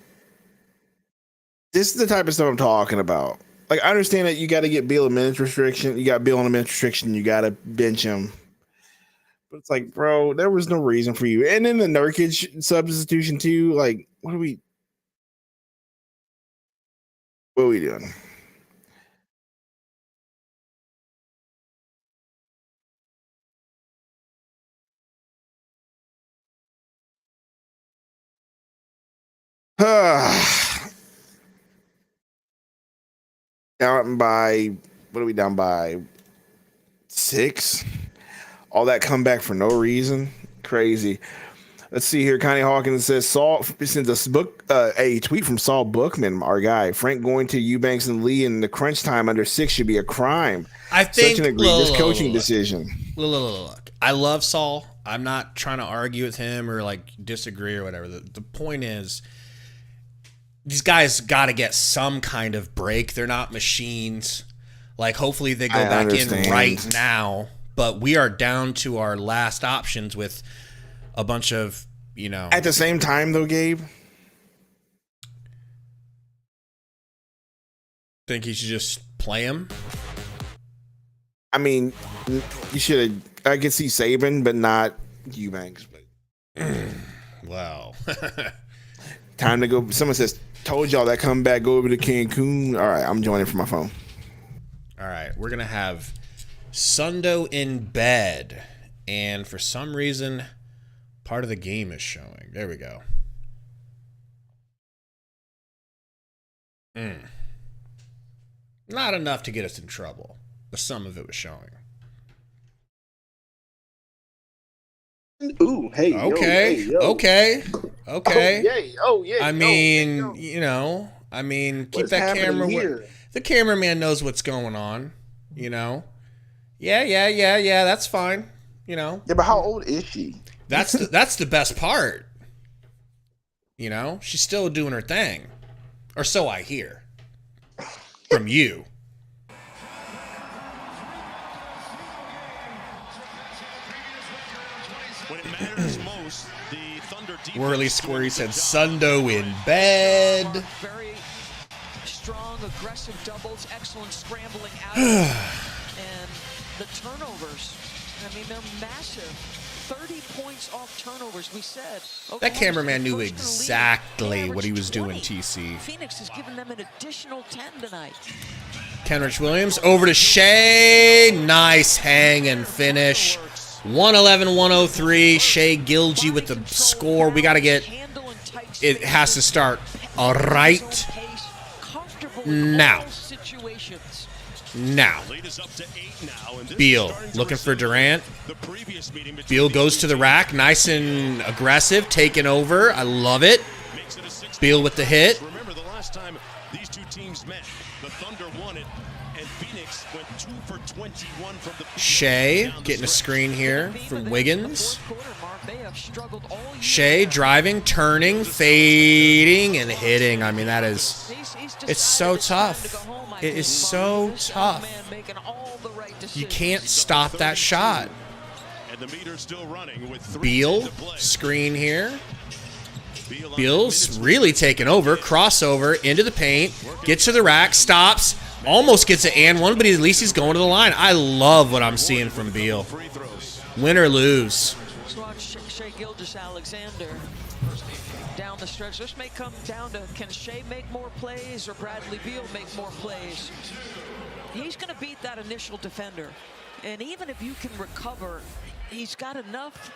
is the type of stuff I'm talking about. Like, I understand that you got to get Beal a minutes restriction. You got Beal on a minutes restriction. You got to bench him. But it's like, bro, there was no reason for you. And then the Nurkic substitution, too. Like, what are we doing? Down by, what are we down by? 6? All that comeback for no reason. Crazy. Let's see here. Connie Hawkins says, Saul sends us a tweet from Saul Bookman, our guy. Frank going to Eubanks and Lee in the crunch time under 6 should be a crime. I think such an egregious coaching decision. Look, I love Saul. I'm not trying to argue with him or like disagree or whatever. The point is, these guys got to get some kind of break. They're not machines. Like, hopefully they go back in right now. But we are down to our last options with a bunch of, you know. At the same time, though, Gabe, think he should just play him. I mean, you should have. I could see Saban, but not Eubanks. But wow. Time to go. Someone says, "Told y'all that come back. Go over to Cancun." All right, I'm joining from my phone. All right, we're gonna have Sundo in bed, and for some reason, part of the game is showing. There we go. Not enough to get us in trouble, but some of it was showing. Ooh, hey, Okay, yo, hey, yo. okay. Oh, yay, oh, yeah. I mean, you know, keep What's that happening camera. here? The cameraman knows what's going on. You know. Yeah. That's fine. You know. Yeah, but how old is she? That's the best part. You know, she's still doing her thing, or so I hear from you. When it matters most, the Thunder defense. Whirly Squirry said Sundo in bed. Very strong, aggressive doubles, excellent scrambling out. And the turnovers, I mean, they're massive. 30 points off turnovers, we said. That cameraman knew exactly what he was doing, TC. Phoenix has given them an additional 10 tonight. Kenrich Williams over to Shea. Nice hang and finish. 111-103. Shea Gilgee with the score. We got to get... It has to start right now. Now. Beal looking for Durant. Beal goes to the rack. Nice and aggressive. Taking over. I love it. Beal with the hit. Remember the last time these two teams met, the Thunder won it, and Phoenix went 2 for 21 from the Shea getting a screen here from Wiggins. Shea driving, turning, fading, and hitting. I mean, that is... It's so tough. It is so tough. You can't stop that shot. Beal, screen here. Beal's really taking over. Crossover into the paint. Gets to the rack. Stops. Almost gets an and one, but at least he's going to the line. I love what I'm seeing from Beal. Win or lose. Shea Gilgeous-Alexander down the stretch. This may come down to, can Shea make more plays or Bradley Beal make more plays? He's going to beat that initial defender. And even if you can recover, he's got enough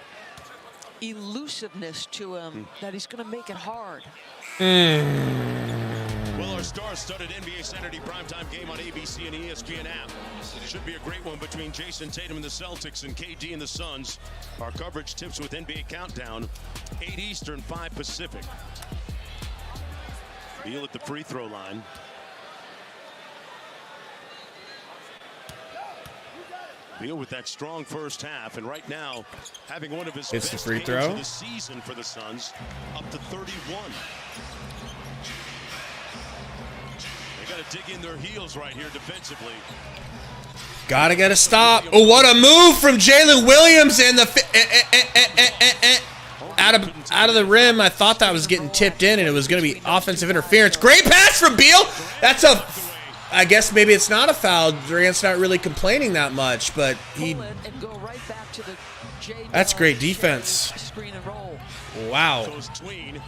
elusiveness to him that he's going to make it hard. Well, our star-studded NBA Saturday primetime game on ABC and ESPN app. Should be a great one between Jason Tatum and the Celtics and KD and the Suns. Our coverage tips with NBA Countdown, 8 Eastern, 5 Pacific. Beal at the free throw line. Beal with that strong first half, and right now having one of his It's the best free games throw of the season for the Suns, up to 31. They got to dig in their heels right here defensively. Gotta get a stop. Oh, what a move from Jalen Williams and the out of the rim. I thought that was getting tipped in and it was going to be offensive interference. Great pass from Beal. That's a... I guess maybe it's not a foul. Durant's not really complaining that much, but he... That's great defense. Wow. Spins,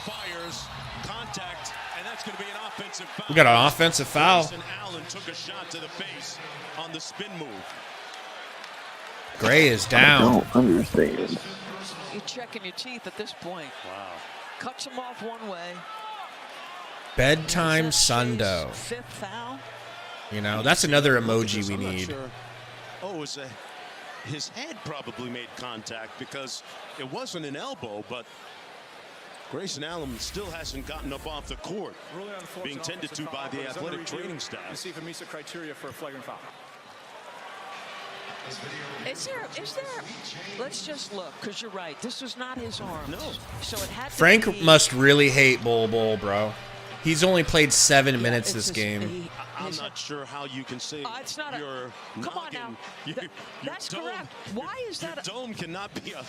fires, contact, and that's going to be an offensive foul. We got an offensive foul. Allen took a shot to the face on the spin move. Gray is down. I don't understand. You're checking your teeth at this point. Wow. Cuts him off one way. Bedtime Sundo. Fifth foul. You know, that's another emoji we need. Sure. Oh, it was his head probably made contact because it wasn't an elbow, but Grayson Allen still hasn't gotten up off the court, being tended to by the athletic training staff. Let's see if it meets the criteria for a flagrant foul. Is there, let's just look, because you're right, this was not his arm. No. So it had to Frank be, must really hate Bol, bro. He's only played 7 minutes this game. I'm not sure how you can say it's not your come on now. That's correct. Why is that? Your dome cannot be a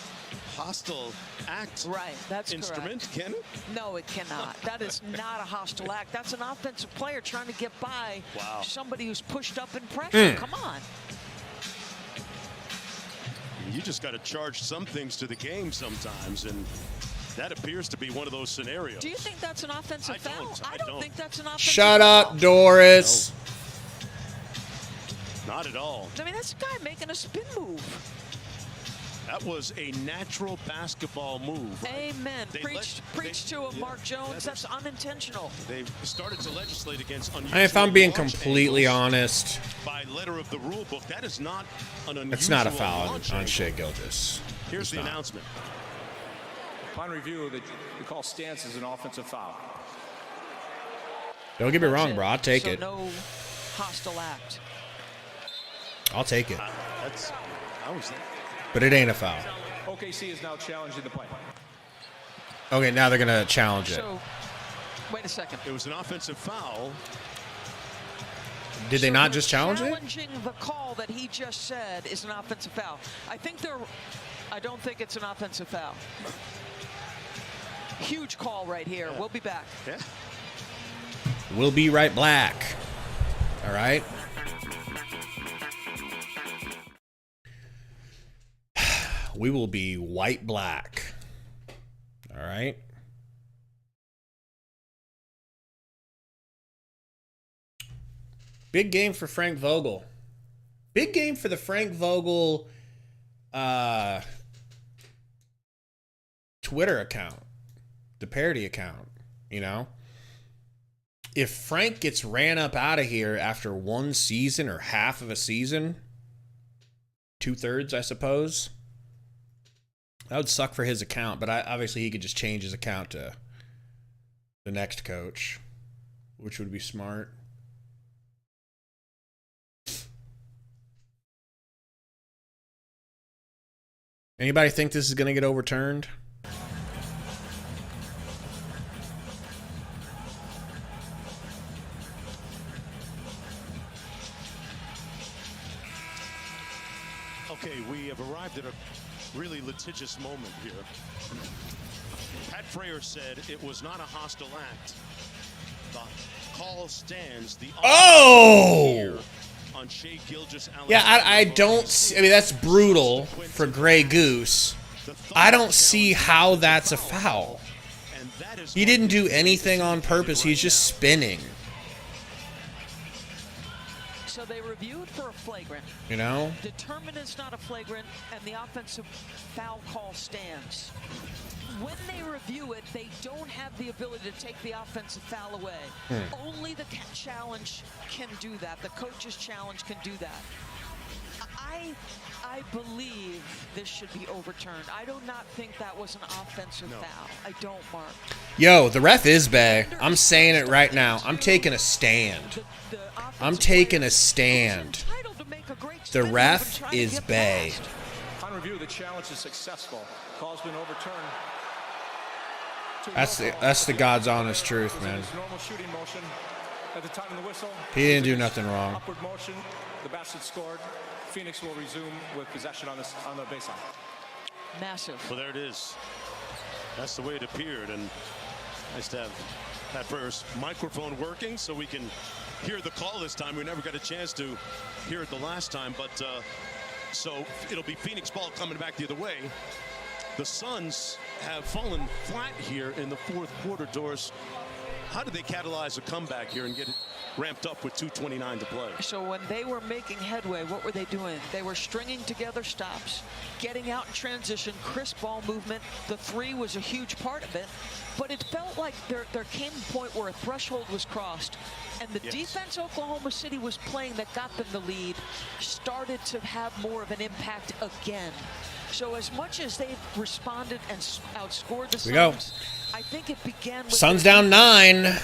hostile act. Right, that's instrument, correct. can it? No, it cannot. That is not a hostile act. That's an offensive player trying to get by somebody who's pushed up in pressure. Come on. You just got to charge some things to the game sometimes, and that appears to be one of those scenarios. Do you think that's an offensive foul? I don't think that's an offensive Shut foul. up, Doris. No. Not at all. I mean, that's a guy making a spin move. That was a natural basketball move. Amen. Preach to him, Mark Jones. That's unintentional. They've started to legislate against unusual. If I'm being completely honest, by letter of the rule book, that is not an unusual. it's not a foul on Shea Gilgeous. Here's the announcement. Upon review, the call stands as an offensive foul. Don't get me wrong, bro. I'll take it. No hostile act. I'll take it. I was there. But it ain't a foul. OKC is now challenging the play. Okay, now they're going to challenge it. So, wait a second. It was an offensive foul. Did they not just challenge it? Challenging the call that he just said is an offensive foul. I don't think it's an offensive foul. Huge call right here. We'll be back. Yeah. We'll be right back. All right. We will be white black. All right. Big game for Frank Vogel. Big game for the Frank Vogel Twitter account, the parody account, you know? If Frank gets ran up out of here after one season or half of a season, 2/3, I suppose, that would suck for his account, but obviously he could just change his account to the next coach, which would be smart. Anybody think this is going to get overturned? Okay, we have arrived at a really litigious moment here. Pat Frayer said it was not a hostile act. The call stands. The on Shea Gilgeous. Yeah, I don't see, I mean, that's brutal for Grey Goose. I don't see how that's a foul. He didn't do anything on purpose. He's just spinning. So they reviewed for a flagrant. You know? Determined it's not a flagrant, and the offensive foul call stands. When they review it, they don't have the ability to take the offensive foul away. Only the challenge can do that. The coach's challenge can do that. I believe this should be overturned. I do not think that was an offensive foul. I don't, Mark. Yo, the ref is bae. I'm saying it right now. I'm taking a stand. I'm taking a stand. The ref is bae. On review, the challenge is successful. Call's been overturned. That's the God's honest truth, man. Normal shooting motion at the time of the whistle. He didn't do nothing wrong. Upward motion. The basket scored. Phoenix will resume with possession on the baseline. Massive. Well, there it is. That's the way it appeared, and nice to have Pat Frayer's microphone working so we can hear the call this time. We never got a chance to hear it the last time, but so it'll be Phoenix ball coming back the other way. The Suns have fallen flat here in the fourth quarter, Doris. How did they catalyze a comeback here and get it ramped up with 2:29 to play? So when they were making headway, what were they doing? They were stringing together stops, getting out in transition, crisp ball movement. The three was a huge part of it, but it felt like there came a point where a threshold was crossed, and the defense Oklahoma City was playing that got them the lead started to have more of an impact again. So as much as they've responded and outscored the Suns, I think it began with Suns down 9.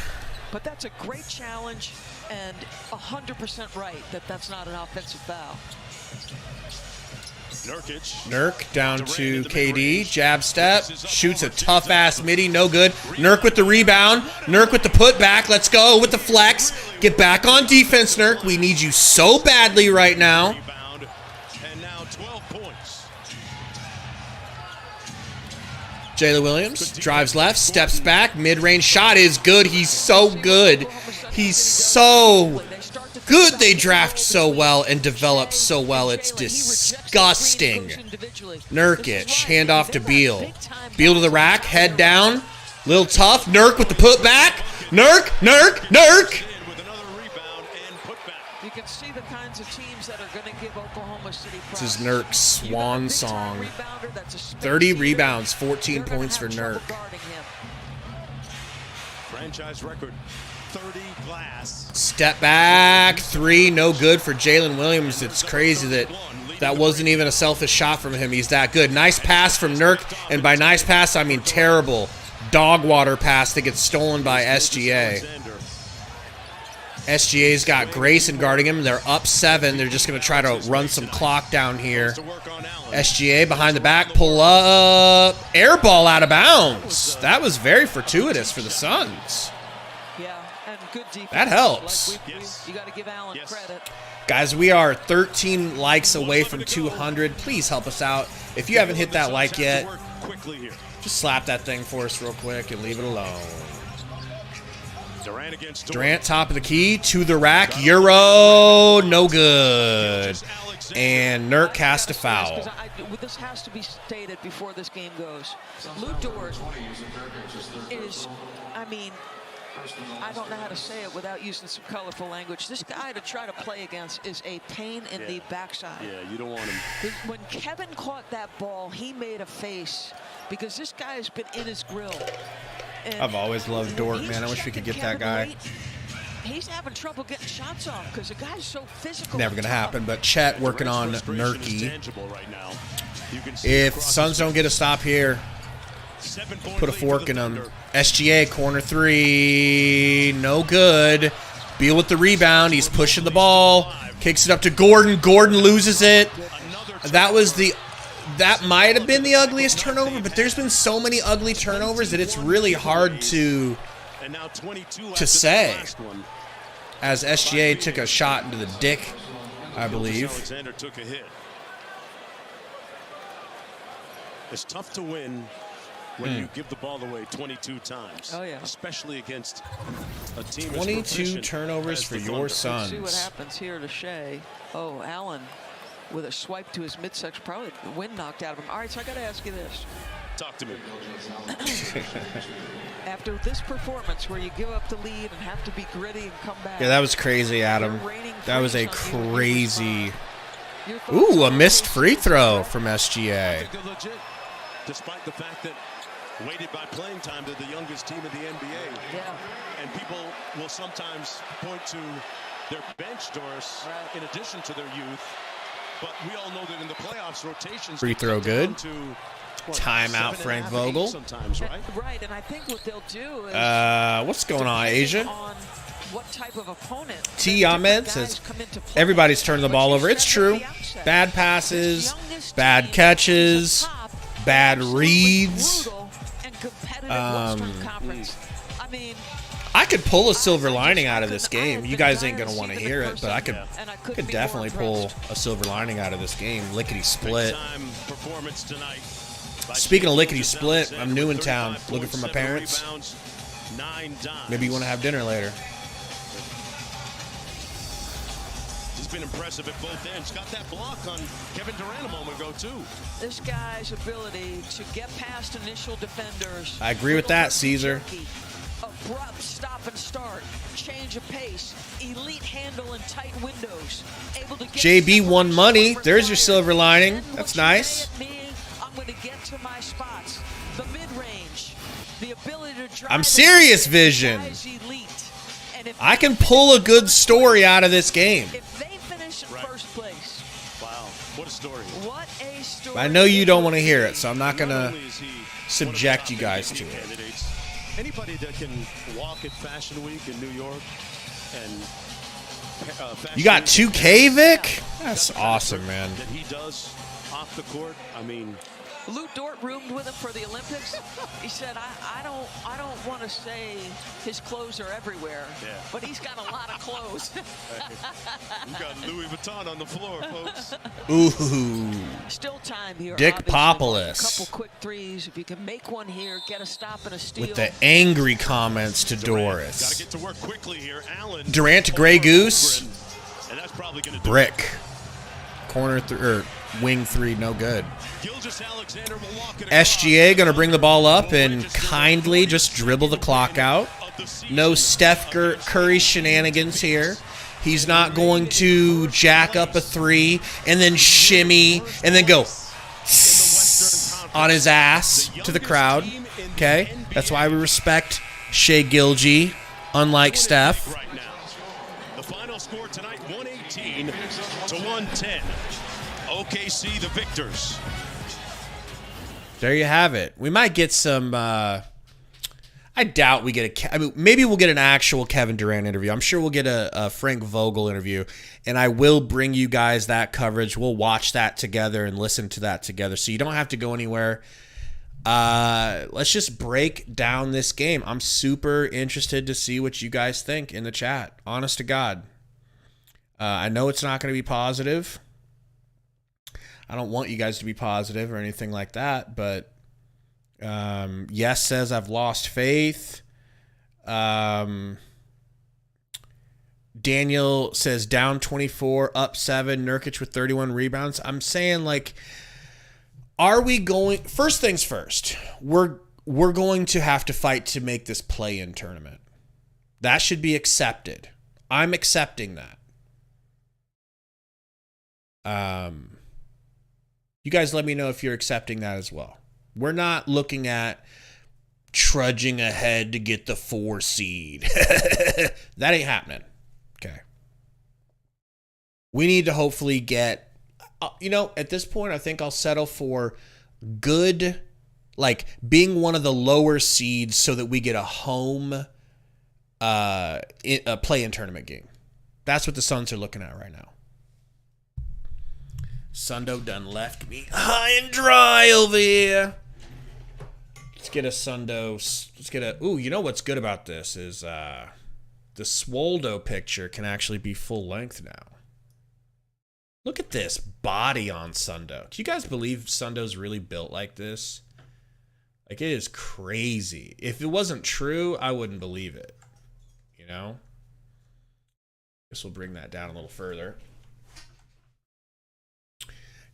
But that's a great challenge, and 100% right that that's not an offensive foul. Nurk down to KD, jab step, shoots a tough ass midi, no good. Nurk with the rebound, Nurk with the putback, let's go with the flex. Get back on defense, Nurk. We need you so badly right now. And now 12 points. Jalen Williams drives left, steps back, mid-range shot is good. He's so good. He's so good. They draft so well and develop so well. It's disgusting. Nurkic, handoff to Beal. Beal to the rack, head down. Little tough. Nurk with the putback. Nurk. You can see the kinds of teams moves that are going to give Oklahoma City This is Nurk's swan song. 30 rebounds, 14 points for Nurk. Franchise record, 30 glass. Step back, 3, no good for Jalen Williams. It's crazy that wasn't even a selfish shot from him. He's that good. Nice pass from Nurk, and by nice pass, I mean terrible dog water pass that gets stolen by SGA. SGA's got Grayson guarding him. They're up 7. They're just going to try to run some clock down here. SGA behind the back, pull up, air ball out of bounds. That was very fortuitous for the Suns. Yeah, and good defense. That helps. You got to give Allen credit. Guys, we are 13 likes away from 200. Please help us out. If you haven't hit that like yet, just slap that thing for us real quick and leave it alone. Durant, top of the key, to the rack, Euro, no good. And Nurk has to foul. This has to be stated before this game goes. Lou Dort is, I mean, I don't know how to say it without using some colorful language. This guy to try to play against is a pain in the backside. Yeah, you don't want him. When Kevin caught that ball, he made a face because this guy has been in his grill. And I've always loved Dort, man. I wish we could get that guy. He's having trouble getting shots off because the guy's so physical. Never going to happen, but Chet working on Nurky. If Suns don't get a stop here, put a fork in them. SGA, corner 3, no good. Beal with the rebound. He's pushing the ball. Kicks it up to Gordon. Gordon loses it. That might have been the ugliest turnover, but there's been so many ugly turnovers that it's really hard to say. As SGA took a shot into the dick, I believe. Alexander took a hit. It's tough to win when you give the ball away 22 times. Oh, yeah. Especially against a team 22 turnovers for your Suns. See what happens here to Shea. Oh, Allen with a swipe to his midsection. Probably the wind knocked out of him. All right, so I got to ask you this. Talk to me. After this performance where you give up the lead and have to be gritty and come back. Yeah, that was crazy, Adam. That was a crazy... Ooh, a missed free throw from SGA. Despite the fact that weighted by playing time, they're the youngest team in the NBA. Yeah. And people will sometimes point to their bench, Doris, in addition to their youth. But we all know that in the playoffs, rotations... Free throw good. Timeout, Frank Vogel. Sometimes, right? Right, and I think what they'll do is... what's going on, Asia? What type of opponent? T. Ahmed says, everybody's turning the ball over. It's true. Bad passes, bad catches, bad reads. I could pull a silver lining out of this game. You guys ain't going to want to hear it, but I could definitely pull a silver lining out of this game. Lickety split. Speaking of lickety split, I'm new in town, looking for my parents. Maybe you want to have dinner later. He's been impressive at both ends. Got that block on Kevin Durant a moment ago, too. This guy's ability to get past initial defenders. I agree with that, Caesar. Abrupt stop and start, change of pace, elite handle in tight windows. Able to get JB won money. There's your silver lining. That's nice. I'm going to get to my spots. The mid-range, the ability to drive. I'm serious, Vision. I can pull a good story out of this game. If they finish in first place. Wow, what a story. What a story. I know you don't want to hear it, so I'm not going to subject you guys to it. Anybody that can walk at Fashion Week in New York and you got 2K, Vic? That's awesome, man. That he does off the court. I mean, Lou Dort roomed with him for the Olympics. He said, I don't want to say his clothes are everywhere, but he's got a lot of clothes. We've got Louis Vuitton on the floor, folks. Ooh. Still time here. Dick obviously. Populous. A couple quick threes. If you can make one here, get a stop and a steal. With the angry comments to Doris. Got to get to work quickly here. Allen. Durant to Grey Goose. And that's probably going to Brick. Corner wing 3, no good. SGA going to bring the ball up and kindly just dribble the clock out. No Steph Curry shenanigans here. He's not going to jack up a three and then shimmy and then go on his ass to the crowd. Okay? That's why we respect Shea Gilgee, unlike Steph. The final score tonight, 118 to 110. OKC the victors. There you have it. We might get some... I doubt we get maybe we'll get an actual Kevin Durant interview. I'm sure we'll get a Frank Vogel interview, and I will bring you guys that coverage. We'll watch that together and listen to that together, so you don't have to go anywhere. Let's just break down this game. I'm super interested to see what you guys think in the chat. Honest to God. I know it's not going to be positive. I don't want you guys to be positive or anything like that, but Yes says I've lost faith. Daniel says down 24, up 7, Nurkic with 31 rebounds. I'm saying, like, are we going... First things first, we're going to have to fight to make this play-in tournament. That should be accepted. I'm accepting that. You guys let me know if you're accepting that as well. We're not looking at trudging ahead to get the 4 seed. That ain't happening. Okay. We need to hopefully get, at this point, I think I'll settle for good, like being one of the lower seeds so that we get a home a play-in tournament game. That's what the Suns are looking at right now. Sundo done left me high and dry over here. Let's get a Sundo. Let's get a... Ooh, you know what's good about this is the Swoldo picture can actually be full length now. Look at this body on Sundo. Do you guys believe Sundo's really built like this? Like, it is crazy. If it wasn't true, I wouldn't believe it. You know? Guess we'll bring that down a little further.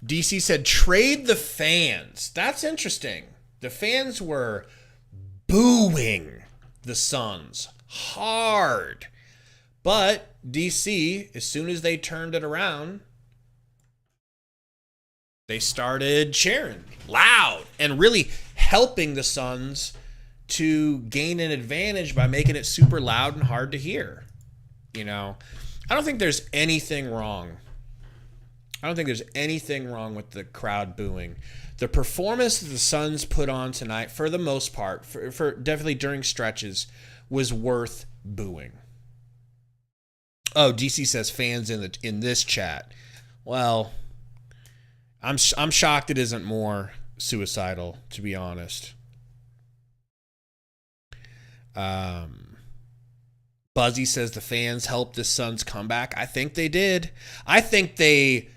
DC said, trade the fans. That's interesting. The fans were booing the Suns hard. But DC, as soon as they turned it around, they started cheering loud and really helping the Suns to gain an advantage by making it super loud and hard to hear. You know, I don't think there's anything wrong. I don't think there's anything wrong with the crowd booing. The performance that the Suns put on tonight, for the most part, for definitely during stretches, was worth booing. Oh, DC says fans in this chat. Well, I'm shocked it isn't more suicidal, to be honest. Buzzy says the fans helped the Suns comeback. I think they did. I think they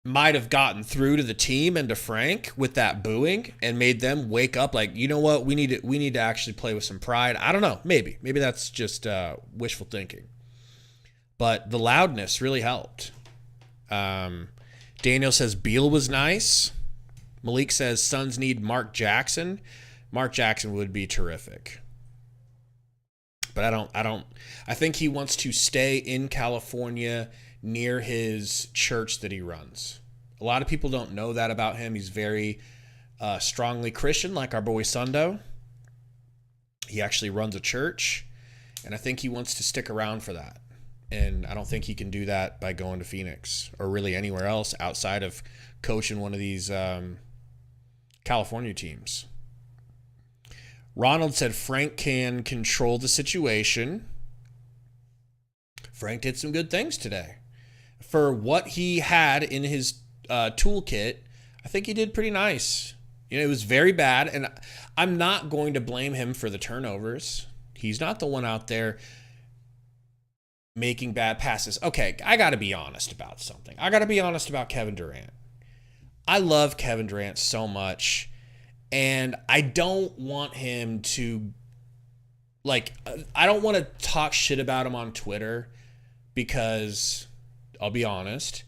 might have gotten through to the team and to Frank with that booing and made them wake up like, you know what, we need to actually play with some pride. I don't know. Maybe that's just wishful thinking. But the loudness really helped. Daniel says Beal was nice. Malik says Suns need Mark Jackson. Mark Jackson would be terrific. But I think he wants to stay in California near his church that he runs. A lot of people don't know that about him. He's very strongly Christian, like our boy Sundo. He actually runs a church, and I think he wants to stick around for that. And I don't think he can do that by going to Phoenix or really anywhere else outside of coaching one of these California teams. Ronald said Frank can control the situation. Frank did some good things today. For what he had in his toolkit, I think he did pretty nice. It was very bad, and I'm not going to blame him for the turnovers. He's not the one out there making bad passes. Okay, I got to be honest about something. I got to be honest about Kevin Durant. I love Kevin Durant so much, and I don't want him to, I don't want to talk shit about him on Twitter because, I'll be honest,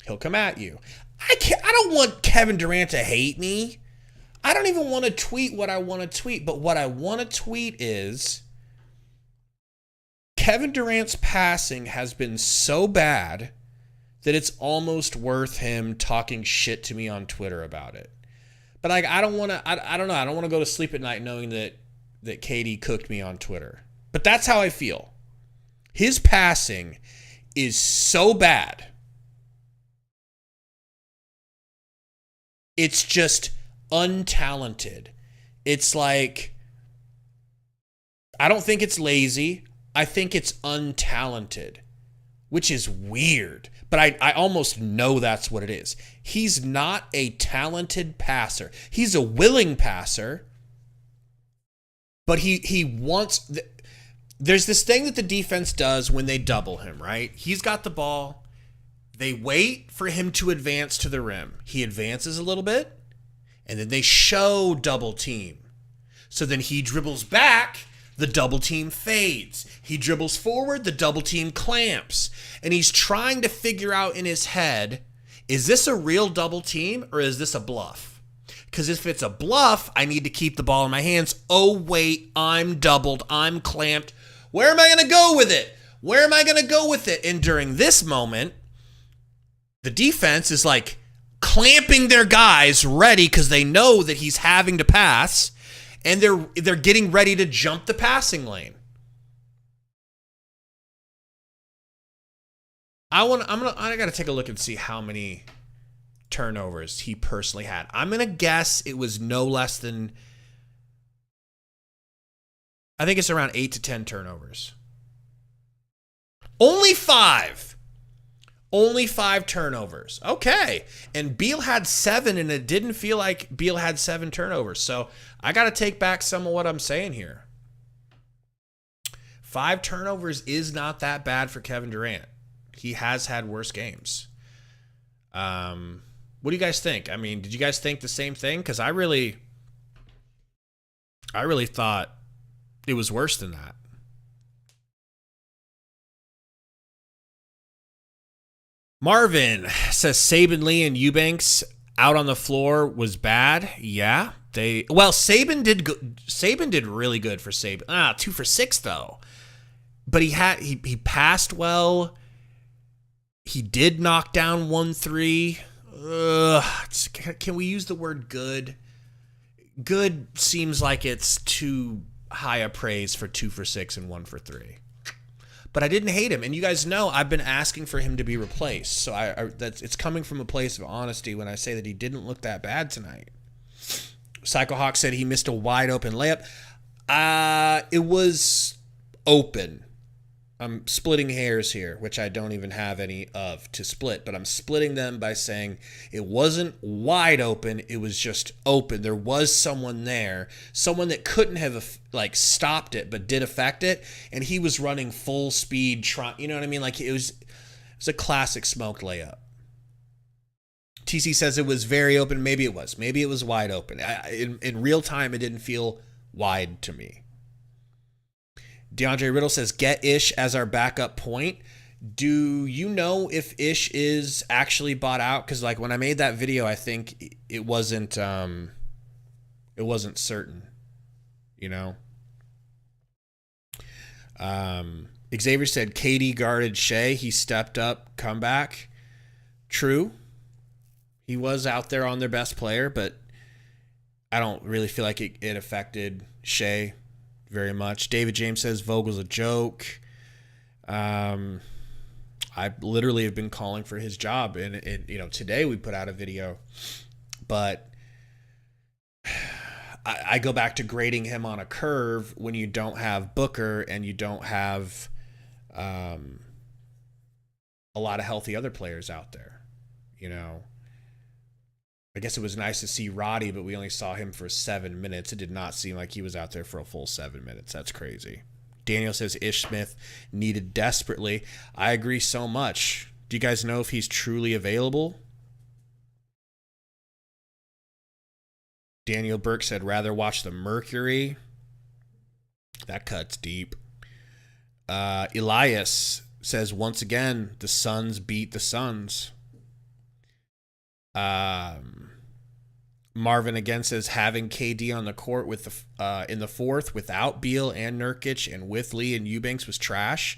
he'll come at you. I don't want Kevin Durant to hate me. I don't even want to tweet what I want to tweet, but what I want to tweet is Kevin Durant's passing has been so bad that it's almost worth him talking shit to me on Twitter about it. But like, I don't want to. I don't know. I don't want to go to sleep at night knowing that KD cooked me on Twitter. But that's how I feel. His passing is so bad. It's just untalented. It's like, I don't think it's lazy. I think it's untalented, which is weird. But I almost know that's what it is. He's not a talented passer. He's a willing passer, but he wants... There's this thing that the defense does when they double him, right? He's got the ball. They wait for him to advance to the rim. He advances a little bit, and then they show double team. So then he dribbles back, the double team fades. He dribbles forward, the double team clamps. And he's trying to figure out in his head, is this a real double team or is this a bluff? Because if it's a bluff, I need to keep the ball in my hands. Oh, wait, I'm doubled, I'm clamped. Where am I going to go with it? Where am I going to go with it? And during this moment, the defense is like clamping their guys ready because they know that he's having to pass, and they're getting ready to jump the passing lane. I got to take a look and see how many turnovers he personally had. I'm going to guess it was no less than, I think it's around 8 to 10 turnovers. Only 5. Only 5 turnovers. Okay. And Beal had 7, and it didn't feel like Beal had 7 turnovers. So I got to take back some of what I'm saying here. 5 turnovers is not that bad for Kevin Durant. He has had worse games. What do you guys think? I mean, did you guys think the same thing? Because I really thought it was worse than that. Marvin says Saban Lee and Eubanks out on the floor was bad. Yeah, Saban did good. Saban did really good for Saban. 2 for 6 though. But he passed well. He did knock down 1 3. Can we use the word good? Good seems like it's too high a praise for 2 for 6 and 1 for 3. But I didn't hate him, and you guys know I've been asking for him to be replaced. So it's coming from a place of honesty when I say that he didn't look that bad tonight. Psycho Hawk said he missed a wide open layup. It was open. I'm splitting hairs here, which I don't even have any of to split, but I'm splitting them by saying it wasn't wide open. It was just open. There was someone there, someone that couldn't have stopped it, but did affect it. And he was running full speed. You know what I mean? Like it was a classic smoked layup. TC says it was very open. Maybe it was. Maybe it was wide open. In real time, it didn't feel wide to me. DeAndre Riddle says, get Ish as our backup point. Do you know if Ish is actually bought out? Because when I made that video, I think it wasn't certain, you know? Xavier said KD guarded Shea. He stepped up, comeback. True. He was out there on their best player, but I don't really feel like it affected Shea very much. David James says Vogel's a joke. I literally have been calling for his job, and today we put out a video, but I go back to grading him on a curve when you don't have Booker and you don't have a lot of healthy other players out there. I guess it was nice to see Roddy, but we only saw him for 7 minutes. It did not seem like he was out there for a full 7 minutes. That's crazy. Daniel says Ish Smith needed desperately. I agree so much. Do you guys know if he's truly available? Daniel Burke said rather watch the Mercury. That cuts deep. Elias says once again, the Suns beat the Suns. Marvin again says having KD on the court with the in the fourth without Beal and Nurkic and with Lee and Eubanks was trash.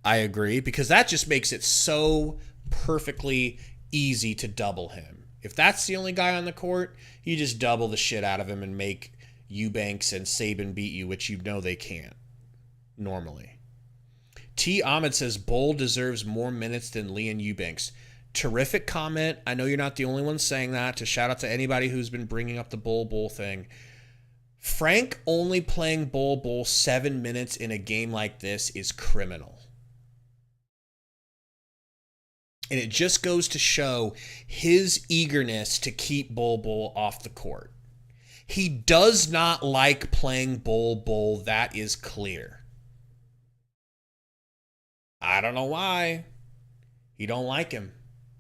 I agree, because that just makes it so perfectly easy to double him. If that's the only guy on the court, you just double the shit out of him and make Eubanks and Saban beat you, which you know they can't normally. T. Ahmed says Bull deserves more minutes than Lee and Eubanks. Terrific comment. I know you're not the only one saying that. To shout out to anybody who's been bringing up the Bull thing. Frank only playing Bull 7 minutes in a game like this is criminal. And it just goes to show his eagerness to keep Bull off the court. He does not like playing Bull. That is clear. I don't know why. He don't like him.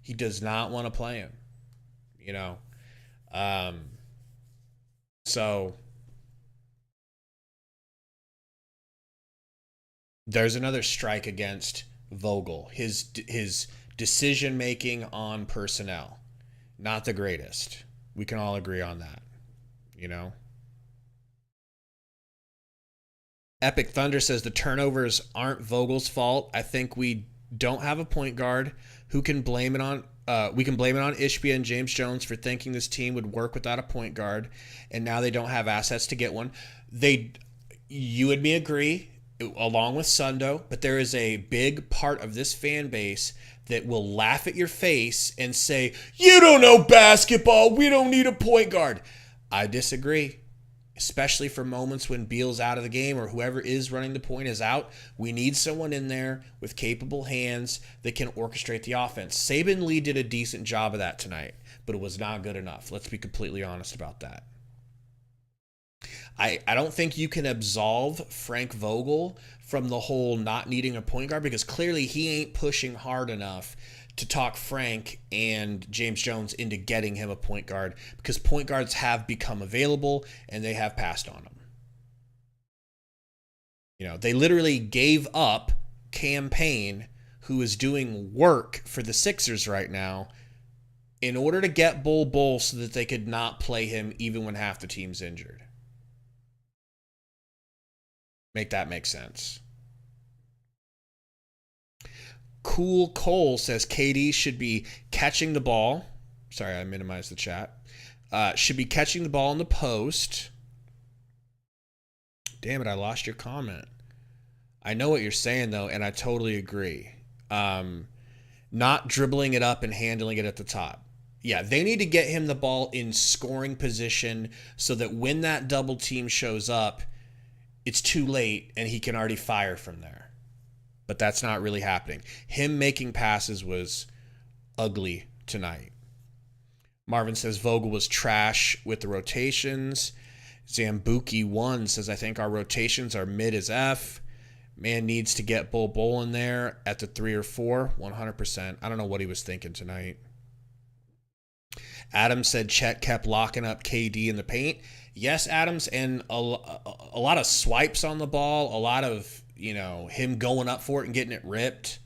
He does not want to play him. You know. So there's another strike against Vogel. His decision making on personnel, not the greatest. We can all agree on that. You know. Epic Thunder says the turnovers aren't Vogel's fault. I think we don't have a point guard. Who can blame it on? We can blame it on Ishbia and James Jones for thinking this team would work without a point guard, and now they don't have assets to get one. You and me agree, along with Sundo, but there is a big part of this fan base that will laugh at your face and say, "You don't know basketball. We don't need a point guard." I disagree. Especially for moments when Beal's out of the game or whoever is running the point is out. We need someone in there with capable hands that can orchestrate the offense. Saban Lee did a decent job of that tonight, but it was not good enough. Let's be completely honest about that. I don't think you can absolve Frank Vogel from the whole not needing a point guard, because clearly he ain't pushing hard enough to talk Frank and James Jones into getting him a point guard, because point guards have become available and they have passed on them. You know, they literally gave up Cam Payne, who is doing work for the Sixers right now, in order to get Bull so that they could not play him even when half the team's injured. Make that make sense. Cool Cole says KD should be catching the ball. Sorry, I minimized the chat. Should be catching the ball in the post. Damn it, I lost your comment. I know what you're saying, though, and I totally agree. Not dribbling it up and handling it at the top. Yeah, they need to get him the ball in scoring position so that when that double team shows up, it's too late and he can already fire from there. But that's not really happening. Him making passes was ugly tonight. Marvin says Vogel was trash with the rotations. Zambuki1 says, I think our rotations are mid as F. Man needs to get Bull in there at the 3 or 4. 100%. I don't know what he was thinking tonight. Adams said Chet kept locking up KD in the paint. Yes, Adams, and a lot of swipes on the ball, a lot of, him going up for it and getting it ripped.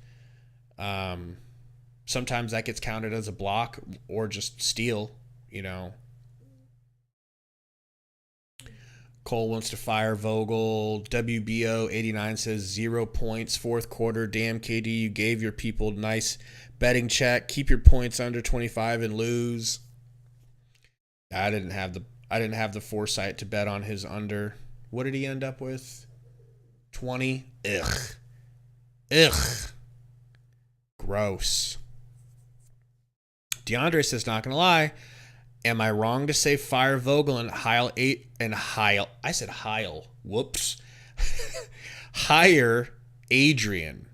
Sometimes that gets counted as a block or just steal, Cole wants to fire Vogel. WBO89 says 0 points, fourth quarter. Damn, KD, you gave your people nice betting check. Keep your points under 25 and lose. I didn't have the foresight to bet on his under. What did he end up with? 20? Ugh. Gross. DeAndre says, not gonna lie, am I wrong to say fire Vogel and Heil? I said Heil. Whoops. Hire Adrian.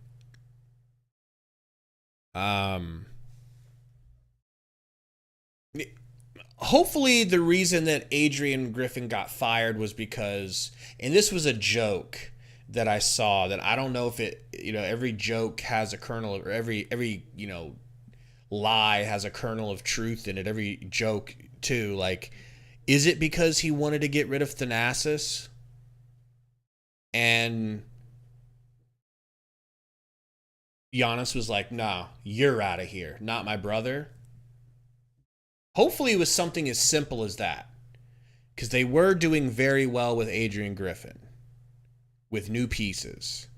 Hopefully the reason that Adrian Griffin got fired was because, and this was a joke that I saw, that I don't know if it, every joke has a kernel, or every lie has a kernel of truth in it. Every joke too. Like, is it because he wanted to get rid of Thanasis? And Giannis was like, nah, you're out of here, not my brother. Hopefully it was something as simple as that. Because they were doing very well with Adrian Griffin. With new pieces.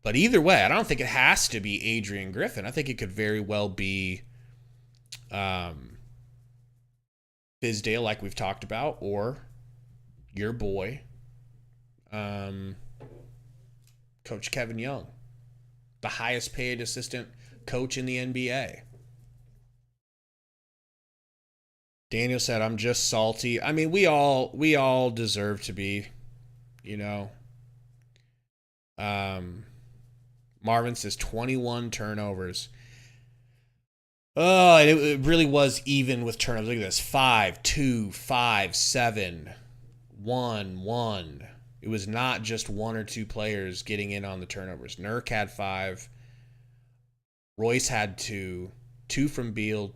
But either way, I don't think it has to be Adrian Griffin. I think it could very well be Fizdale, like we've talked about, or your boy, Coach Kevin Young, the highest paid assistant coach in the NBA. Daniel said, I'm just salty. I mean, we all deserve to be, you know. Marvin says 21 turnovers. Oh, and it really was even with turnovers. Look at this. 5, 2, 5, 7, 1, 1. It was not just one or two players getting in on the turnovers. Nurk had 5. Royce had 2. 2 from Beal.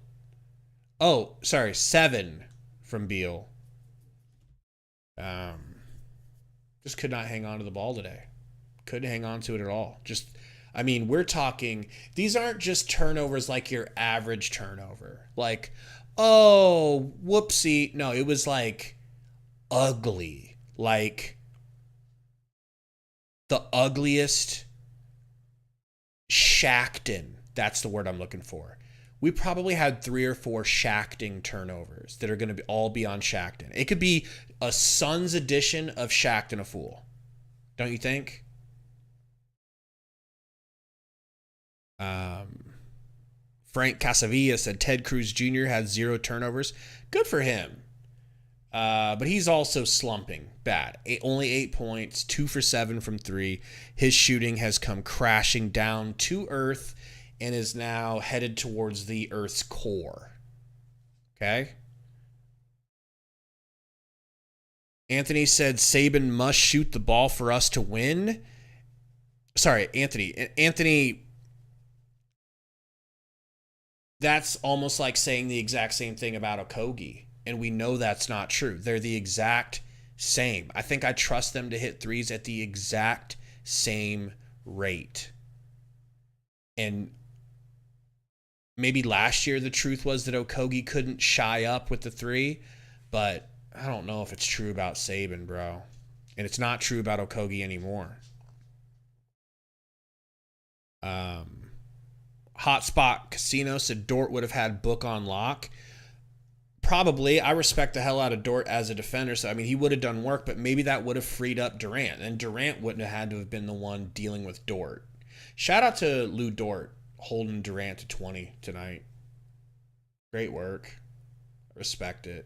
Oh, sorry, 7 from Beal. Just could not hang on to the ball today. Couldn't hang on to it at all. I mean, we're talking, these aren't just turnovers like your average turnover. Like, oh, whoopsie. No, it was like ugly. Like the ugliest Shackton. That's the word I'm looking for. We probably had 3 or 4 Shackton turnovers that are going to all be on Shackton. It could be a Suns edition of Shackton a fool. Don't you think? Frank Casavilla said Ted Cruz Jr. had 0 turnovers. Good for him. But he's also slumping bad. Only 8 points, 2 for 7 from 3. His shooting has come crashing down to earth and is now headed towards the Earth's core. Okay? Anthony said Saban must shoot the ball for us to win. Sorry, Anthony, that's almost like saying the exact same thing about Okogie. And we know that's not true. They're the exact same. I think I trust them to hit threes at the exact same rate. And maybe last year the truth was that Okogie couldn't shy up with the 3, but I don't know if it's true about Saban, bro. And it's not true about Okogie anymore. Hotspot Casino said Dort would have had Book on lock. Probably. I respect the hell out of Dort as a defender. So, I mean, he would have done work, but maybe that would have freed up Durant. And Durant wouldn't have had to have been the one dealing with Dort. Shout out to Lou Dort holding Durant to 20 tonight. Great work. Respect it.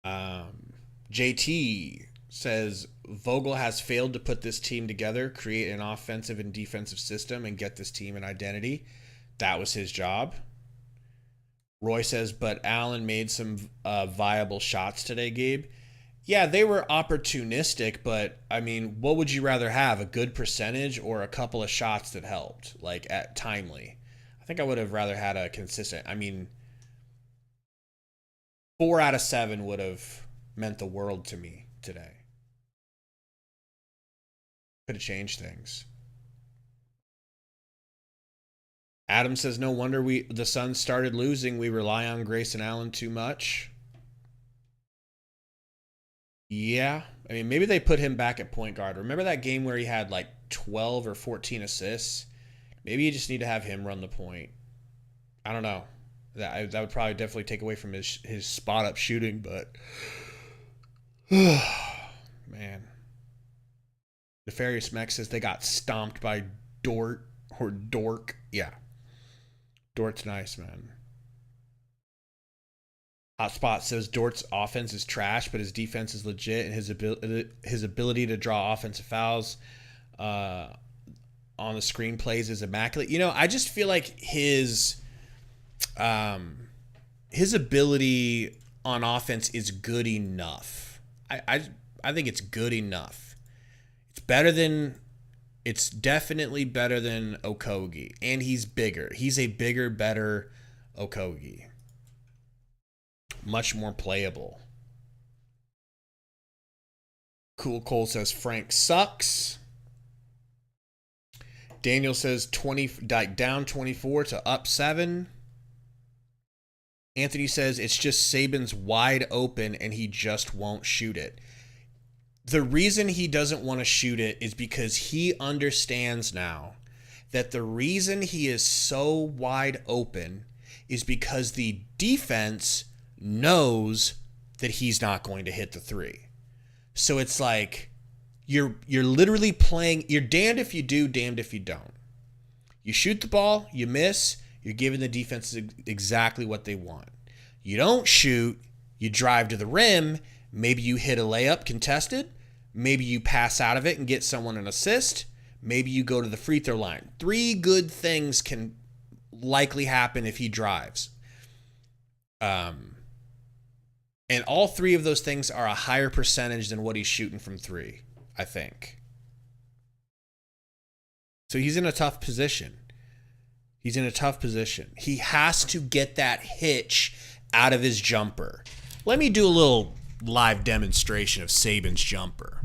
JT says Vogel has failed to put this team together, create an offensive and defensive system, and get this team an identity. That was his job. Roy says, but Allen made some viable shots today, Gabe. Yeah, they were opportunistic, but, I mean, what would you rather have, a good percentage or a couple of shots that helped, like, at timely? I think I would have rather had a consistent, I mean, 4 out of 7 would have meant the world to me today. Could have changed things. Adam says, no wonder the Suns started losing. We rely on Grayson Allen too much. Yeah. I mean, maybe they put him back at point guard. Remember that game where he had like 12 or 14 assists? Maybe you just need to have him run the point. I don't know. That would probably definitely take away from his spot-up shooting, but... man. Nefarious Mech says they got stomped by Dort or Dork. Yeah. Dort's nice, man. Hotspot says Dort's offense is trash, but his defense is legit, and his ability to draw offensive fouls on the screen plays is immaculate. You know, I just feel like his ability on offense is good enough. I think it's good enough. It's definitely better than Okogie, and he's bigger. He's a bigger, better Okogie. Much more playable. Cool Cole says Frank sucks. Daniel says down 24 to up 7. Anthony says it's just Saban's wide open and he just won't shoot it. The reason he doesn't want to shoot it is because he understands now that the reason he is so wide open is because the defense knows that he's not going to hit the three. So it's like you're literally playing, you're damned if you do, damned if you don't. You shoot the ball, you miss, you're giving the defense exactly what they want. You don't shoot, you drive to the rim, maybe you hit a layup contested, maybe you pass out of it and get someone an assist, maybe you go to the free throw line. 3 good things can likely happen if he drives. And all 3 of those things are a higher percentage than what he's shooting from 3, I think. So he's in a tough position. He's in a tough position. He has to get that hitch out of his jumper. Let me do a little live demonstration of Saban's jumper.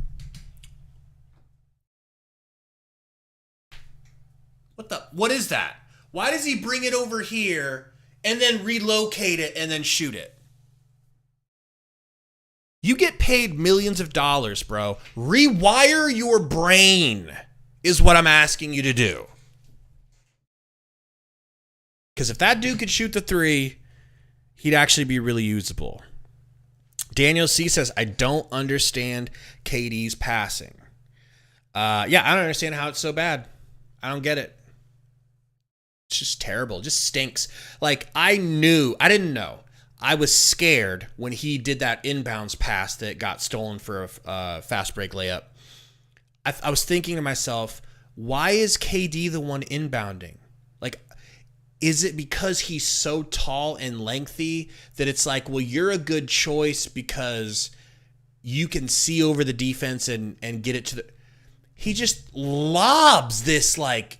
What is that? Why does he bring it over here and then relocate it and then shoot it? You get paid millions of dollars, bro. Rewire your brain is what I'm asking you to do. Because if that dude could shoot the 3, he'd actually be really usable. Daniel C says, I don't understand KD's passing. Yeah, I don't understand how it's so bad. I don't get it. It's just terrible. It just stinks. Like, I didn't know. I was scared when he did that inbounds pass that got stolen for a fast break layup. I was thinking to myself, why is KD the one inbounding? Like, is it because he's so tall and lengthy that it's like, well, you're a good choice because you can see over the defense and get it to the... He just lobs this, like,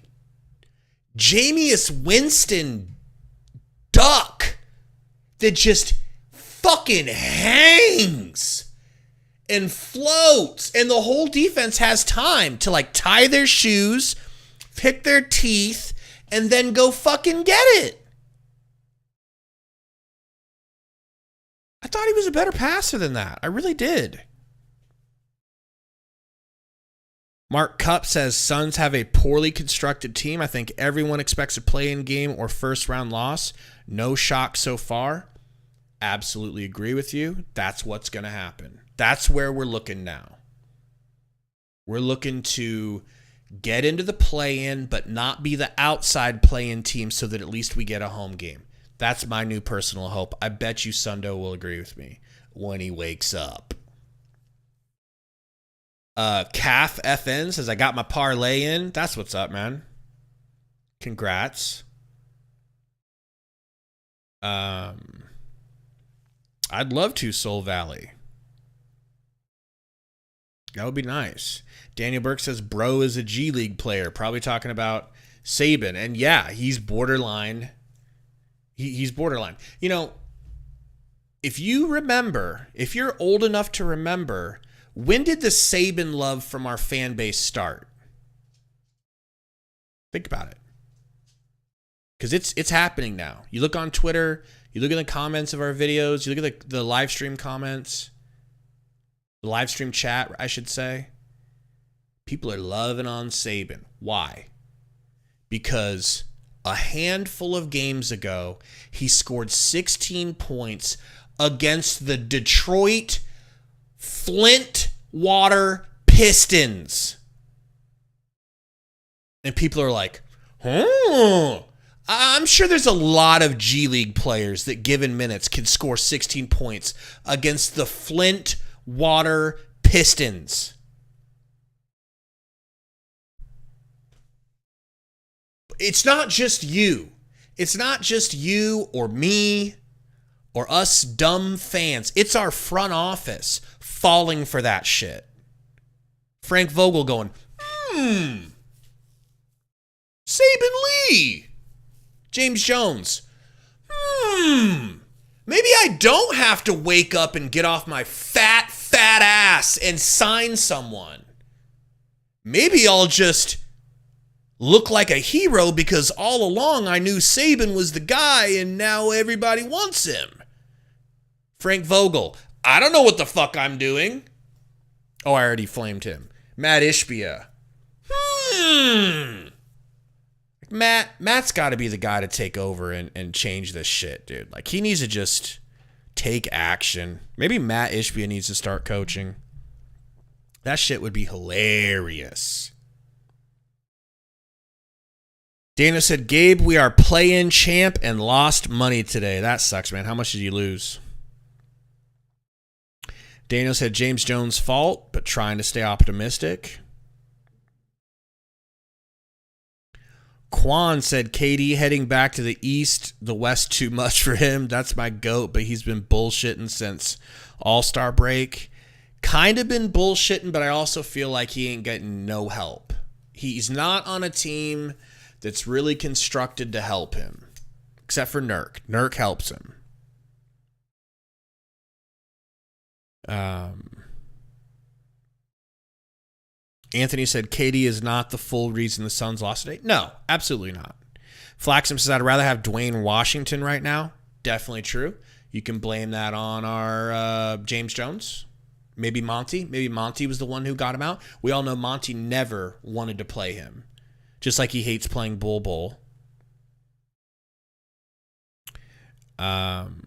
Jameis Winston duck that just fucking hangs and floats. And the whole defense has time to, like, tie their shoes, pick their teeth, and then go fucking get it. I thought he was a better passer than that. I really did. Mark Cup says Suns have a poorly constructed team. I think everyone expects a play-in game or first-round loss. No shock so far. Absolutely agree with you. That's what's going to happen. That's where we're looking now. We're looking to get into the play-in, but not be the outside play-in team so that at least we get a home game. That's my new personal hope. I bet you Sundo will agree with me when he wakes up. Calf FN says, I got my parlay in. That's what's up, man. Congrats. I'd love to, Soul Valley. That would be nice. Daniel Burke says, bro is a G League player. Probably talking about Saban. And yeah, he's borderline. He's borderline. You know, if you remember, if you're old enough to remember, when did the Saban love from our fan base start? Think about it. Because it's happening now. You look on Twitter, you look at the comments of our videos, you look at the live stream comments, the live stream chat, I should say. People are loving on Saban. Why? Because a handful of games ago, he scored 16 points against the Detroit Flint Water Pistons. And people are like, I'm sure there's a lot of G League players that given minutes can score 16 points against the Flint Water Pistons. It's not just you. It's not just you or me or us dumb fans. It's our front office falling for that shit. Frank Vogel going, Saban Lee. James Jones, maybe I don't have to wake up and get off my fat ass and sign someone. Maybe I'll just look like a hero because all along I knew Saban was the guy and now everybody wants him. Frank Vogel, I don't know what the fuck I'm doing. Oh, I already flamed him. Matt Ishbia. Matt's got to be the guy to take over and change this shit, dude. Like, he needs to just take action. Maybe Matt Ishbia needs to start coaching. That shit would be hilarious. Dana said, Gabe, we are play-in champ and lost money today. That sucks, man. How much did you lose? Daniel said James Jones' fault, but trying to stay optimistic. Quan said KD heading back to the East, the West too much for him. That's my GOAT, but he's been bullshitting since All-Star break. Kind of been bullshitting, but I also feel like he ain't getting no help. He's not on a team that's really constructed to help him, except for Nurk. Nurk helps him. Anthony said KD is not the full reason the Suns lost today. No, absolutely not. Flaxam says I'd rather have Dwayne Washington right now. Definitely true. You can blame that on our James Jones. Maybe Monty. Maybe Monty was the one who got him out. We all know Monty never wanted to play him. Just like he hates playing Bull Bull. DeAndre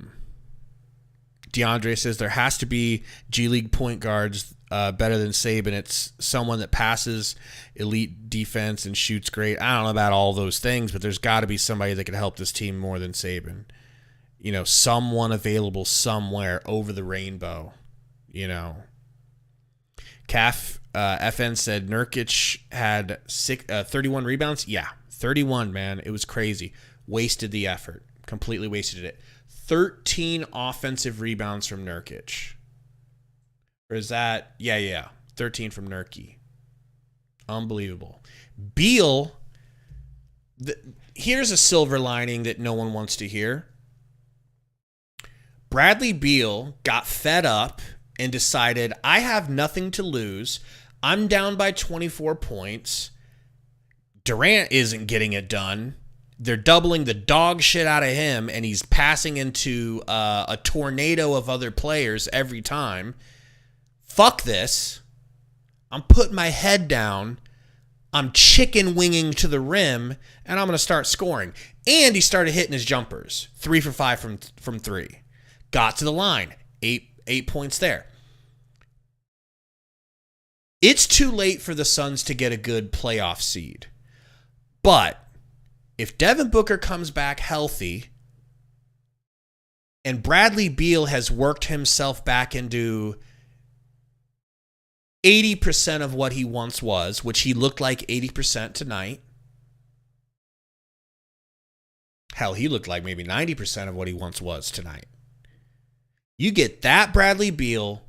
says there has to be G League point guards better than Saban. It's someone that passes elite defense and shoots great. I don't know about all those things, but there's got to be somebody that can help this team more than Saban. You know, someone available somewhere over the rainbow. You know, Calf FN said Nurkic had 31 rebounds. Yeah, 31, man. It was crazy. Wasted the effort. Completely wasted it. 13 offensive rebounds from Nurkic. Or is that? Yeah. 13 from Nurkie. Unbelievable. Beal, here's a silver lining that no one wants to hear. Bradley Beal got fed up and decided, I have nothing to lose. I'm down by 24 points. Durant isn't getting it done. They're doubling the dog shit out of him, and he's passing into a tornado of other players every time. Fuck this. I'm putting my head down. I'm chicken winging to the rim, and I'm going to start scoring. And he started hitting his jumpers. 3 for 5 from 3. Got to the line. 8 points there. It's too late for the Suns to get a good playoff seed. But if Devin Booker comes back healthy and Bradley Beal has worked himself back into 80% of what he once was, which he looked like 80% tonight. Hell, he looked like maybe 90% of what he once was tonight. You get that Bradley Beal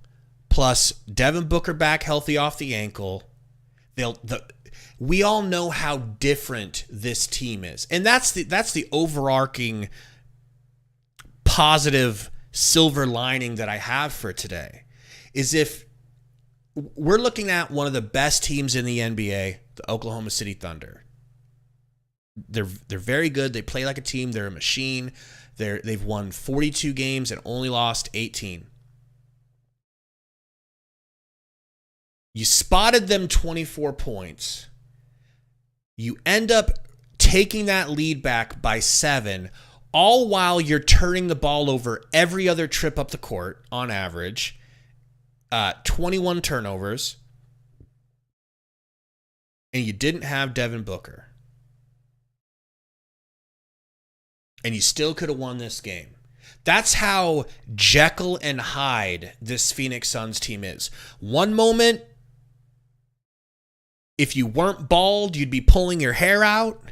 plus Devin Booker back healthy off the ankle. We all know how different this team is. And that's the overarching positive silver lining that I have for today. Is if we're looking at one of the best teams in the NBA, the Oklahoma City Thunder. They're very good. They play like a team. They're a machine. They've won 42 games and only lost 18. You spotted them 24 points. You end up taking that lead back by 7, all while you're turning the ball over every other trip up the court on average. 21 turnovers. And you didn't have Devin Booker. And you still could have won this game. That's how Jekyll and Hyde this Phoenix Suns team is. One moment, if you weren't bald, you'd be pulling your hair out.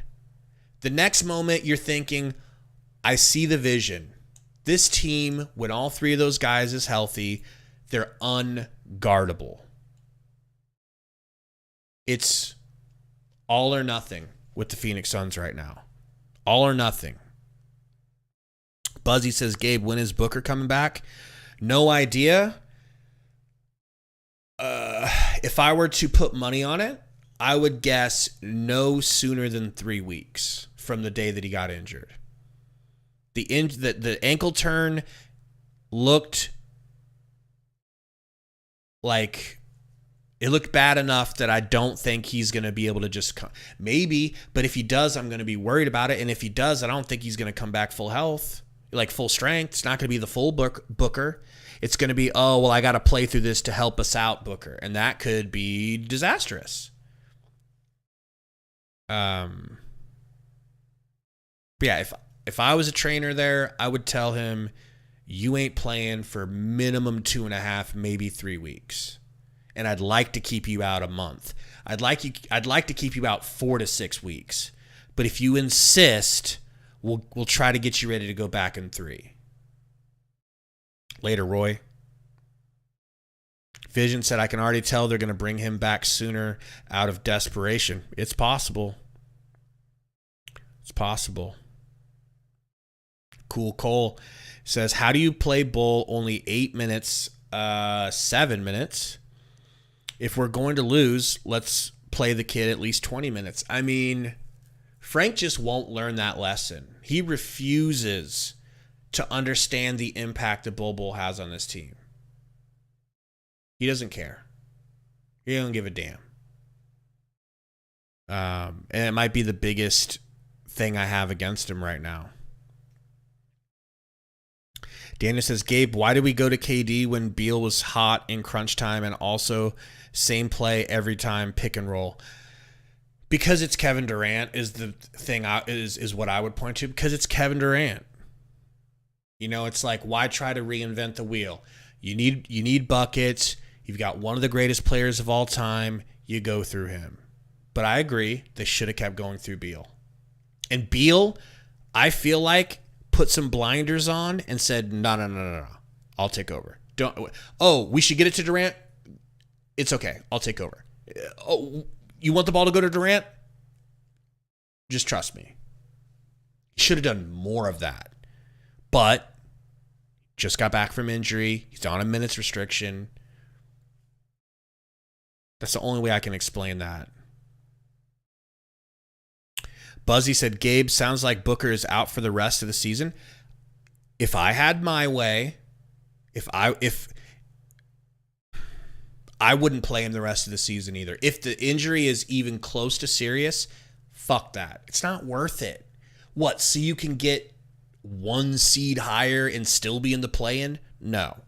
The next moment, you're thinking, I see the vision. This team, when all 3 of those guys is healthy, they're unguardable. It's all or nothing with the Phoenix Suns right now. All or nothing. Buzzy says, Gabe, when is Booker coming back? No idea. If I were to put money on it, I would guess no sooner than 3 weeks from the day that he got injured. The ankle turn looked like it looked bad enough that I don't think he's going to be able to just come. Maybe, but if he does, I'm going to be worried about it. And if he does, I don't think he's going to come back full health, like full strength. It's not going to be the full Booker. It's going to be, oh, well, I got to play through this to help us out, Booker. And that could be disastrous. But yeah, if I was a trainer there, I would tell him, you ain't playing for minimum 2.5, maybe 3 weeks. And I'd like to keep you out a month. I'd like to keep you out 4 to 6 weeks. But if you insist, we'll try to get you ready to go back in 3. Later, Roy. Vision said, I can already tell they're going to bring him back sooner out of desperation. It's possible. It's possible. Cool Cole says, how do you play Bull only 8 minutes, 7 minutes? If we're going to lose, let's play the kid at least 20 minutes. I mean, Frank just won't learn that lesson. He refuses to understand the impact that Bull has on this team. He doesn't care. He doesn't give a damn. And it might be the biggest thing I have against him right now. Daniel says, Gabe, why did we go to KD when Beal was hot in crunch time and also same play every time, pick and roll? Because it's Kevin Durant is the thing is what I would point to, because it's Kevin Durant. You know, it's like, why try to reinvent the wheel? You need buckets. You've got one of the greatest players of all time. You go through him. But I agree, they should have kept going through Beal. And Beal, I feel like, put some blinders on and said, no. I'll take over. We should get it to Durant? It's okay. I'll take over. Oh, you want the ball to go to Durant? Just trust me. Should have done more of that. But just got back from injury. He's on a minutes restriction. That's the only way I can explain that. Buzzy said, Gabe, sounds like Booker is out for the rest of the season. If I had my way, if I wouldn't play him the rest of the season either. If the injury is even close to serious, fuck that. It's not worth it. What, so you can get 1 seed higher and still be in the play-in? No.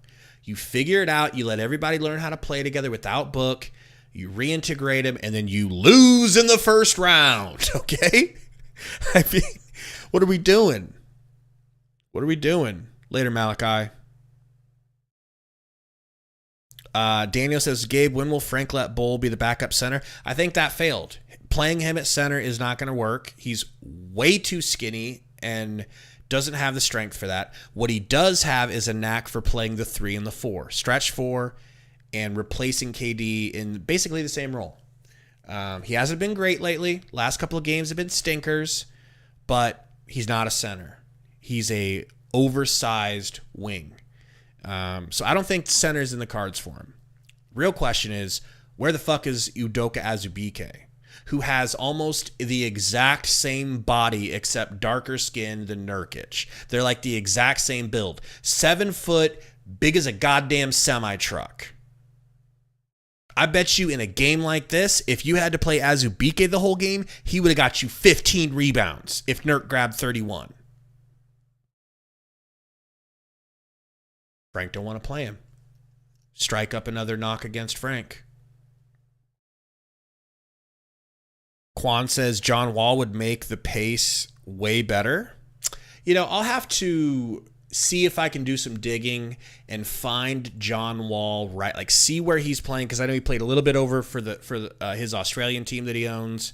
You figure it out. You let everybody learn how to play together without Book. You reintegrate him, and then you lose in the first round, okay? I mean, what are we doing? What are we doing? Later, Malachi. Daniel says, Gabe, when will Frank let Bull be the backup center? I think that failed. Playing him at center is not going to work. He's way too skinny and doesn't have the strength for that. What he does have is a knack for playing the 3 and the 4. Stretch 4 and replacing KD in basically the same role. He hasn't been great lately. Last couple of games have been stinkers, but he's not a center. He's a oversized wing. So I don't think center's in the cards for him. Real question is, where the fuck is Udoka Azubuike, who has almost the exact same body except darker skin than Nurkic? They're like the exact same build. 7 foot, big as a goddamn semi-truck. I bet you in a game like this, if you had to play Azubuike the whole game, he would have got you 15 rebounds if Nurk grabbed 31. Frank don't want to play him. Strike up another knock against Frank. Quan says John Wall would make the pace way better. You know, I'll have to see if I can do some digging and find John Wall, right? Like, see where he's playing, because I know he played a little bit over for his Australian team that he owns.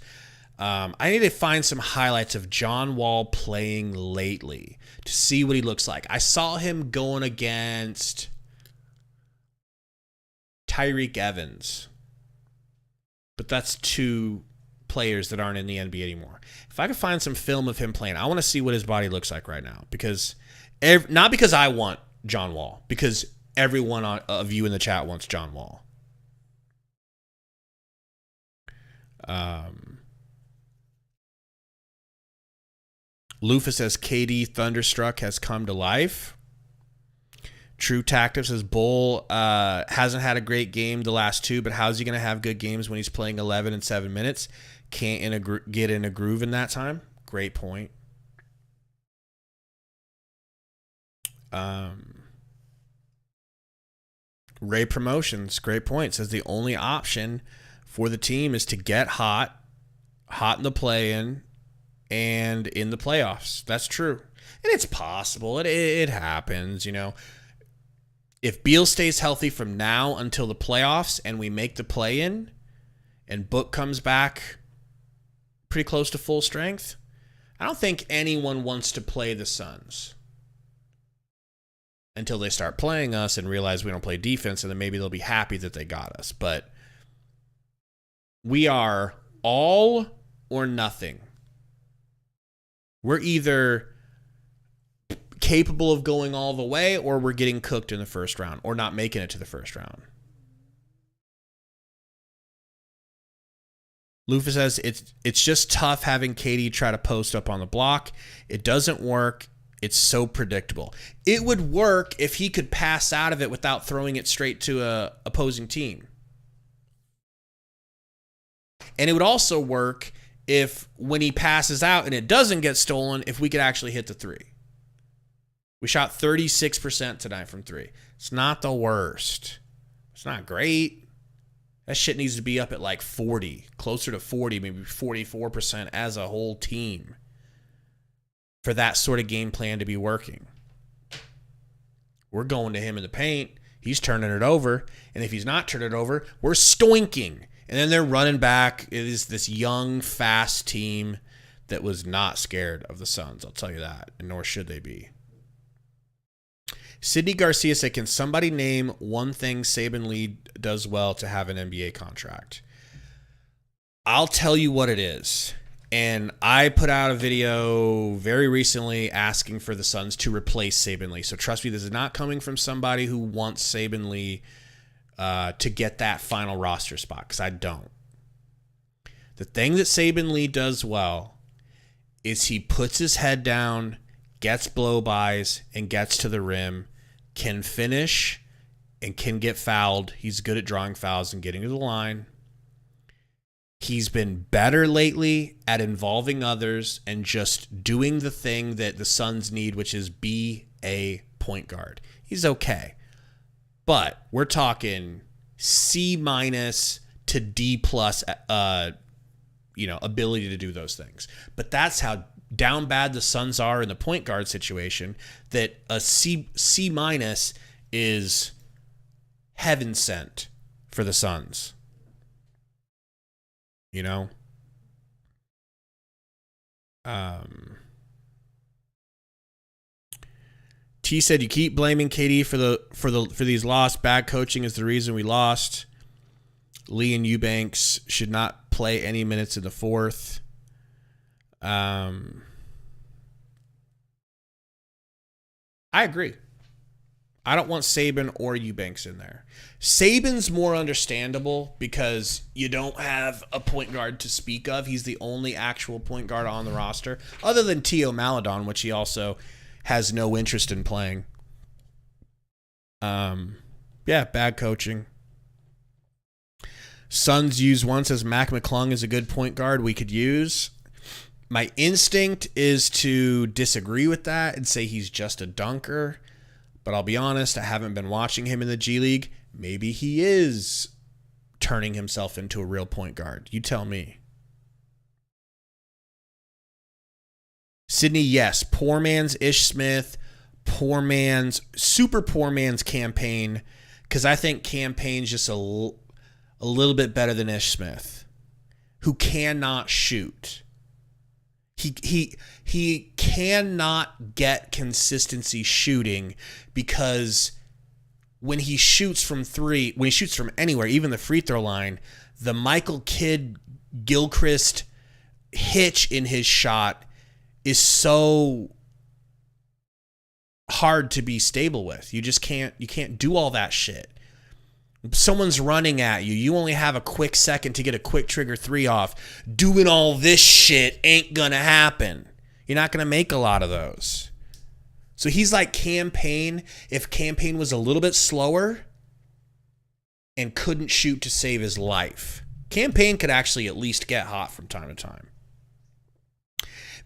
I need to find some highlights of John Wall playing lately to see what he looks like. I saw him going against Tyreek Evans, but that's 2 players that aren't in the NBA anymore. If I could find some film of him playing, I want to see what his body looks like right now, because not because I want John Wall, because everyone of you in the chat wants John Wall. Lufa says KD Thunderstruck has come to life. True Tactics says Bull hasn't had a great game the last two, but how's he going to have good games when he's playing 11 and 7 minutes? Can't get in a groove in that time? Great point. Ray Promotions, great point, says the only option for the team is to get hot in the play-in, and in the playoffs. That's true. And it's possible. It happens, you know. If Beal stays healthy from now until the playoffs and we make the play-in and Book comes back pretty close to full strength, I don't think anyone wants to play the Suns until they start playing us and realize we don't play defense, and then maybe they'll be happy that they got us. But we are all or nothing. We're either capable of going all the way, or we're getting cooked in the first round, or not making it to the first round. Lufa says it's just tough having KD try to post up on the block. It doesn't work. It's so predictable. It would work if he could pass out of it without throwing it straight to a opposing team. And it would also work if when he passes out and it doesn't get stolen, if we could actually hit the three. We shot 36% tonight from three. It's not the worst. It's not great. That shit needs to be up at like 40, closer to 40, maybe 44% as a whole team for that sort of game plan to be working. We're going to him in the paint. He's turning it over. And if he's not turning it over, we're stoinking. And then they're running back. It is this young, fast team that was not scared of the Suns. I'll tell you that. And nor should they be. Sidney Garcia said, can somebody name one thing Saban Lee does well to have an NBA contract? I'll tell you what it is. And I put out a video very recently asking for the Suns to replace Saban Lee. So trust me, this is not coming from somebody who wants Saban Lee to get that final roster spot, because I don't. The thing that Saban Lee does well is he puts his head down, gets blow-bys, and gets to the rim, can finish, and can get fouled. He's good at drawing fouls and getting to the line. He's been better lately at involving others and just doing the thing that the Suns need, which is be a point guard. He's okay. But we're talking C- to D+ ability to do those things. But that's how down bad the Suns are in the point guard situation, that a C- is heaven sent for the Suns. You know? T said you keep blaming KD for these losses. Bad coaching is the reason we lost. Lee and Eubanks should not play any minutes in the fourth. I agree. I don't want Saban or Eubanks in there. Saban's more understandable because you don't have a point guard to speak of. He's the only actual point guard on the roster, other than Tio Maledon, which he also has no interest in playing. Bad coaching. Suns used once as Mac McClung is a good point guard we could use. My instinct is to disagree with that and say he's just a dunker. But I'll be honest, I haven't been watching him in the G League. Maybe he is turning himself into a real point guard. You tell me. Sydney, yes. Poor man's Ish Smith. Super poor man's Campaign. Because I think Campaign's just a little bit better than Ish Smith, who cannot shoot. He cannot get consistency shooting, because when he shoots from three, when he shoots from anywhere, even the free throw line, the Michael Kidd Gilchrist hitch in his shot is so hard to be stable with. You just can't do all that shit. Someone's running at you. You only have a quick second to get a quick trigger 3 off. Doing all this shit ain't going to happen. You're not going to make a lot of those. So he's like Campaign. If Campaign was a little bit slower and couldn't shoot to save his life, Campaign could actually at least get hot from time to time.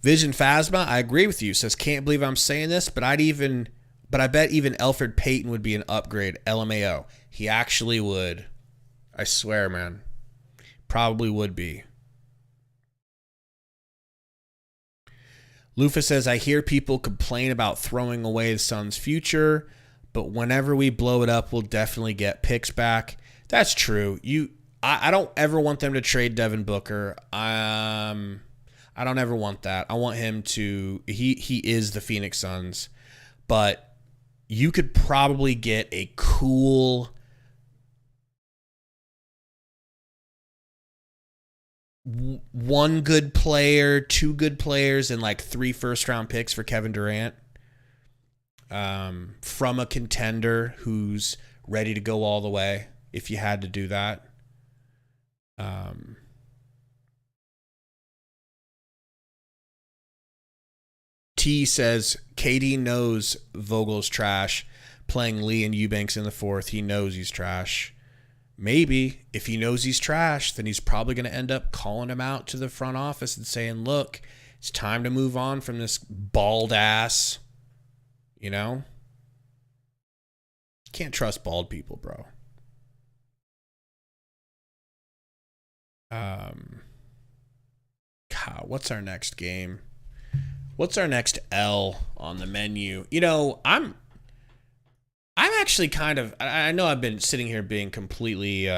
Vision Phasma, I agree with you. Says, can't believe I'm saying this, but I bet even Elfrid Payton would be an upgrade. LMAO. He actually would. I swear, man. Probably would be. Lufa says, I hear people complain about throwing away the Suns' future, but whenever we blow it up, we'll definitely get picks back. That's true. I don't ever want them to trade Devin Booker. I don't ever want that. I want him to... He is the Phoenix Suns. But you could probably get a cool... one good player, 2 good players, and like 3 first-round picks for Kevin Durant. From a contender who's ready to go all the way, if you had to do that. T says, KD knows Vogel's trash. Playing Lee and Eubanks in the 4th, he knows he's trash. Maybe if he knows he's trash, then he's probably going to end up calling him out to the front office and saying, look, it's time to move on from this bald ass. You know? Can't trust bald people, bro. God, what's our next game? What's our next L on the menu? You know, I'm actually kind of... I know I've been sitting here being completely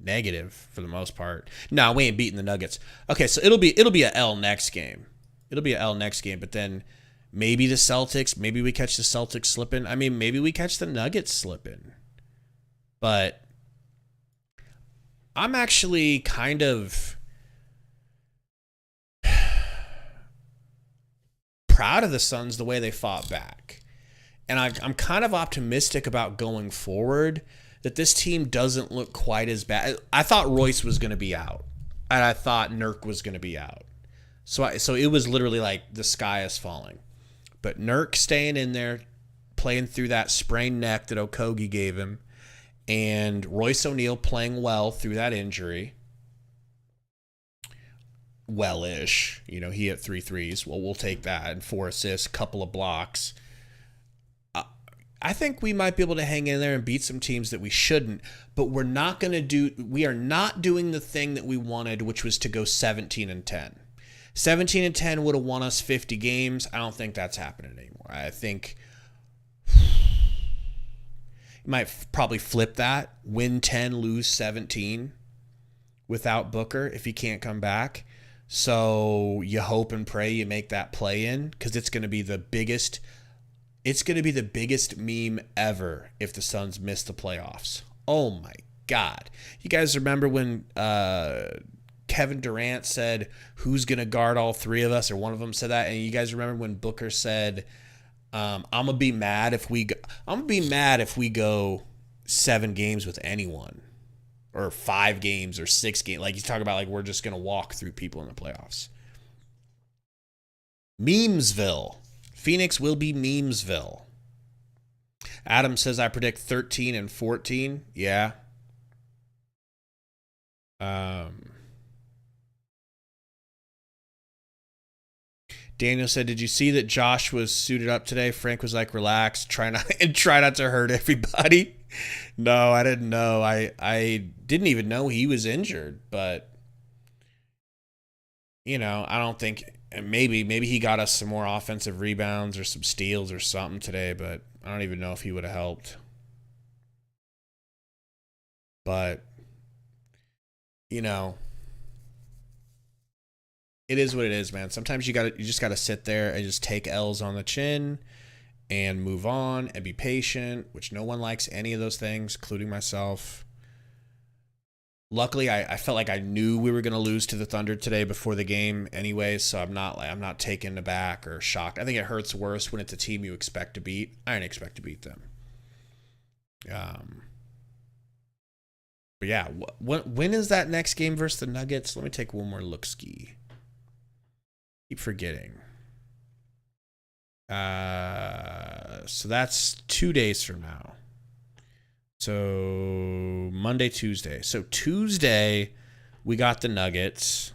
negative for the most part. No, we ain't beating the Nuggets. Okay, so it'll be a L next game. It'll be a L next game, but then maybe the Celtics, maybe we catch the Celtics slipping. I mean, maybe we catch the Nuggets slipping. But I'm actually kind of proud of the Suns the way they fought back. And I'm kind of optimistic about going forward that this team doesn't look quite as bad. I thought Royce was going to be out, and I thought Nurk was going to be out. So it was literally like the sky is falling. But Nurk staying in there, playing through that sprained neck that Okogie gave him, and Royce O'Neal playing well through that injury. Well-ish. You know, he hit 3 threes. Well, we'll take that. And 4 assists, couple of blocks. I think we might be able to hang in there and beat some teams that we shouldn't, but we are not doing the thing that we wanted, which was to go 17-10. 17-10 would have won us 50 games. I don't think that's happening anymore. I think you might probably flip that, win 10, lose 17 without Booker if he can't come back. So you hope and pray you make that play in, because it's going to be the biggest meme ever if the Suns miss the playoffs. Oh my God. You guys remember when Kevin Durant said, who's going to guard all 3 of us? Or one of them said that. And you guys remember when Booker said, I'm going to be mad if we go 7 games with anyone, or 5 games or 6 games. Like, he's talking about, like, we're just going to walk through people in the playoffs. Memesville. Phoenix will be Memesville. Adam says, I predict 13-14. Yeah. Daniel said, did you see that Josh was suited up today? Frank was like, relax, try not to hurt everybody. No, I didn't know. I didn't even know he was injured, but you know, I don't think, maybe he got us some more offensive rebounds or some steals or something today, but I don't even know if he would have helped. But you know, it is what it is, man. Sometimes you just gotta sit there and just take L's on the chin and move on and be patient, which no one likes any of those things, including myself. Luckily, I felt like I knew we were gonna lose to the Thunder today before the game anyway, so I'm not taken aback or shocked. I think it hurts worse when it's a team you expect to beat. I didn't expect to beat them. But yeah, when is that next game versus the Nuggets? Let me take one more look-ski. Keep forgetting. So that's 2 days from now. So Monday, Tuesday. So Tuesday, we got the Nuggets.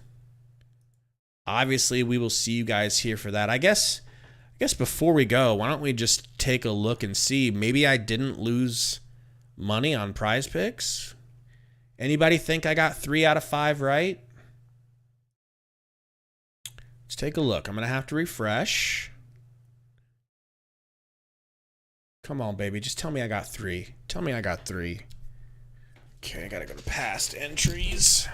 Obviously, we will see you guys here for that. I guess before we go, why don't we just take a look and see? Maybe I didn't lose money on Prize Picks. Anybody think I got 3 out of 5 right? Let's take a look. I'm going to have to refresh. Come on, baby. Just tell me I got 3. Tell me I got 3. Okay, I got to go to past entries.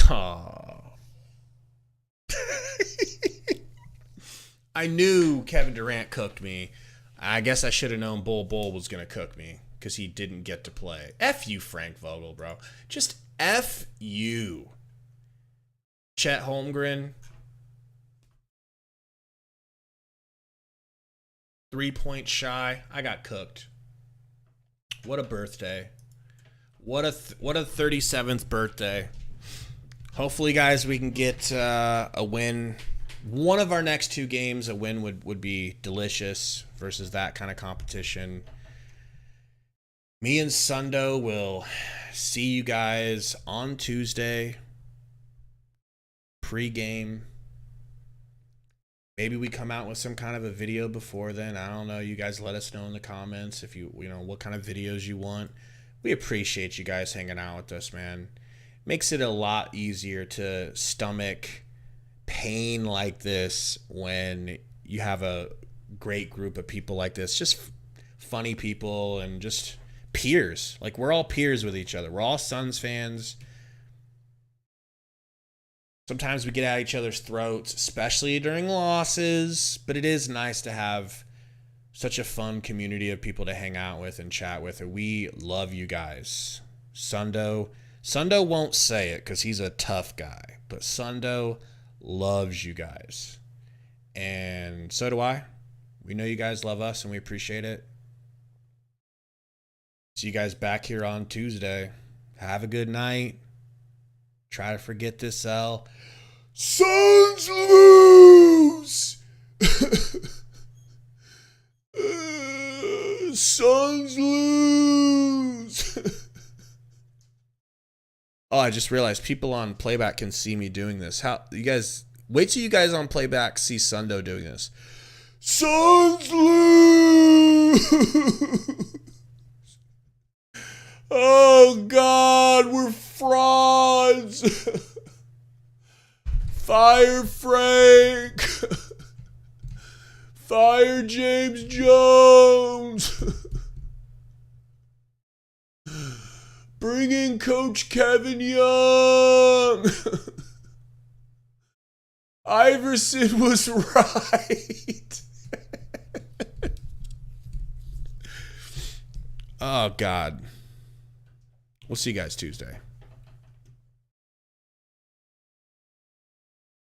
Oh. I knew Kevin Durant cooked me. I guess I should have known Bol was going to cook me because he didn't get to play. F you, Frank Vogel, bro. Just F you. Chet Holmgren. 3 points shy. I got cooked. What a birthday. What a 37th birthday. Hopefully, guys, we can get a win. One of our next 2 games, a win would be delicious versus that kind of competition. Me and Sundo will see you guys on Tuesday. Pre-game. Maybe we come out with some kind of a video before then. I don't know. You guys let us know in the comments if you know what kind of videos you want. We appreciate you guys hanging out with us, man. Makes it a lot easier to stomach pain like this when you have a great group of people like this. Just funny people and just peers. Like, we're all peers with each other. We're all Suns fans. Sometimes we get at each other's throats, especially during losses, but it is nice to have such a fun community of people to hang out with and chat with. And we love you guys. Sundo won't say it because he's a tough guy, but Sundo loves you guys. And so do I. We know you guys love us and we appreciate it. See you guys back here on Tuesday. Have a good night. Try to forget this L. Suns lose! Suns lose! Oh, I just realized people on playback can see me doing this. How you guys wait till you guys on playback see Sundo doing this. Suns lose! Oh God, we're frauds. Fire Frank. Fire James Jones. Bring in Coach Kevin Young. Iverson was right. Oh God. We'll see you guys Tuesday.